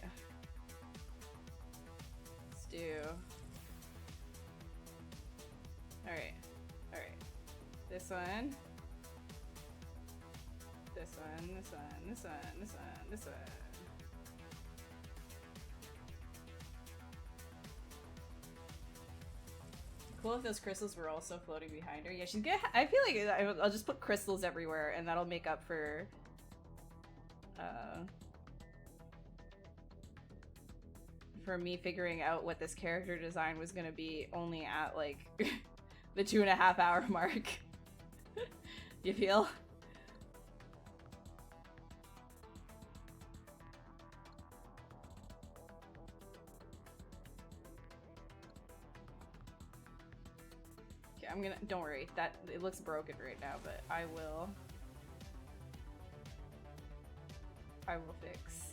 Let's do... Alright. Alright. This one. This one, this one, this one, this one, this one. Cool if those crystals were also floating behind her. Yeah, she's gonna. I feel like I'll just put crystals everywhere, and that'll make up for. For me figuring out what this character design was gonna be only at like the 2.5 hour mark. You feel? I'm gonna, don't worry, that it looks broken right now, but I will fix.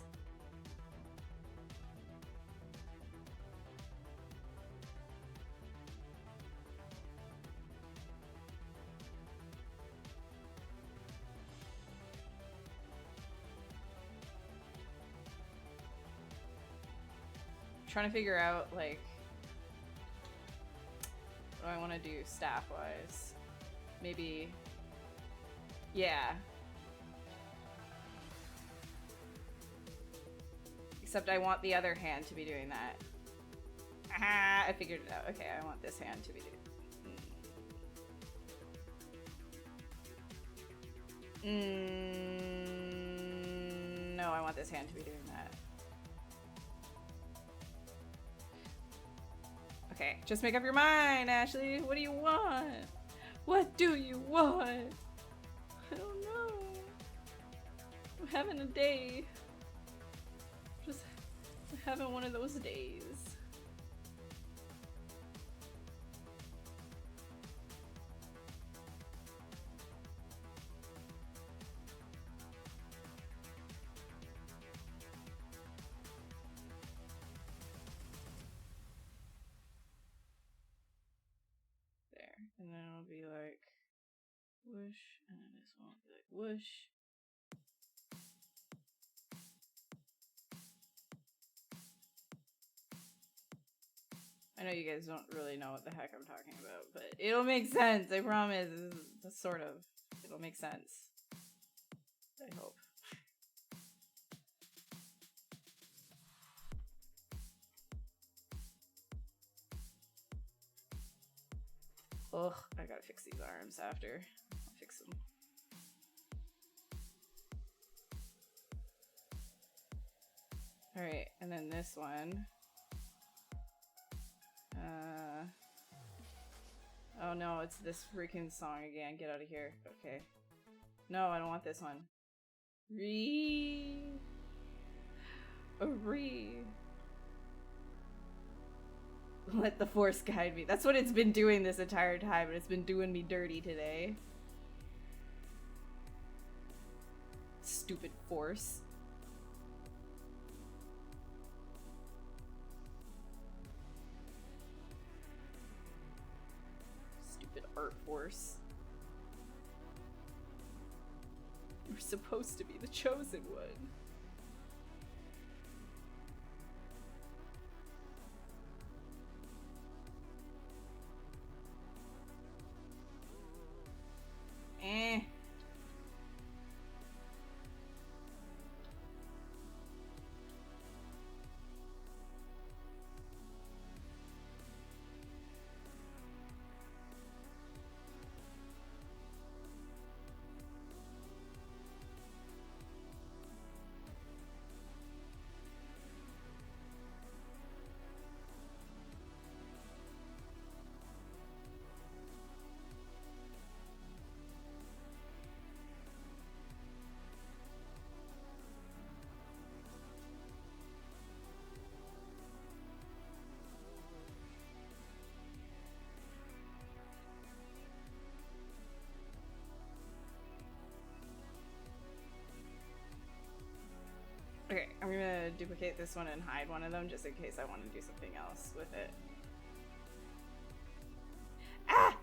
I'm trying to figure out like what do I want to do staff-wise? Maybe... Yeah. Except I want the other hand to be doing that. Ah, I figured it out. Okay, I want this hand to be doing... No, I want this hand to be doing that. Okay, just make up your mind, Ashley. What do you want? What do you want? I don't know. I'm having a day. Just having one of those days. And then it'll be like whoosh, and then this one will be like whoosh. I know you guys don't really know what the heck I'm talking about, but it'll make sense. I promise. It's sort of. It'll make sense. I hope. Ugh, I gotta fix these arms after. I'll fix them. Alright, and then this one. Oh no, it's this freaking song again. Get out of here. Okay. No, I don't want this one. Let the force guide me. That's what it's been doing this entire time, and it's been doing me dirty today. Stupid force. Stupid art force. You were supposed to be the chosen one. duplicate this one and hide one of them just in case I want to do something else with it. Ah!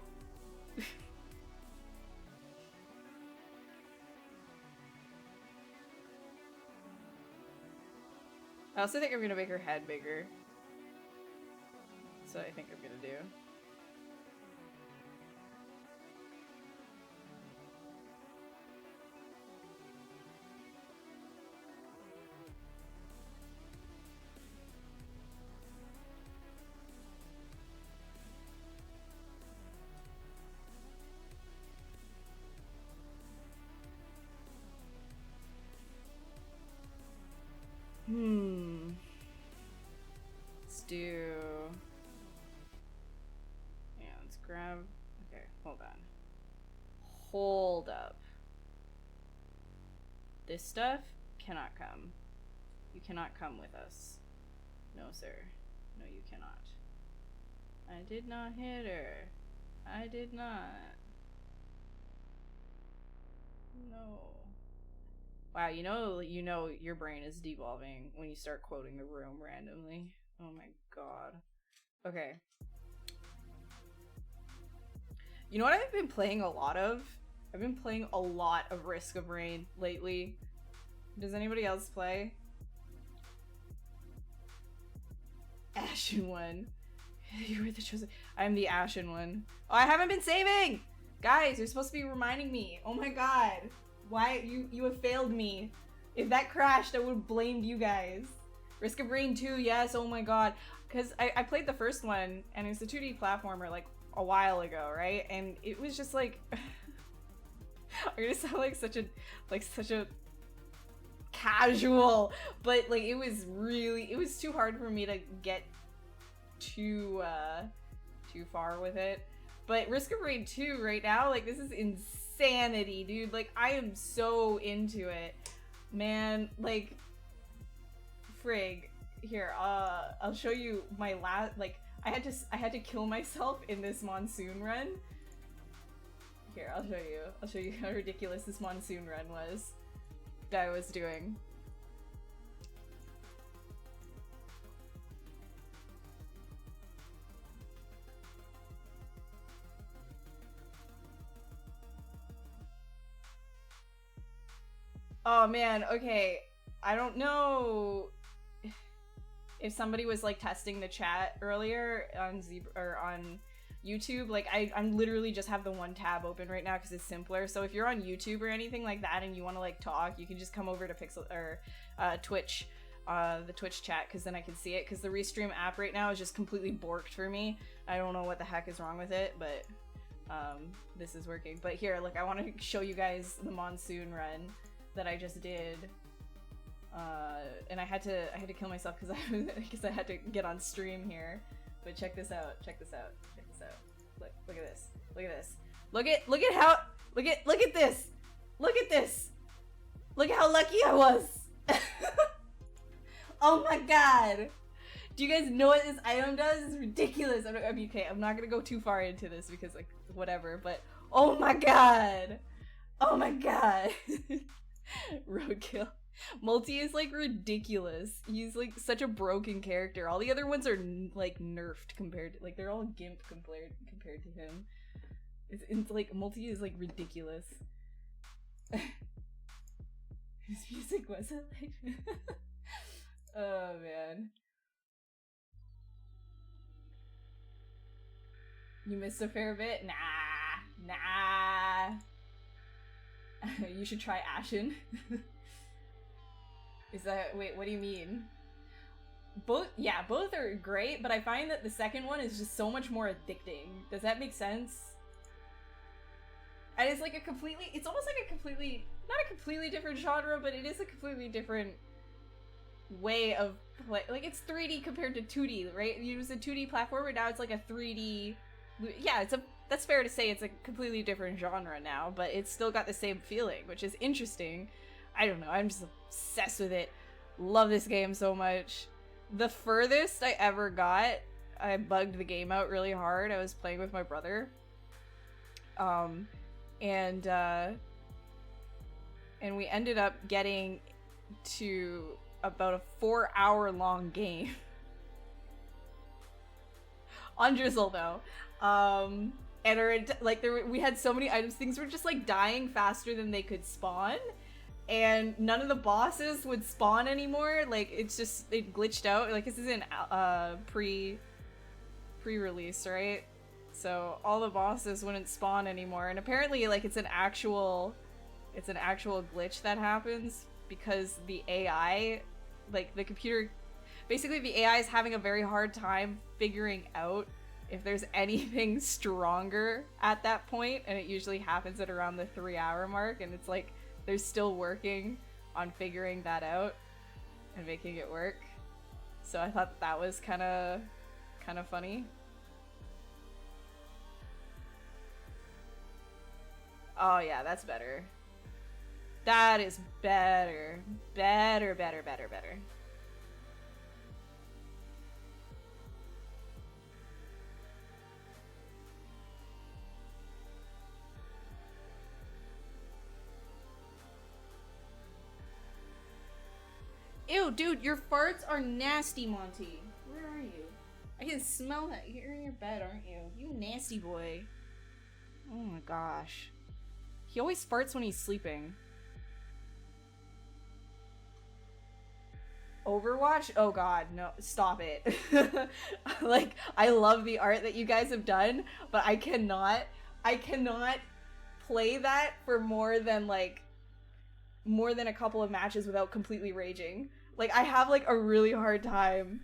I also think I'm gonna make her head bigger. That's what I think I'm gonna do. Let's do... Yeah, let's grab... Okay, hold on. Hold up. This stuff cannot come. You cannot come with us. No, sir. No, you cannot. I did not hit her. I did not. No. Wow, you know your brain is devolving when you start quoting the room randomly. Oh my god. Okay. You know what I've been playing a lot of? I've been playing a lot of Risk of Rain lately. Does anybody else play? Ashen one. You were the chosen. I'm the Ashen one. Oh, I haven't been saving! Guys, you're supposed to be reminding me. Oh my god. Why? You have failed me. If that crashed, I would have blamed you guys. Risk of Rain 2, yes, oh my god. Because I played the first one, and it was a 2D platformer, like, a while ago, right? And it was just like... I'm gonna sound like such a casual, but like, it was too hard for me to get too far with it. But Risk of Rain 2 right now, like, this is insanity, dude. Like, I am so into it. Man, like, frig. Here, I'll show you my last, like, I had to kill myself in this monsoon run. Here, I'll show you how ridiculous this monsoon run was that I was doing. Oh man, okay. I don't know if somebody was like testing the chat earlier on on YouTube. Like I'm literally just have the one tab open right now because it's simpler. So if you're on YouTube or anything like that and you want to like talk, you can just come over to Pixel or Twitch, the Twitch chat, because then I can see it. Because the Restream app right now is just completely borked for me. I don't know what the heck is wrong with it, but this is working. But here, look, I want to show you guys the monsoon run that I just did. And I had to kill myself because I had to get on stream here. But check this out. Check this out. Check this out. Look at this. Look at this. Look at this. Look at this. Look at how lucky I was. Oh my god. Do you guys know what this item does? It's ridiculous. I mean, okay, I'm not gonna go too far into this because like whatever, but oh my god. Oh my god. Roadkill. Multi is like ridiculous. He's like such a broken character. All the other ones are like nerfed compared to, like, they're all gimp compared to him. It's like Multi is like ridiculous. His music wasn't like oh man. You missed a fair bit? Nah. You should try Ashen. Is that, wait, what do you mean? Both are great, but I find that the second one is just so much more addicting. Does that make sense? And it's like it's almost like a completely, not a completely different genre, but it is a completely different way of play. Like, it's 3D compared to 2D, right? It was a 2D platformer, now it's like a 3D, yeah, that's fair to say it's a completely different genre now, but it's still got the same feeling, which is interesting. I don't know, I'm just obsessed with it. Love this game so much. The furthest I ever got, I bugged the game out really hard. I was playing with my brother. And we ended up getting to about a 4-hour long game. On Drizzle though. And like we had so many items, things were just like dying faster than they could spawn, and none of the bosses would spawn anymore. Like it glitched out. Like this is in pre-release, right? So all the bosses wouldn't spawn anymore, and apparently like it's an actual glitch that happens because the AI, like the computer, basically the AI is having a very hard time figuring out if there's anything stronger at that point, and it usually happens at around the 3-hour mark, and it's like they're still working on figuring that out and making it work. So I thought that was kind of funny. Oh yeah, that's better. That is better. Better. Ew, dude, your farts are nasty, Monty. Where are you? I can smell that. You're in your bed, aren't you? You nasty boy. Oh my gosh. He always farts when he's sleeping. Overwatch? Oh god, no. Stop it. Like, I love the art that you guys have done, but I cannot play that for more than a couple of matches without completely raging. Like, I have like a really hard time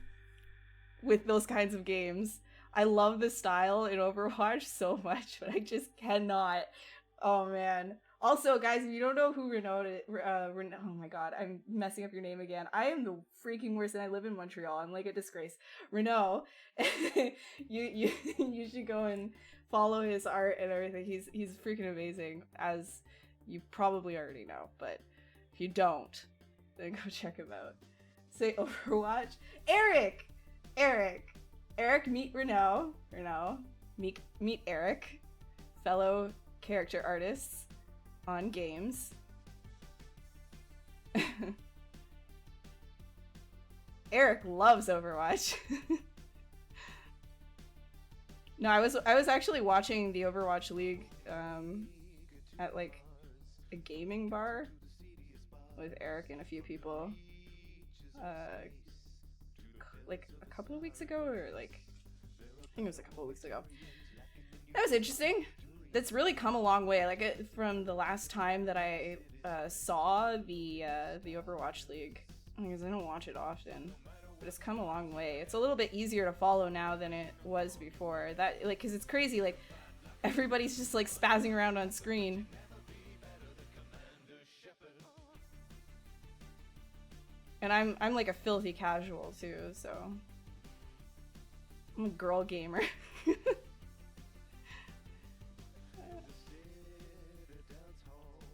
with those kinds of games. I love the style in Overwatch so much, but I just cannot. Oh man. Also, guys, if you don't know who Renault is, oh my god, I'm messing up your name again. I am the freaking worst, and I live in Montreal. I'm like a disgrace. Renault, you should go and follow his art and everything. He's freaking amazing, as you probably already know. But if you don't, then go check him out. Say Overwatch. Eric, meet Renault. Meet Eric, fellow character artists on games. Eric loves Overwatch. No, I was actually watching the Overwatch League at like a gaming bar with Eric and a few people like a couple of weeks ago, or like I think it was a couple of weeks ago. That was interesting. That's really come a long way. Like from the last time that I saw the Overwatch League, because I don't watch it often, but it's come a long way. It's a little bit easier to follow now than it was before. That like, because it's crazy. Like everybody's just like spazzing around on screen. And I'm like a filthy casual too, so I'm a girl gamer.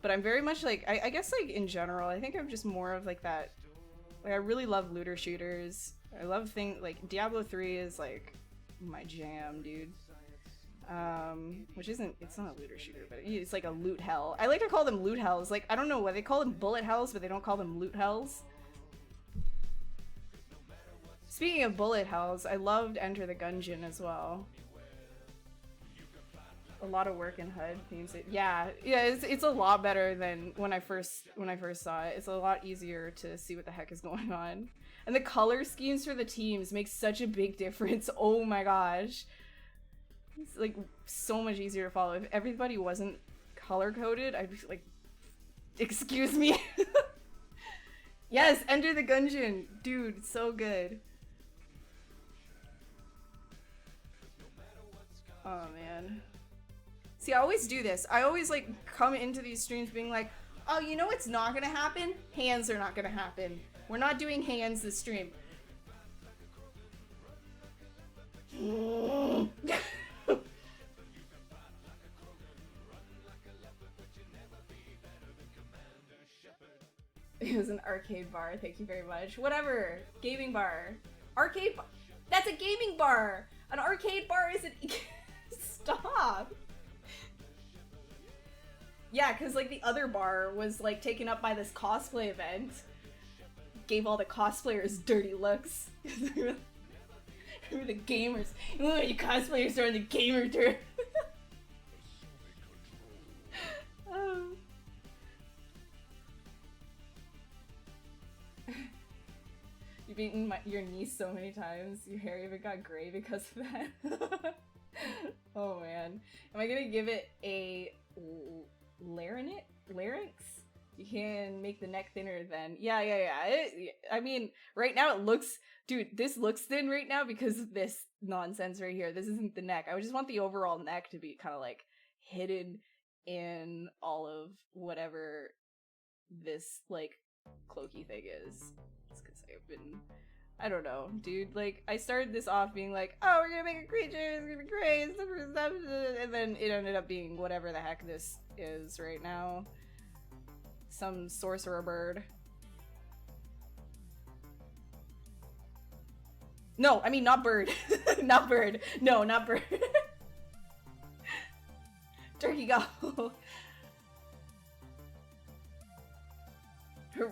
But I'm very much like, I guess like in general, I think I'm just more of like that, like I really love looter shooters. I love things like Diablo 3 is like my jam, dude. Which isn't, it's not a looter shooter, but it's like a loot hell. I like to call them loot hells. Like, I don't know why they call them bullet hells, but they don't call them loot hells. Speaking of bullet hells, I loved Enter the Gungeon as well. A lot of work in HUD themes. Yeah, it's a lot better than when I first saw it. It's a lot easier to see what the heck is going on. And the color schemes for the teams make such a big difference. Oh my gosh. It's like so much easier to follow. If everybody wasn't color coded, I'd be like, excuse me. Yes, Enter the Gungeon. Dude, so good. Oh man. See, I always do this. I always like come into these streams being like, oh, you know what's not gonna happen? Hands are not gonna happen. We're not doing hands this stream. It was an arcade bar, thank you very much. Whatever, gaming bar. Arcade bar, that's a gaming bar! An arcade bar isn't, stop! Yeah, because like the other bar was like taken up by this cosplay event. gave all the cosplayers dirty looks. Who were the gamers? Ooh, you cosplayers are in the gamer dirt. Oh. You've beaten your niece so many times. Your hair even got gray because of that. Oh man. Am I gonna give it a larynx? You can make the neck thinner then. Yeah. I mean, right now it looks... Dude, this looks thin right now because of this nonsense right here. This isn't the neck. I just want the overall neck to be kind of like hidden in all of whatever this like cloaky thing is. It's because I've been... I don't know, dude. Like, I started this off being like, oh, we're gonna make a creature, it's gonna be great, and then it ended up being whatever the heck this is right now. Some sorcerer bird. No, I mean not bird. Not bird. No, not bird. Turkey gobble.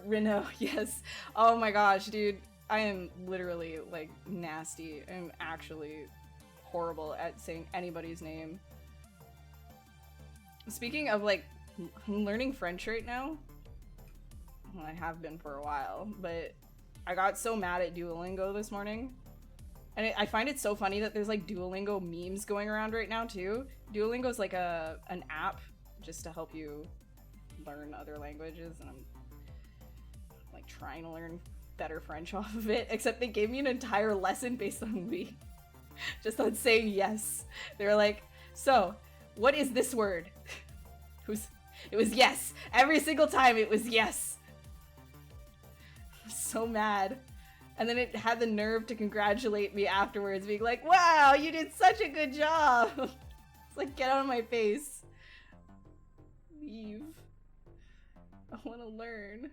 Reno, yes. Oh my gosh, dude. I am literally, like, nasty. I'm actually horrible at saying anybody's name. Speaking of, like, I'm learning French right now. Well, I have been for a while, but I got so mad at Duolingo this morning. And I find it so funny that there's, like, Duolingo memes going around right now, too. Duolingo's, like, an app just to help you learn other languages, and I'm, like, trying to learn better French off of it, except they gave me an entire lesson based on oui. Just on saying yes. They were like, so, what is this word? It was yes. Every single time it was yes. I'm so mad. And then it had the nerve to congratulate me afterwards, being like, wow, you did such a good job. It's like, get out of my face. Leave. I want to learn.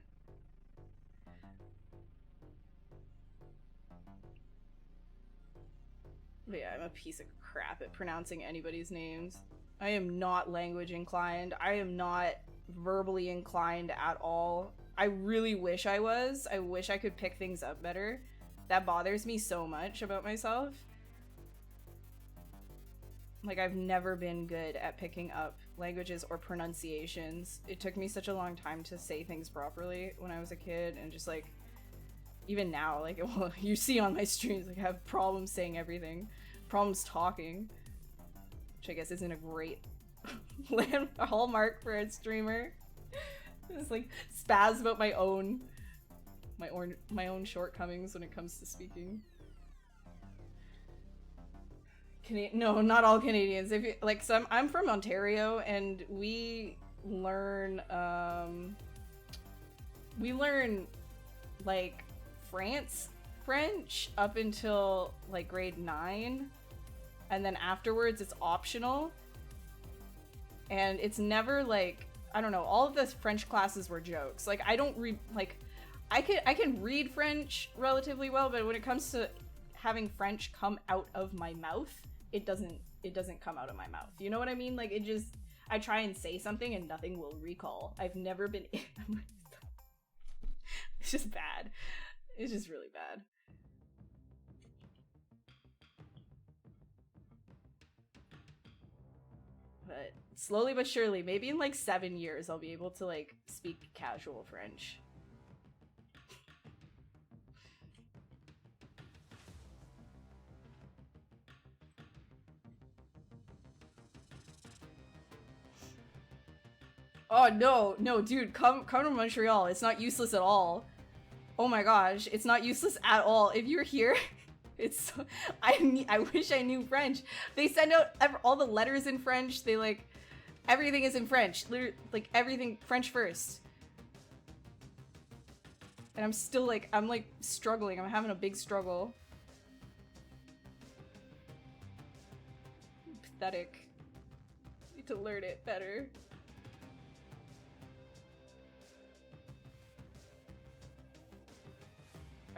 But yeah, I'm a piece of crap at pronouncing anybody's names. I am not language inclined. I am not verbally inclined at all. I really wish I was. I wish I could pick things up better. That bothers me so much about myself. Like, I've never been good at picking up languages or pronunciations. It took me such a long time to say things properly when I was a kid, and just like, even now, like, well, you see on my streams, like, I have problems saying everything. Problems talking. Which I guess isn't a great hallmark for a streamer. Just, like, spaz about my own shortcomings when it comes to speaking. No, not all Canadians. If you, like, I'm from Ontario, and we learn, like, French up until like grade 9, and then afterwards it's optional, and it's never like, I don't know, all of the French classes were jokes. Like, I don't read, like, I can read French relatively well, but when it comes to having French come out of my mouth, it doesn't come out of my mouth. You know what I mean? Like, it just, I try and say something and nothing will recall. I've never been it's just bad. It's just really bad. But slowly but surely, maybe in like 7 years, I'll be able to like speak casual French. Oh no, dude, come to Montreal. It's not useless at all. Oh my gosh, it's not useless at all. If you're here, it's so, I wish I knew French. They send out all the letters in French. They like, everything is in French. Literally, like, everything French first. And I'm still like, I'm like struggling. I'm having a big struggle. Pathetic. Need to learn it better.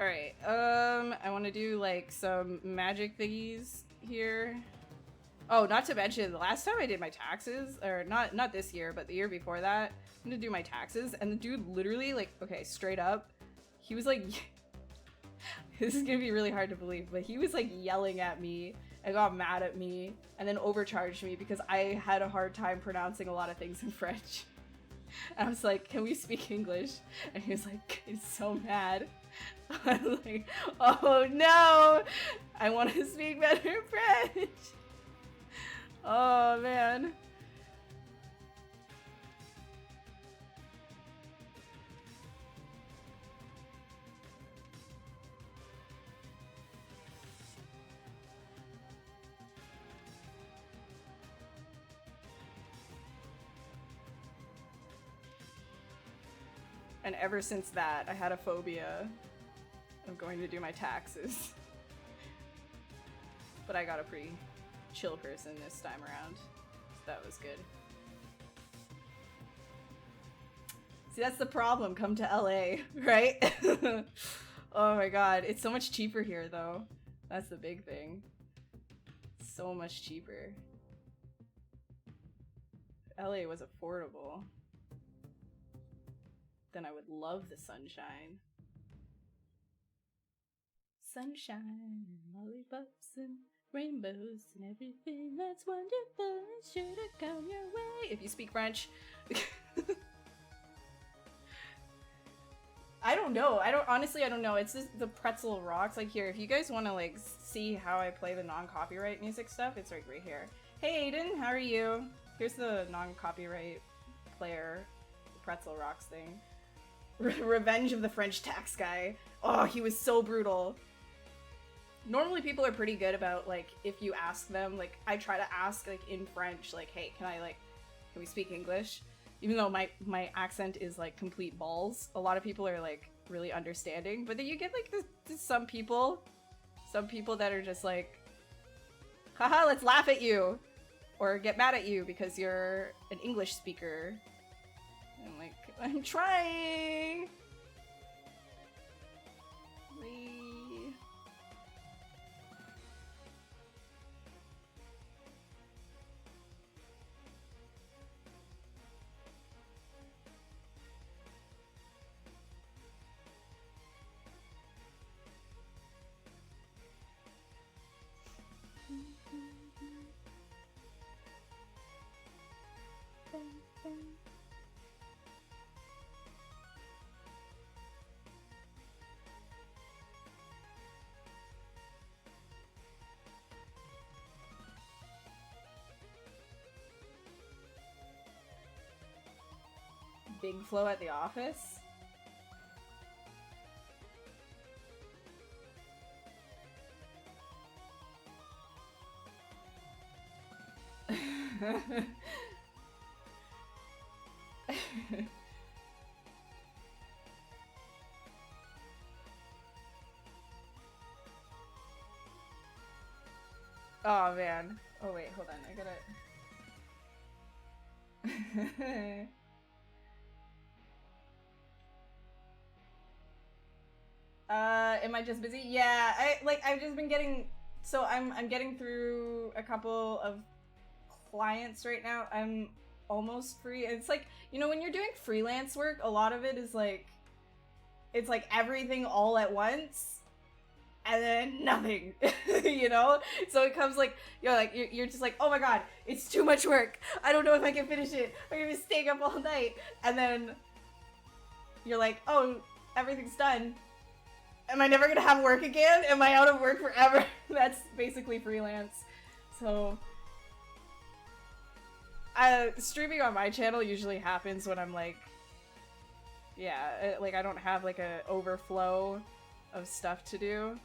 Alright, I want to do, like, some magic thingies here. Oh, not to mention, the last time I did my taxes, or not this year, but the year before that, I'm gonna do my taxes, and the dude literally, like, okay, straight up, he was like, this is gonna be really hard to believe, but he was like yelling at me and got mad at me and then overcharged me because I had a hard time pronouncing a lot of things in French. And I was like, can we speak English? And he was like, he's so mad. I'm like, oh no, I want to speak better French. Oh man. And ever since that, I had a phobia of going to do my taxes. But I got a pretty chill person this time around, so that was good. See, that's the problem. Come to LA, right? Oh my god, it's so much cheaper here though. That's the big thing. So much cheaper. If LA was affordable, then I would love the sunshine. Sunshine, lollipops, and rainbows, and everything that's wonderful is sure to come your way. If you speak French. I don't know. Honestly, I don't know. It's just the pretzel rocks. Like here, if you guys want to like see how I play the non-copyright music stuff, it's right here. Hey Aiden, how are you? Here's the non-copyright player, the pretzel rocks thing. Revenge of the French tax guy. Oh, he was so brutal. Normally people are pretty good about like if you ask them, like I try to ask like in French, like, hey, can we speak English? Even though my accent is like complete balls, a lot of people are like really understanding. But then you get like some people that are just like, haha, let's laugh at you, or get mad at you because you're an English speaker. I'm like, I'm trying. Big Flow at the office? Oh man. Oh wait, hold on. I gotta... am I just busy? Yeah, I've just been getting, so I'm getting through a couple of clients right now. I'm almost free. It's like, you know, when you're doing freelance work, a lot of it is like, it's like everything all at once and then nothing, you know? So it comes like, you're just like, oh my god, it's too much work. I don't know if I can finish it. I'm gonna be staying up all night. And then you're like, oh, everything's done. Am I never gonna have work again? Am I out of work forever? That's basically freelance. So, streaming on my channel usually happens when I'm like, yeah, like I don't have like a overflow of stuff to do.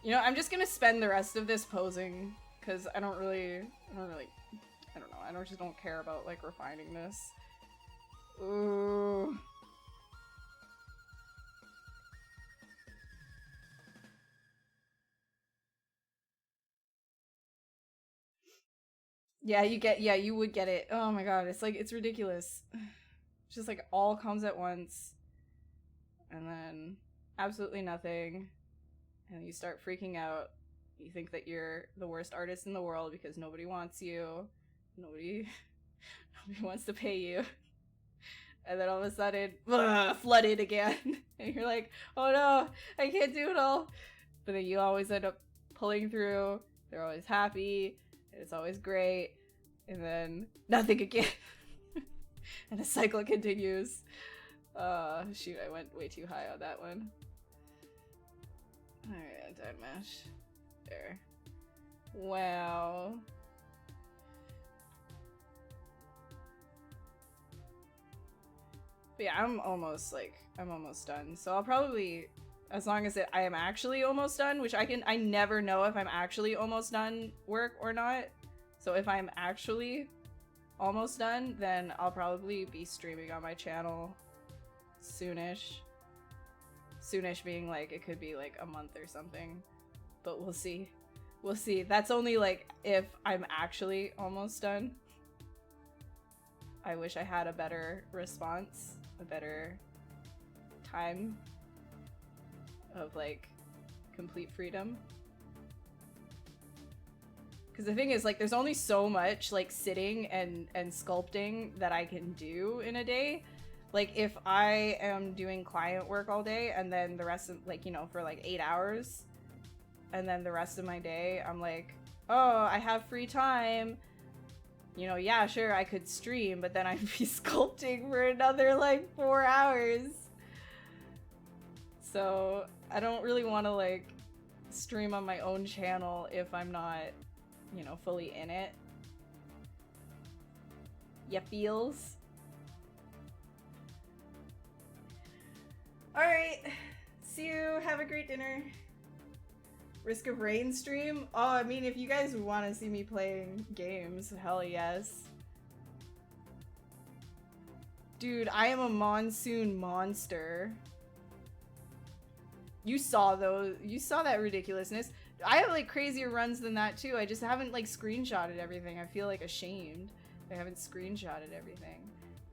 You know, I'm just gonna spend the rest of this posing, because I don't know, I just don't care about, like, refining this. Ooh. Yeah, you would get it. Oh my god, it's like, it's ridiculous. It's just like, all comes at once, and then absolutely nothing. And you start freaking out, You think that you're the worst artist in the world because nobody wants you. Nobody wants to pay you. And then all of a sudden, flooded again. And you're like, oh no, I can't do it all. But then you always end up pulling through. They're always happy. And it's always great. And then nothing again. And the cycle continues. Shoot, I went way too high on that one. Alright, done mesh. There. Wow. But yeah, I'm almost done. So I'll probably, as long as I am actually almost done, which I never know if I'm actually almost done work or not. So if I'm actually almost done, then I'll probably be streaming on my channel soonish. Soonish being like, it could be like a month or something, but we'll see. We'll see. That's only like if I'm actually almost done. I wish I had a better response, a better time of like complete freedom. Because the thing is, like, there's only so much like sitting and sculpting that I can do in a day. Like, if I am doing client work all day and then the rest of, like, you know, for like 8 hours, and then the rest of my day I'm like, oh, I have free time. You know, yeah, sure, I could stream, but then I'd be sculpting for another, like, 4 hours. So, I don't really want to, like, stream on my own channel if I'm not, you know, fully in it. Ya feels? Alright, see you, have a great dinner. Risk of Rain stream? Oh, I mean, if you guys want to see me playing games, hell yes. Dude, I am a monsoon monster. You saw those. You saw that ridiculousness. I have like crazier runs than that too. I just haven't like screenshotted everything. I feel like ashamed. I haven't screenshotted everything.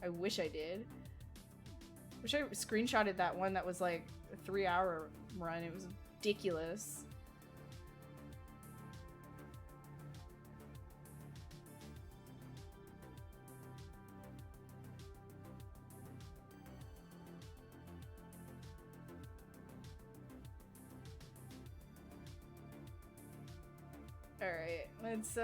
I wish I did. Wish I screenshotted that one that was like a 3-hour run. It was ridiculous. Alright, let's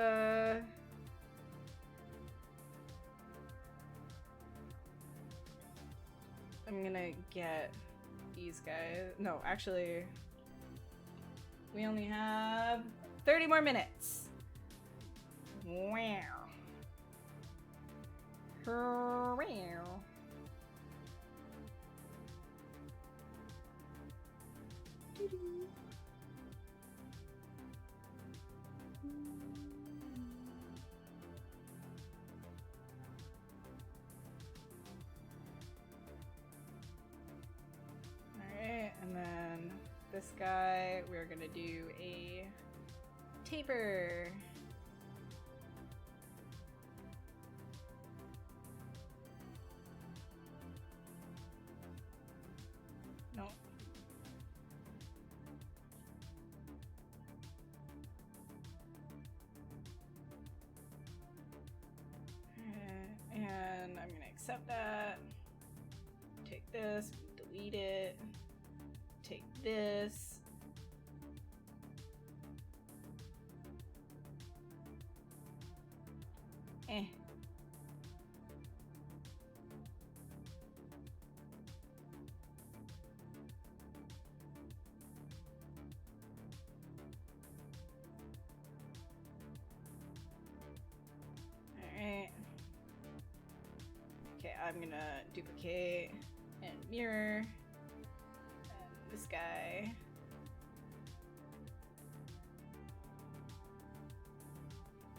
I'm gonna get these guys. No, actually, we only have 30 more minutes. Wow. Wow. Alright, and then this guy, we're gonna do a taper. No. And I'm gonna accept that. Take this, delete it. Take this. Alright. Okay, I'm gonna duplicate and mirror. This guy.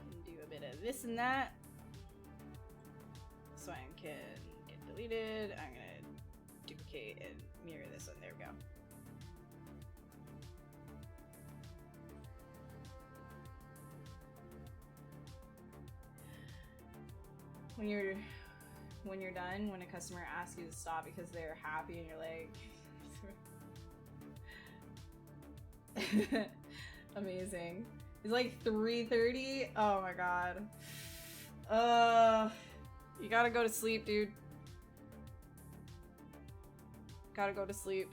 And do a bit of this and that. So I can get deleted. I'm gonna duplicate and mirror this one. There we go. When you're done, when a customer asks you to stop because they're happy and you're like Amazing. It's like 3:30. Oh my god. You gotta go to sleep, dude. Gotta go to sleep.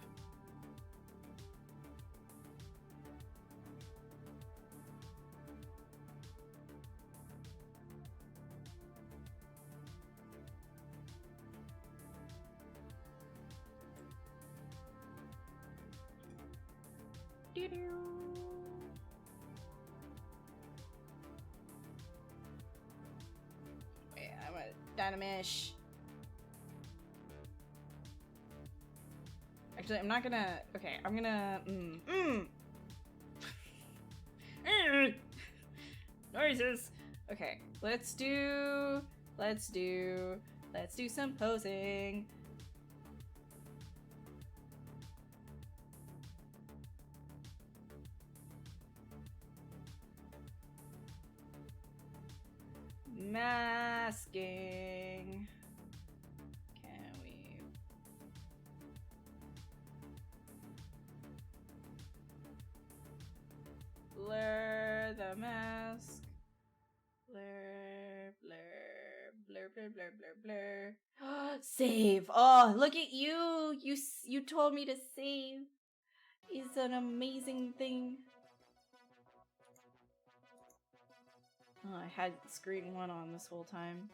Wait, I'm a dynamish. Actually, I'm not gonna. Okay, I'm gonna. Noises. Okay, let's do some posing. Masking. Can we? Blur the mask. Blur, blur, blur, blur, blur, blur, blur. Save. Oh, look at you. You told me to save. It's an amazing thing. Oh, I had screen 1 on this whole time.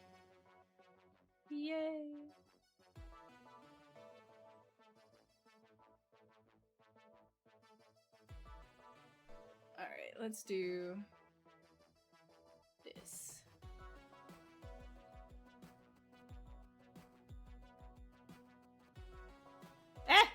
Yay. Alright, let's do this. Ah!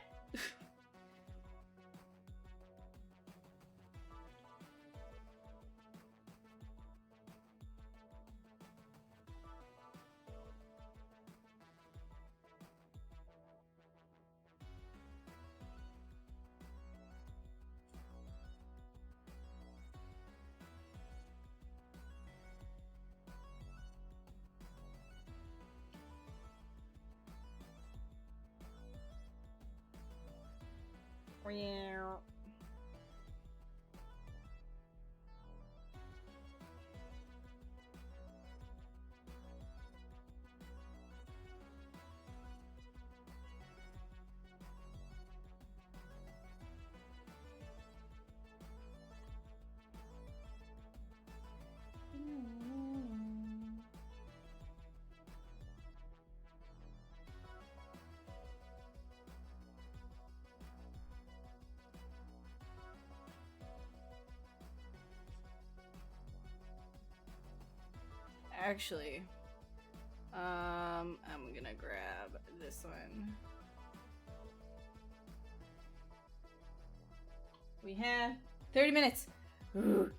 Actually, I'm gonna grab this one. We have 30 minutes. Ooh.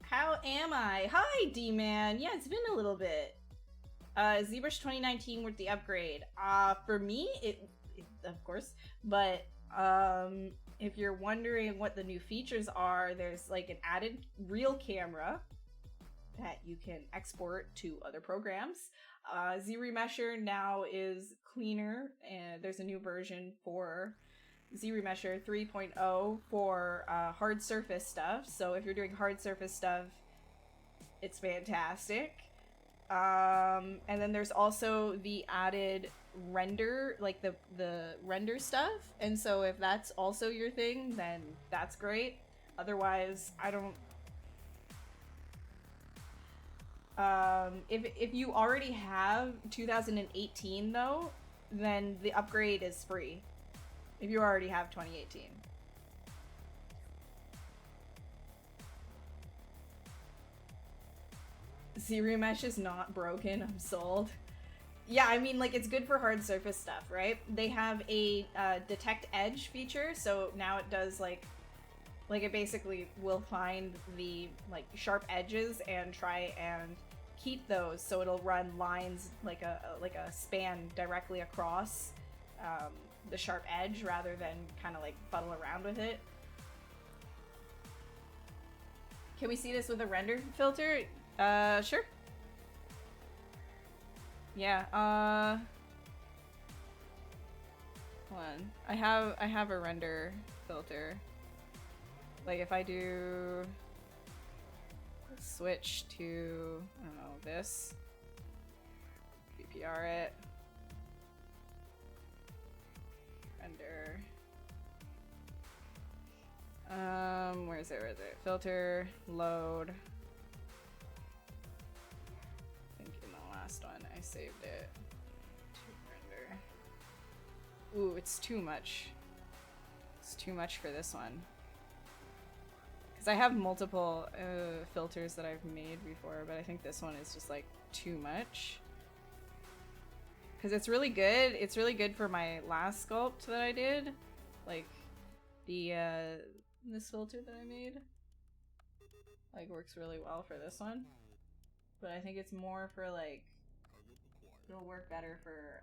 How am I? Hi, D-Man. Yeah, it's been a little bit. ZBrush 2019 with the upgrade. For me, it of course, but if you're wondering what the new features are, there's like an added real camera that you can export to other programs. ZRemesher now is cleaner, and there's a new version for ZRemesher 3.0 for hard surface stuff. So if you're doing hard surface stuff, it's fantastic. And then there's also the added render, like the render stuff. And so if that's also your thing, then that's great. Otherwise, I don't. If you already have 2018 though, then the upgrade is free. If you already have 2018. ZBrush is not broken. I'm sold. Yeah, I mean, like, it's good for hard surface stuff, right? They have a detect edge feature, so now it does, like it basically will find the, like, sharp edges and try and keep those, so it'll run lines like a span directly across the sharp edge rather than kind of, like, fuddle around with it. Can we see this with a render filter? Sure. Yeah, hold on. I have a render filter. Like, if I do switch to, I don't know, this, BPR it, render, where is it, filter, load. I think in the last one I saved it to render. Ooh, it's too much. It's too much for this one. I have multiple filters that I've made before, but I think this one is just, like, too much. Because it's really good. It's really good for my last sculpt that I did. Like, this filter that I made. Like, works really well for this one. But I think it's more for, like, it'll work better for,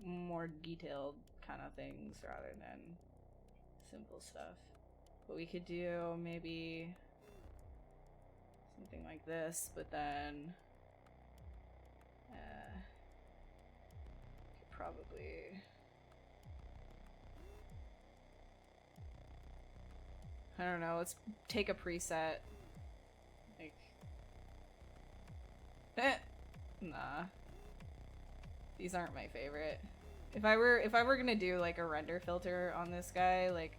more detailed kind of things rather than simple stuff. But we could do maybe something like this, but then could probably, I don't know, let's take a preset. Like, nah. These aren't my favorite. If I were gonna do, like, a render filter on this guy, like,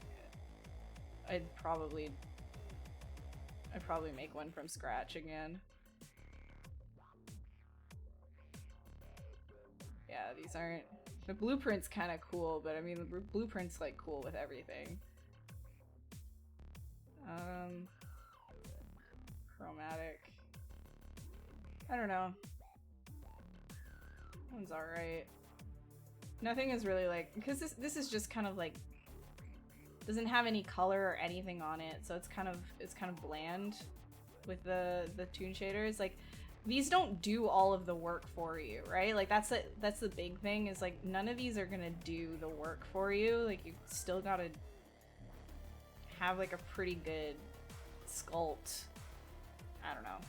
I'd probably make one from scratch again. Yeah, these aren't... The blueprint's kind of cool, but I mean, the blueprint's, like, cool with everything. Chromatic. I don't know. That one's alright. Nothing is really, like... Because this is just kind of, like... Doesn't have any color or anything on it, so it's kind of bland with the toon shaders. Like, these don't do all of the work for you, right? Like, that's the big thing, is, like, none of these are gonna do the work for you. Like, you still gotta have, like, a pretty good sculpt. I don't know.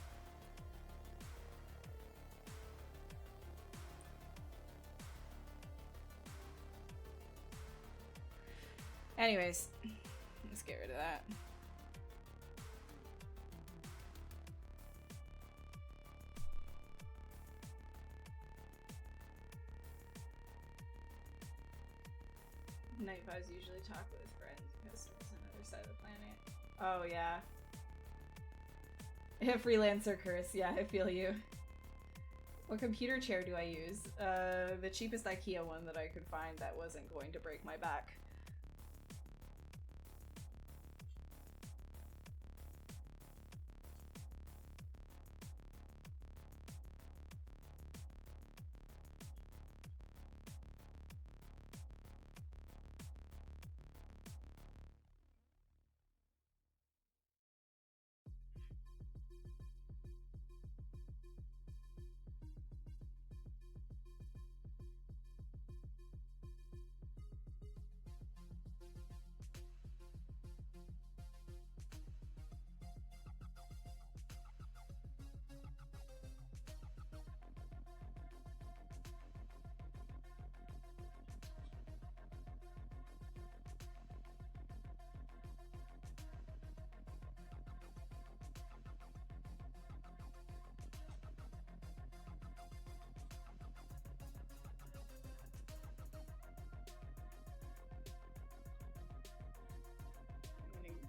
Anyways, let's get rid of that. Night vibes usually talk with friends because it's on the other side of the planet. Oh yeah. Freelancer curse, yeah, I feel you. What computer chair do I use? The cheapest IKEA one that I could find that wasn't going to break my back.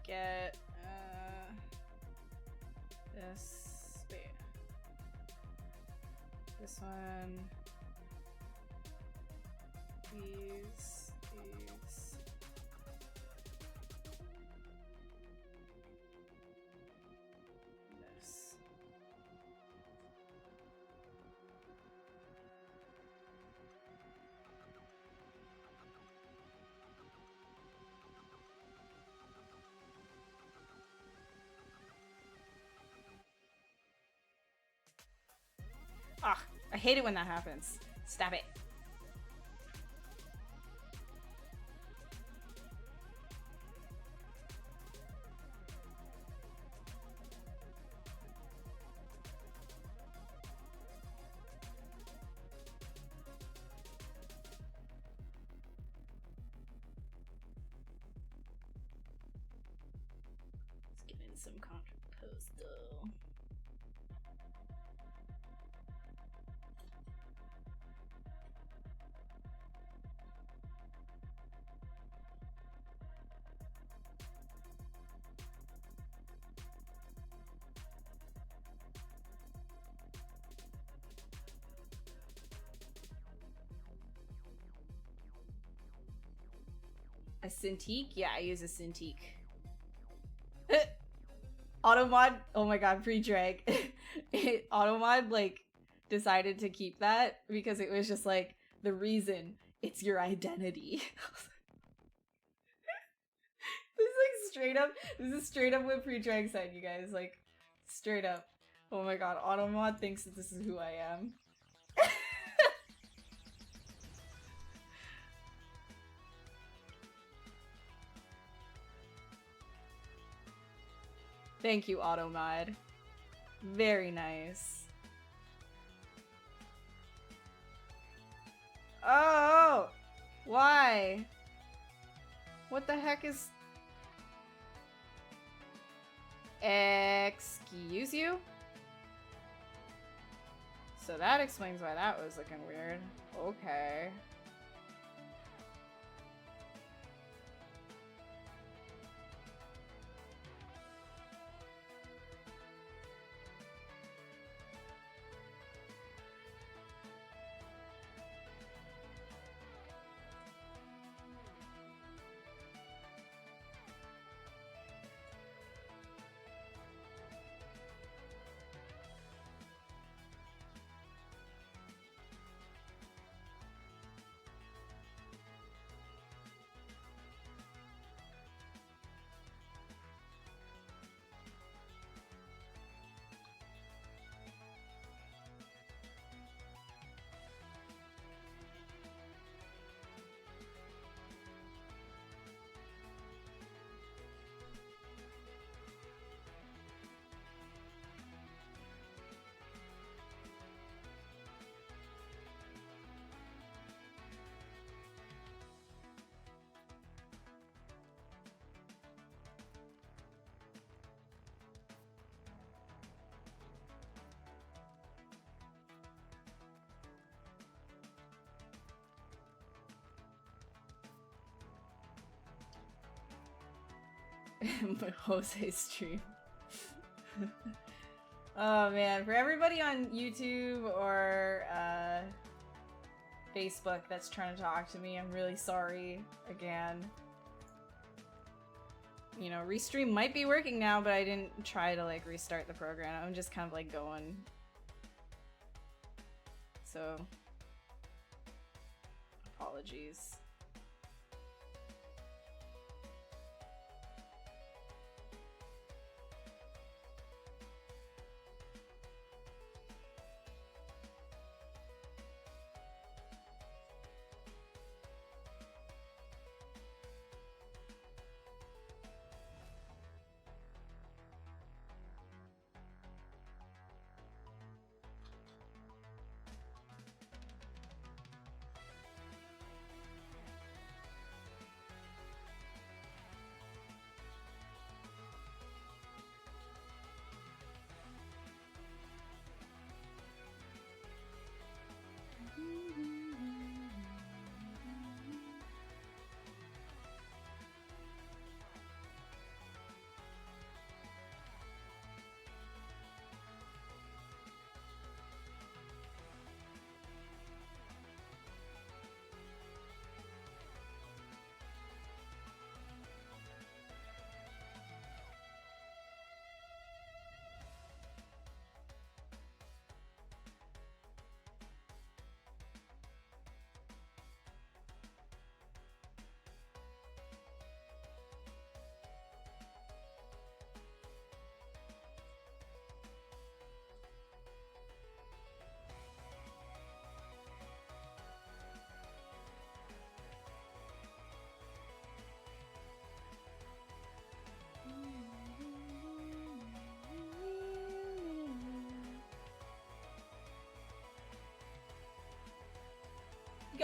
Get this one, these, this. I hate it when that happens. Stop it. Let's get in some contrapposto. A Cintiq? Yeah, I use a Cintiq. Automod, oh my god, pre-drag. Automod, like, decided to keep that because it was just like, the reason, it's your identity. This is straight up what pre-drag said, you guys, like, straight up. Oh my god, Automod thinks that this is who I am. Thank you, Automod. Very nice. Oh! Why? What the heck is... Excuse you? So that explains why that was looking weird. Okay. My Jose stream. Oh man, for everybody on YouTube or Facebook that's trying to talk to me, I'm really sorry again. You know, Restream might be working now, but I didn't try to like restart the program. I'm just kind of like going. So, apologies.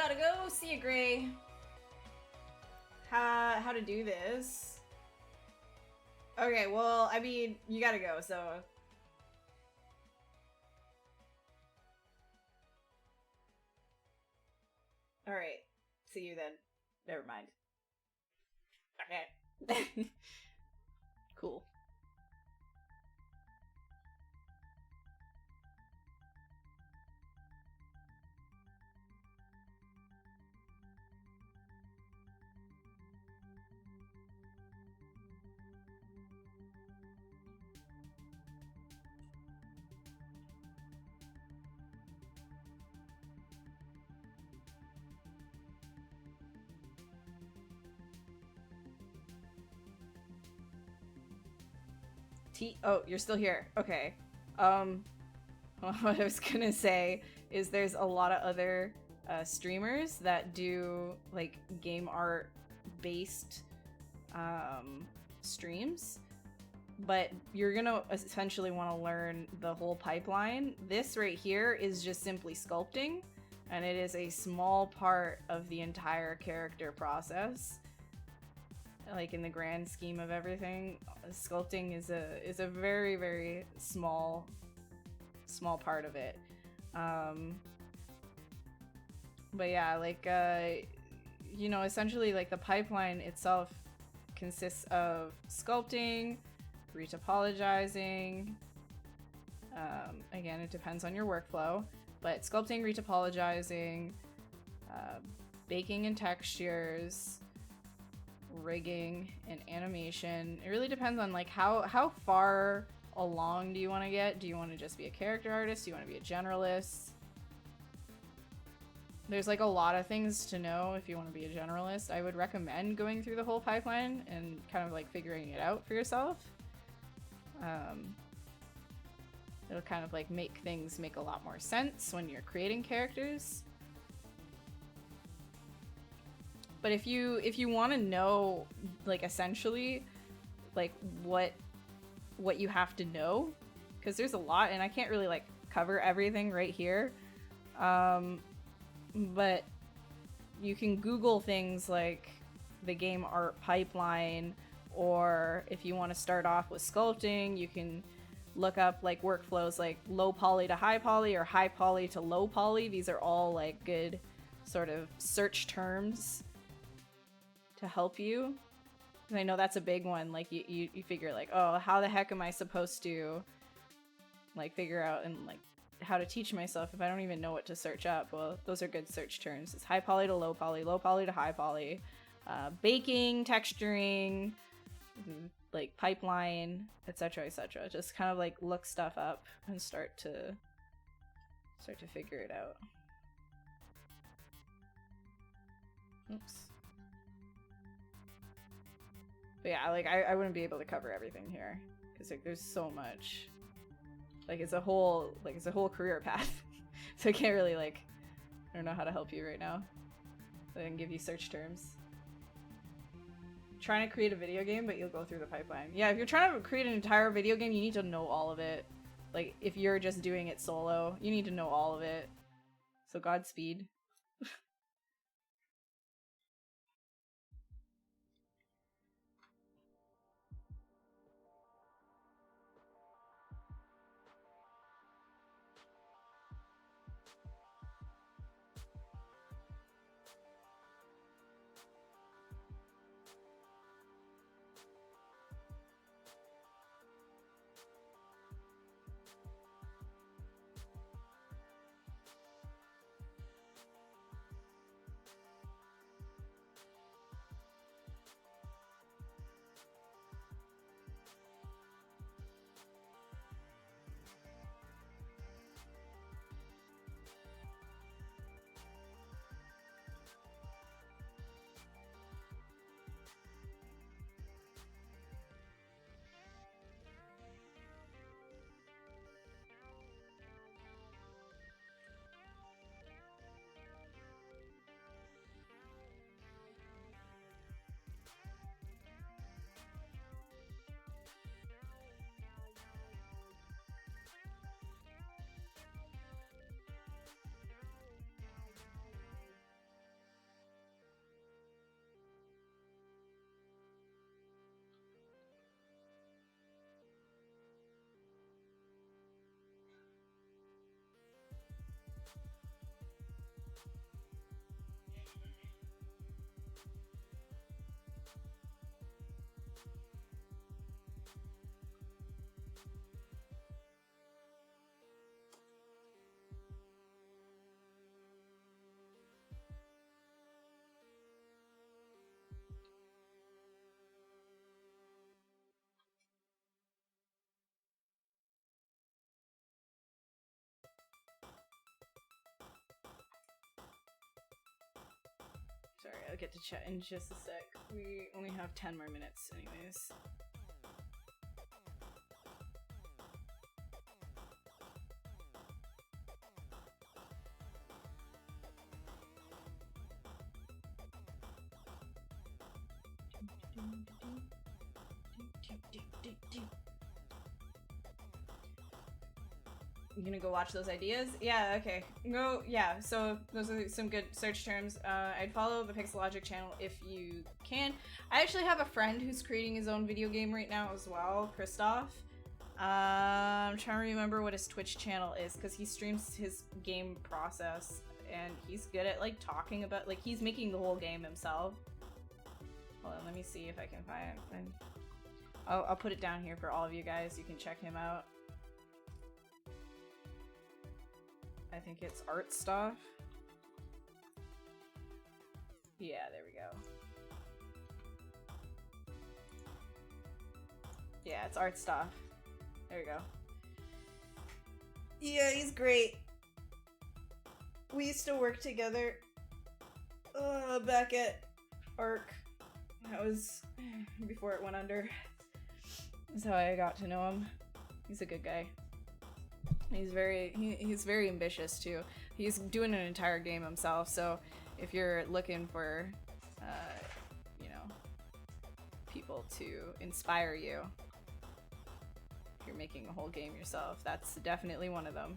gotta go. See you, Gray. How to do this? Okay, well, I mean, you gotta go, so... Alright. See you then. Never mind. Okay. Cool. Oh, you're still here. Okay. What I was gonna say is there's a lot of other streamers that do like game art based streams, but you're gonna essentially want to learn the whole pipeline. This right here is just simply sculpting, and it is a small part of the entire character process. Like in the grand scheme of everything, sculpting is a very, very small part of it. But yeah, like you know, essentially like the pipeline itself consists of sculpting, retopologizing. Again, it depends on your workflow, but sculpting, retopologizing, baking in textures, rigging, and animation. It really depends on like how far along do you want to get. Do you want to just be a character artist? Do you want to be a generalist? There's like a lot of things to know if you want to be a generalist. I would recommend going through the whole pipeline and kind of like figuring it out for yourself. It'll kind of like make things make a lot more sense when you're creating characters. But if you want to know, like, essentially, like, what you have to know, because there's a lot, and I can't really, like, cover everything right here, but you can Google things like the game art pipeline, or if you want to start off with sculpting, you can look up, like, workflows like low poly to high poly, or high poly to low poly. These are all, like, good sort of search terms to help you. And I know that's a big one. Like you figure like, oh, how the heck am I supposed to like figure out and like how to teach myself if I don't even know what to search up? Well, those are good search terms. It's high poly to low poly to high poly, baking, texturing, like pipeline, etc., etc. Just kind of like look stuff up and start to figure it out. Oops. But yeah, like I wouldn't be able to cover everything here because like there's so much. Like it's a whole career path. So I can't really like, I don't know how to help you right now. I can give you search terms. Trying to create a video game, but you'll go through the pipeline. Yeah, if you're trying to create an entire video game, you need to know all of it. Like if you're just doing it solo, you need to know all of it. So Godspeed. Sorry, I'll get to chat in just a sec. We only have 10 more minutes anyways. You gonna go watch those ideas? Yeah, okay. Go, yeah, so those are some good search terms. I'd follow the Pixelogic channel if you can. I actually have a friend who's creating his own video game right now as well, Christoph. I'm trying to remember what his Twitch channel is, because he streams his game process, and he's good at, like, talking about, like, he's making the whole game himself. Hold on, let me see if I can find it. I'll put it down here for all of you guys. You can check him out. I think it's art stuff. Yeah, there we go. Yeah, it's art stuff. There we go. Yeah, he's great. We used to work together back at ARC. That was before it went under. That's how I got to know him. He's a good guy. He's very ambitious too. He's doing an entire game himself, so if you're looking for you know, people to inspire you, if you're making a whole game yourself, that's definitely one of them.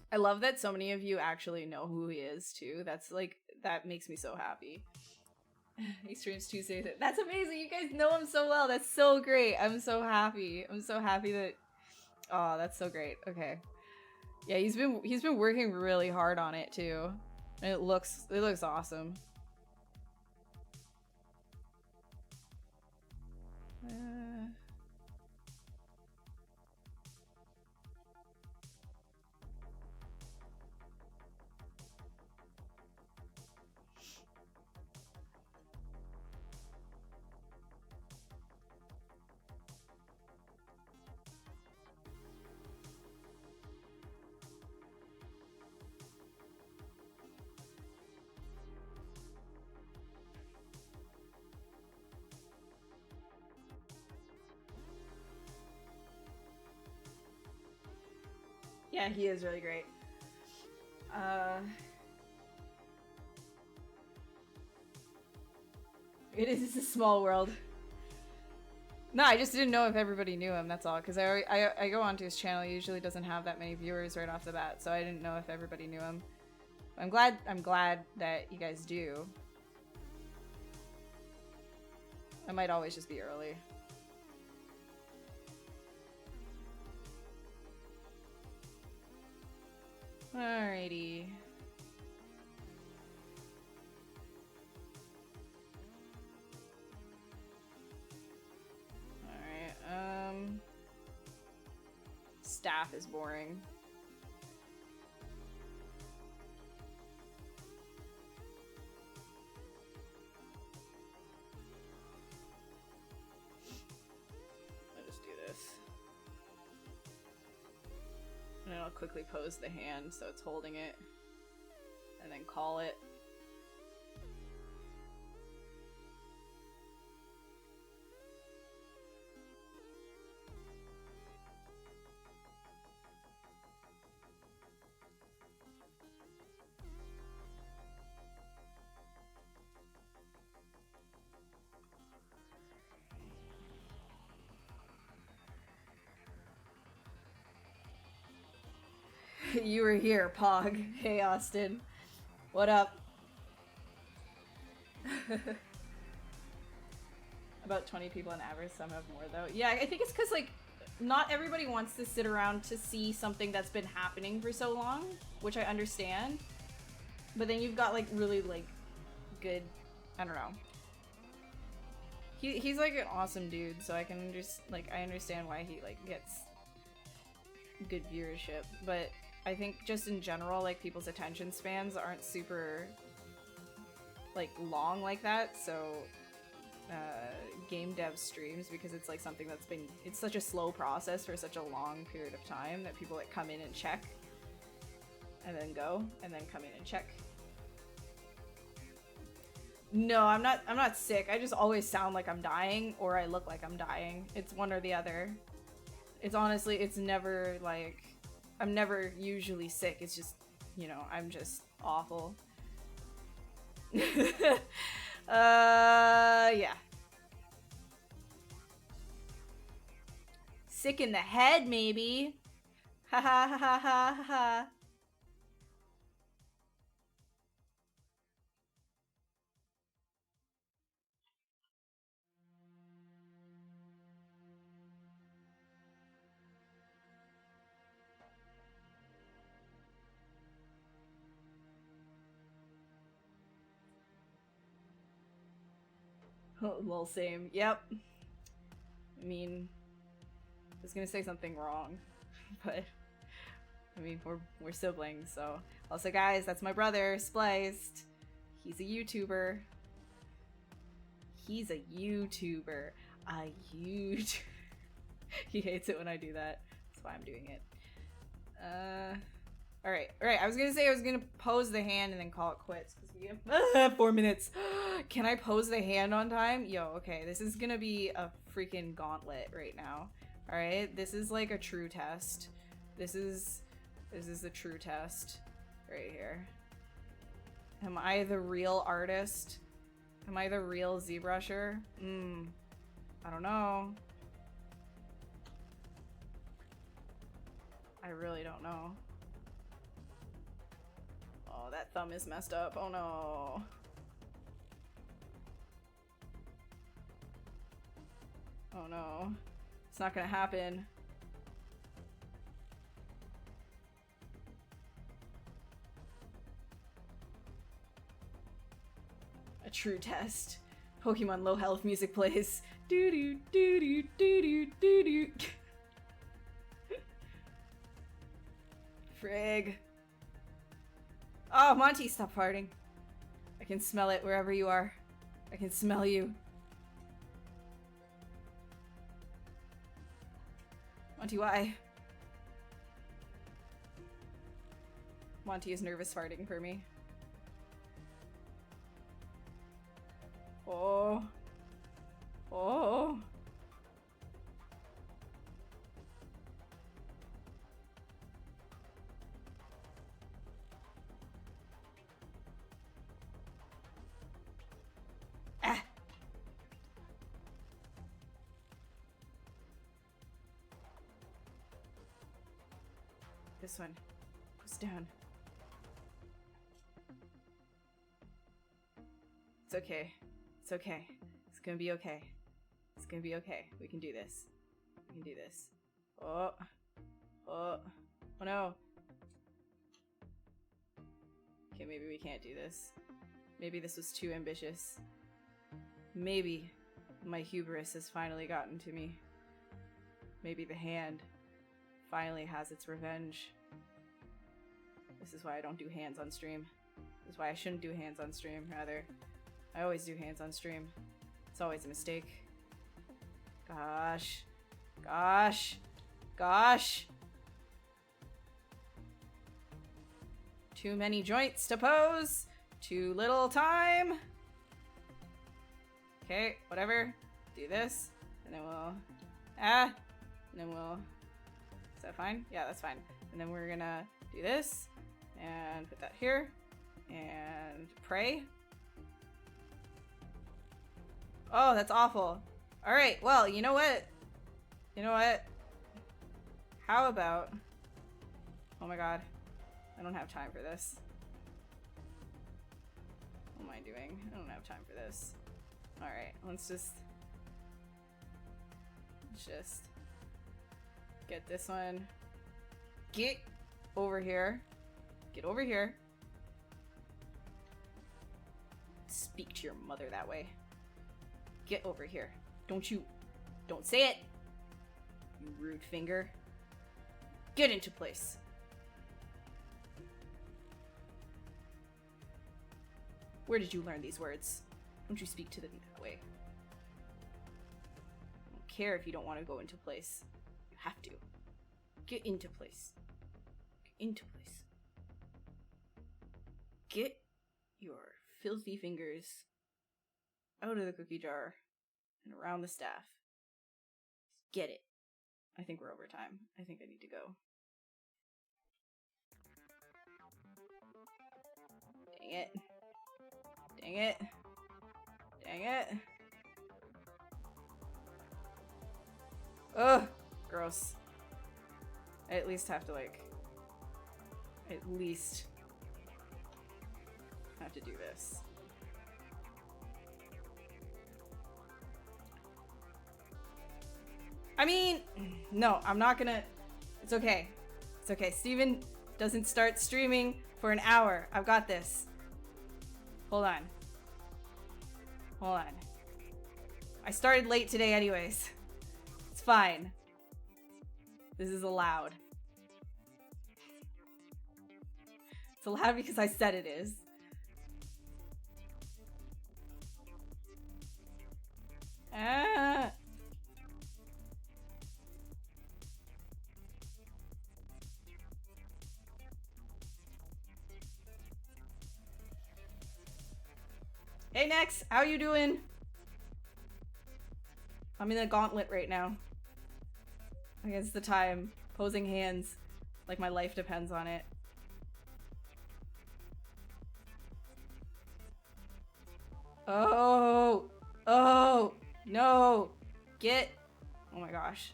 I love that so many of you actually know who he is too. That's like, that makes me so happy. He streams Tuesdays. That's amazing. You guys know him so well. That's so great. I'm so happy. I'm so happy that, oh, that's so great. Okay. Yeah, he's been working really hard on it too. And it looks awesome. Yeah, he is really great. It is a small world. No, I just didn't know if everybody knew him, that's all. Because I go onto his channel, he usually doesn't have that many viewers right off the bat, so I didn't know if everybody knew him. I'm glad that you guys do. I might always just be early. Alrighty. Alright, staff is boring. I'll just do this. And then I'll quickly pose the hand so it's holding it. And then call it. You were here, Pog. Hey, Austin. What up? About 20 people on average, some have more though. Yeah, I think it's because like not everybody wants to sit around to see something that's been happening for so long, which I understand. But then you've got like really like good, I don't know. He's like an awesome dude, so I can just like I understand why he like gets good viewership. But I think just in general, like people's attention spans aren't super like long like that, so game dev streams, because it's like something that's been, it's such a slow process for such a long period of time that people like come in and check and then go and then come in and check. No, I'm not sick. I just always sound like I'm dying or I look like I'm dying. It's one or the other. It's honestly, it's never like, I'm never usually sick. It's just, you know, I'm just awful. Yeah. Sick in the head, maybe. Ha ha ha ha ha ha. Lol, same. Yep. I mean, I was gonna say something wrong, but I mean, we're siblings, so. Also, guys, that's my brother, Spliced. He's a YouTuber. He's a YouTuber. A YouTuber. He hates it when I do that. That's why I'm doing it. Alright. I was gonna say I was gonna pose the hand and then call it quits, because we have 4 minutes. Can I pose the hand on time? Yo, okay, this is gonna be a freaking gauntlet right now. Alright, this is like a true test. This is the true test right here. Am I the real artist? Am I the real ZBrusher? I don't know. I really don't know. Oh, that thumb is messed up. Oh no. Oh no. It's not gonna happen. A true test. Pokemon low health music plays. Doo doo doo doo doo doo doo doo. Frig. Oh, Monty, stop farting. I can smell it wherever you are. I can smell you. Monty, why? Monty is nervous farting for me. Oh. Oh. Ah. This one goes down. It's okay. It's okay. It's gonna be okay. It's gonna be okay. We can do this. We can do this. Oh. Oh. Oh no. Okay, maybe we can't do this. Maybe this was too ambitious. Maybe my hubris has finally gotten to me. Maybe the hand finally has its revenge. This is why I don't do hands on stream. This is why I shouldn't do hands on stream, rather. I always do hands on stream. It's always a mistake. Gosh. Gosh. Gosh. Too many joints to pose. Too little time. Okay, whatever. Do this. And then we'll... And then we'll... Is that fine? Yeah, that's fine. And then we're gonna do this. And put that here. And pray. Oh, that's awful. Alright, well, you know what? You know what? How about... Oh my god. I don't have time for this. Oh my I doing? I don't have time for this. Alright, let's just get this one. Get over here. Get over here. Speak to your mother that way. Get over here. Don't say it! You rude finger. Get into place. Where did you learn these words? Don't you speak to them that way. I don't care if you don't want to go into place. You have to. Get into place. Get into place. Get your filthy fingers out of the cookie jar and around the staff. Get it. I think we're over time. I think I need to go. Dang it. Dang it. Dang it. Ugh. Gross. I at least have to, like... At least... have to do this. I mean... No, I'm not gonna... It's okay. It's okay. Steven doesn't start streaming for an hour. I've got this. Hold on. Hold on. I started late today anyways. It's fine. This is allowed. It's allowed because I said it is. Ah. Hey Nex, how you doing? I'm in a gauntlet right now. Against the time. Posing hands. Like my life depends on it. Oh! Oh! No! Get! Oh my gosh.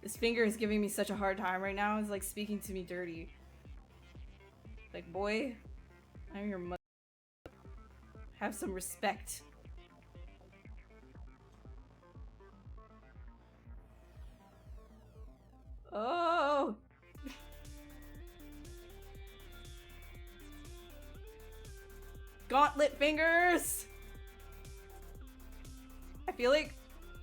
This finger is giving me such a hard time right now. It's like speaking to me dirty. Like, boy, I'm your mother. Have some respect. Oh! Gauntlet fingers! I feel like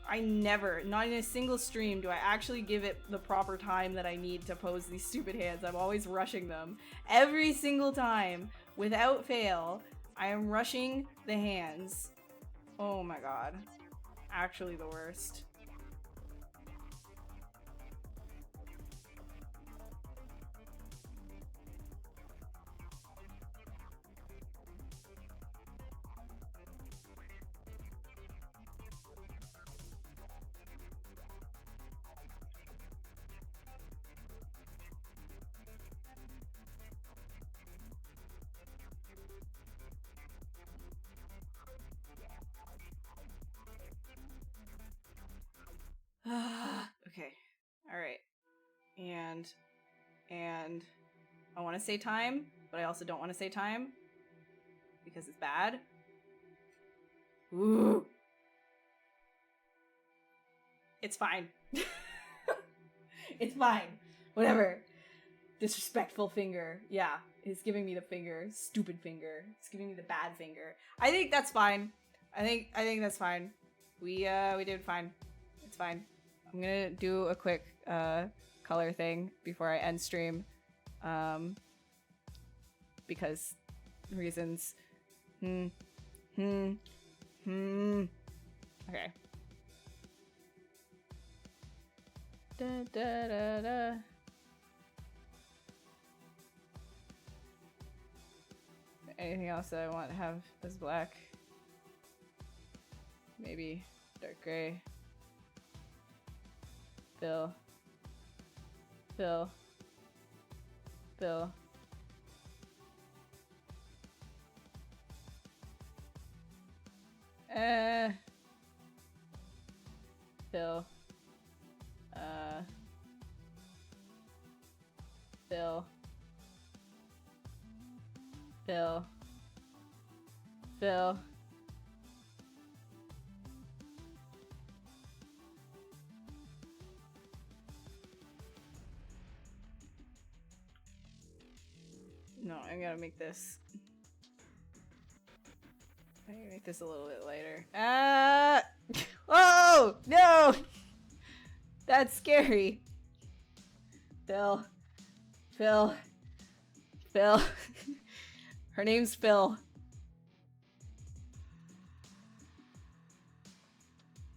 I never, not in a single stream, do I actually give it the proper time that I need to pose these stupid hands. I'm always rushing them. Every single time, without fail, I am rushing the hands. Oh my god. Actually the worst. Okay. Alright. And I want to say time, but I also don't want to say time because it's bad. Ooh. It's fine. It's fine. Whatever. Disrespectful finger. Yeah, it's giving me the finger. Stupid finger. It's giving me the bad finger. I think that's fine. I think that's fine. We did fine. It's fine. I'm gonna do a quick color thing before I end stream. Because reasons. Okay. Da, da, da, da. Anything else that I want to have as black? Maybe dark gray. Fill. Fill. Fill. Fill. Fill. Fill. Fill. No, I gotta make this. I gotta make this a little bit lighter. Ah! Oh no! That's scary. Phil. Phil. Phil. Her name's Phil.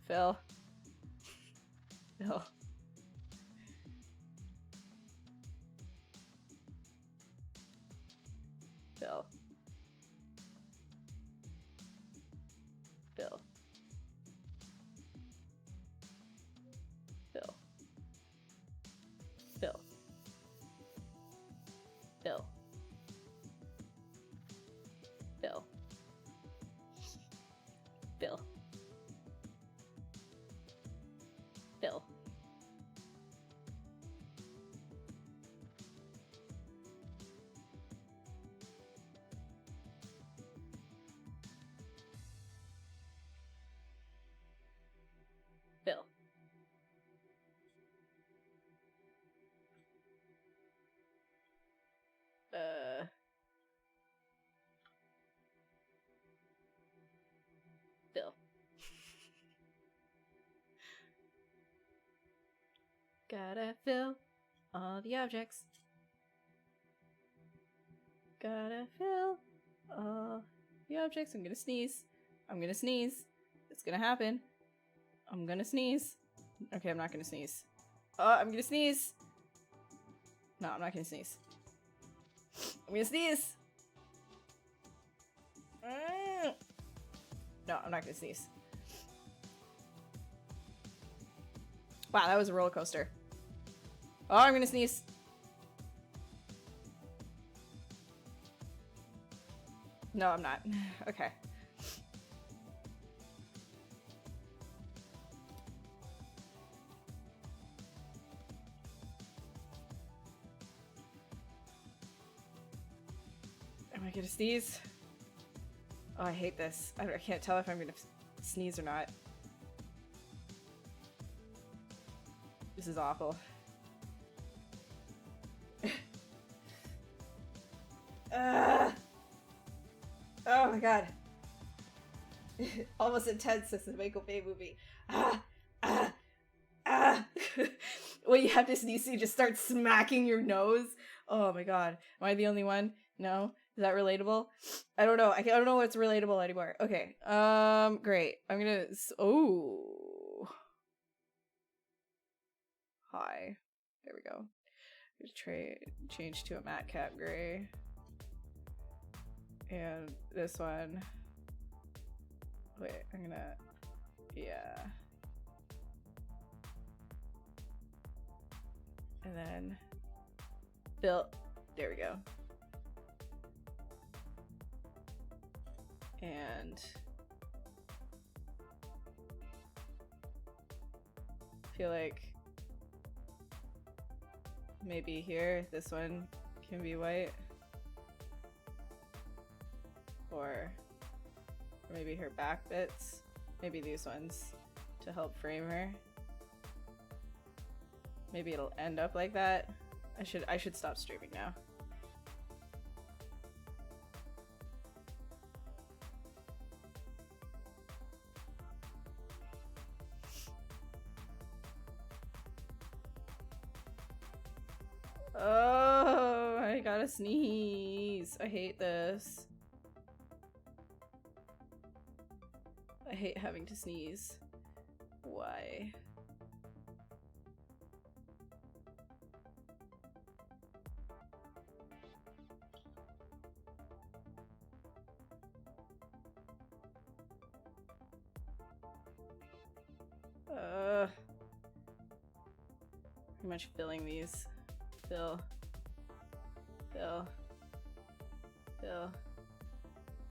Phil. Phil. Phil. Phil. Phil. Phil. Phil. Phil. Phil. Phil. Phil. Phil. Gotta fill all the objects. Gotta fill all the objects. I'm gonna sneeze. I'm gonna sneeze. It's gonna happen. I'm gonna sneeze. Okay, I'm not gonna sneeze. Oh, I'm gonna sneeze. No, I'm not gonna sneeze. I'm gonna sneeze. No, I'm not gonna sneeze. Wow, that was a roller coaster. Oh, I'm gonna sneeze. No, I'm not. Okay. Am I gonna sneeze? Oh, I hate this. I can't tell if I'm gonna sneeze or not. This is awful. Oh my god. Almost intense as a Michael Bay movie. When you have to sneeze, you just start smacking your nose. Oh my god. Am I the only one? No? Is that relatable? I don't know. I don't know what's relatable anymore. Okay. Great. I'm gonna... Oh. Hi. There we go. Change to a matte cap gray. And this one. Wait, I'm gonna... Yeah. And then... There we go. And... I feel like... Maybe here, this one can be white. Or maybe her back bits. Maybe these ones to help frame her. Maybe it'll end up like that. I should stop streaming now. Oh, I gotta sneeze. I hate this. I hate having to sneeze. Why? Pretty much filling these. Fill. Fill. Fill.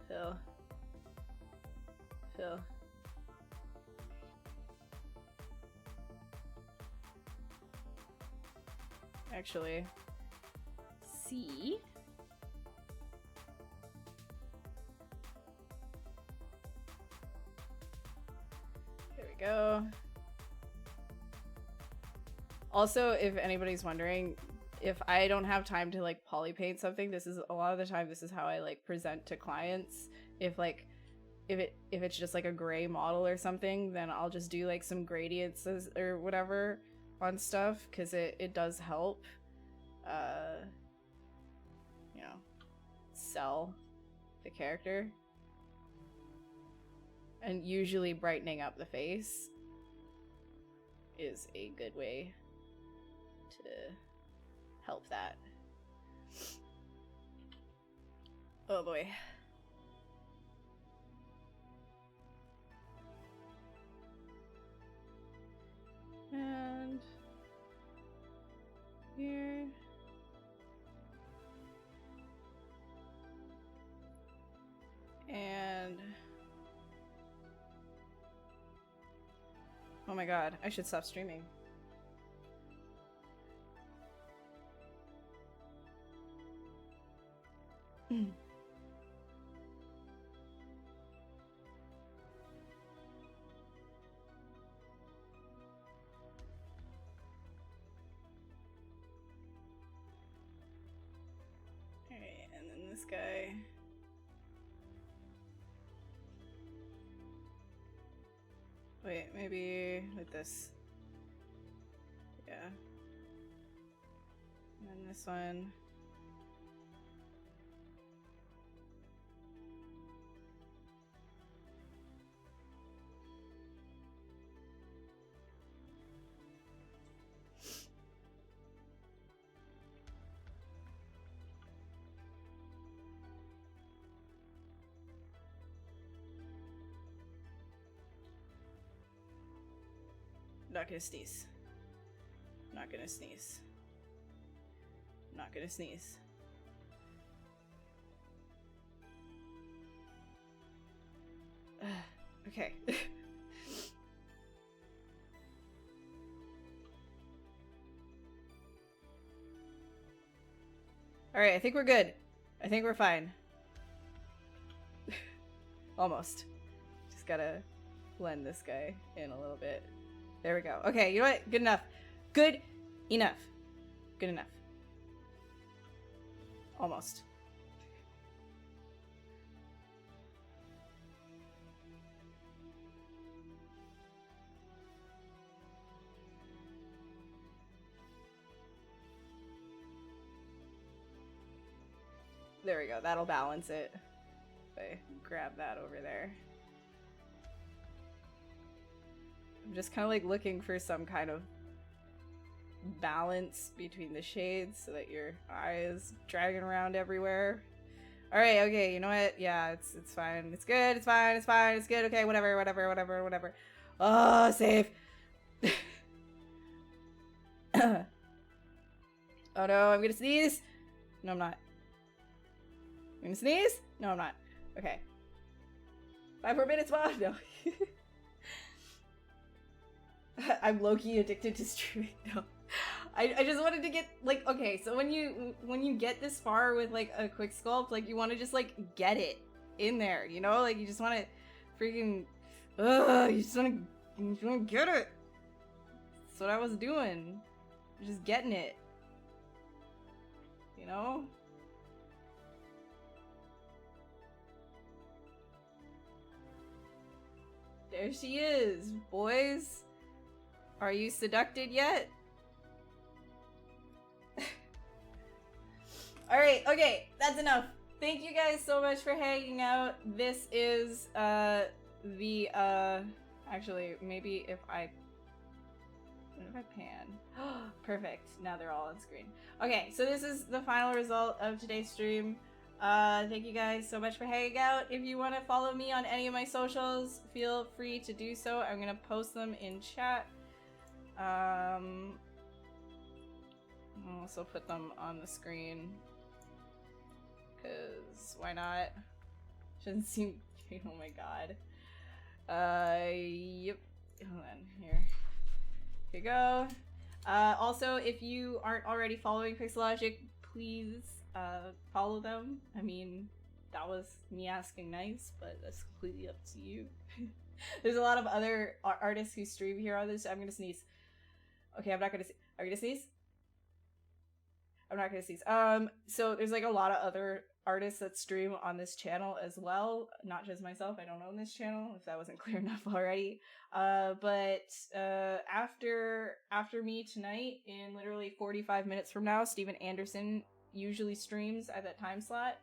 Fill. Fill. Actually, C. go. Also, if anybody's wondering, if I don't have time to like poly paint something, this is a lot of the time this is how I like present to clients. If it's just like a gray model or something, then I'll just do like some gradients or whatever on stuff, because it does help you know, sell the character. And usually brightening up the face is a good way to help that. Oh boy. And here. And oh my god, I should stop streaming. Alright, and then this guy. Wait, maybe with this. Yeah. And then this one. Not gonna sneeze. Not gonna sneeze. Not gonna sneeze. Okay. Alright, I think we're good. I think we're fine. Almost. Just gotta blend this guy in a little bit. There we go. Okay, you know what? Good enough. Good enough. Good enough. Almost. There we go. That'll balance it. If I grab that over there. I'm just kind of like looking for some kind of balance between the shades so that your eye is dragging around everywhere. Alright, okay, you know what? Yeah, it's fine. It's good, it's fine, it's fine, it's good, okay, whatever. Oh, save! Oh no, I'm gonna sneeze! No, I'm not. I'm gonna sneeze? No, I'm not. Okay. 5 more minutes, Mom! No. I'm low-key addicted to streaming now. I just wanted to get, like, okay, so when you get this far with, like, a quick sculpt, like, you want to just, like, get it in there, you know? Like, you just want to freaking, you just want to get it. That's what I was doing. Just getting it. You know? There she is, boys. Are you seducted yet? Alright, okay, that's enough. Thank you guys so much for hanging out. This is, actually, maybe if I pan. Perfect, now they're all on screen. Okay, so this is the final result of today's stream. Thank you guys so much for hanging out. If you want to follow me on any of my socials, feel free to do so. I'm gonna post them in chat. I'll also put them on the screen. Cause why not? Shouldn't seem. Oh my god. Yep. Hold on. Here you go. Also, if you aren't already following Pixelogic, please follow them. I mean, that was me asking nice, but that's completely up to you. There's a lot of other artists who stream here on this. I'm gonna sneeze. Okay, I'm not gonna. Are you gonna sneeze? I'm not gonna sneeze. So there's like a lot of other artists that stream on this channel as well, not just myself. I don't own this channel, if that wasn't clear enough already. But after me tonight, in literally 45 minutes from now, Steven Anderson usually streams at that time slot.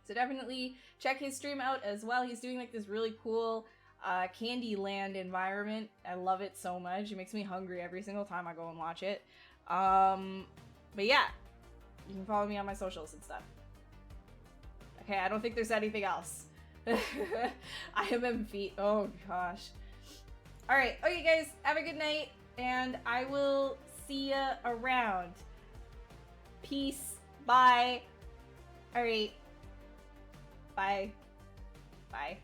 So definitely check his stream out as well. He's doing like this really cool Candyland environment. I love it so much. It makes me hungry every single time I go and watch it. But yeah, you can follow me on my socials and stuff. Okay, I don't think there's anything else. I am in feet. Oh gosh. Alright, okay guys, have a good night, and I will see ya around. Peace. Bye. Alright. Bye. Bye.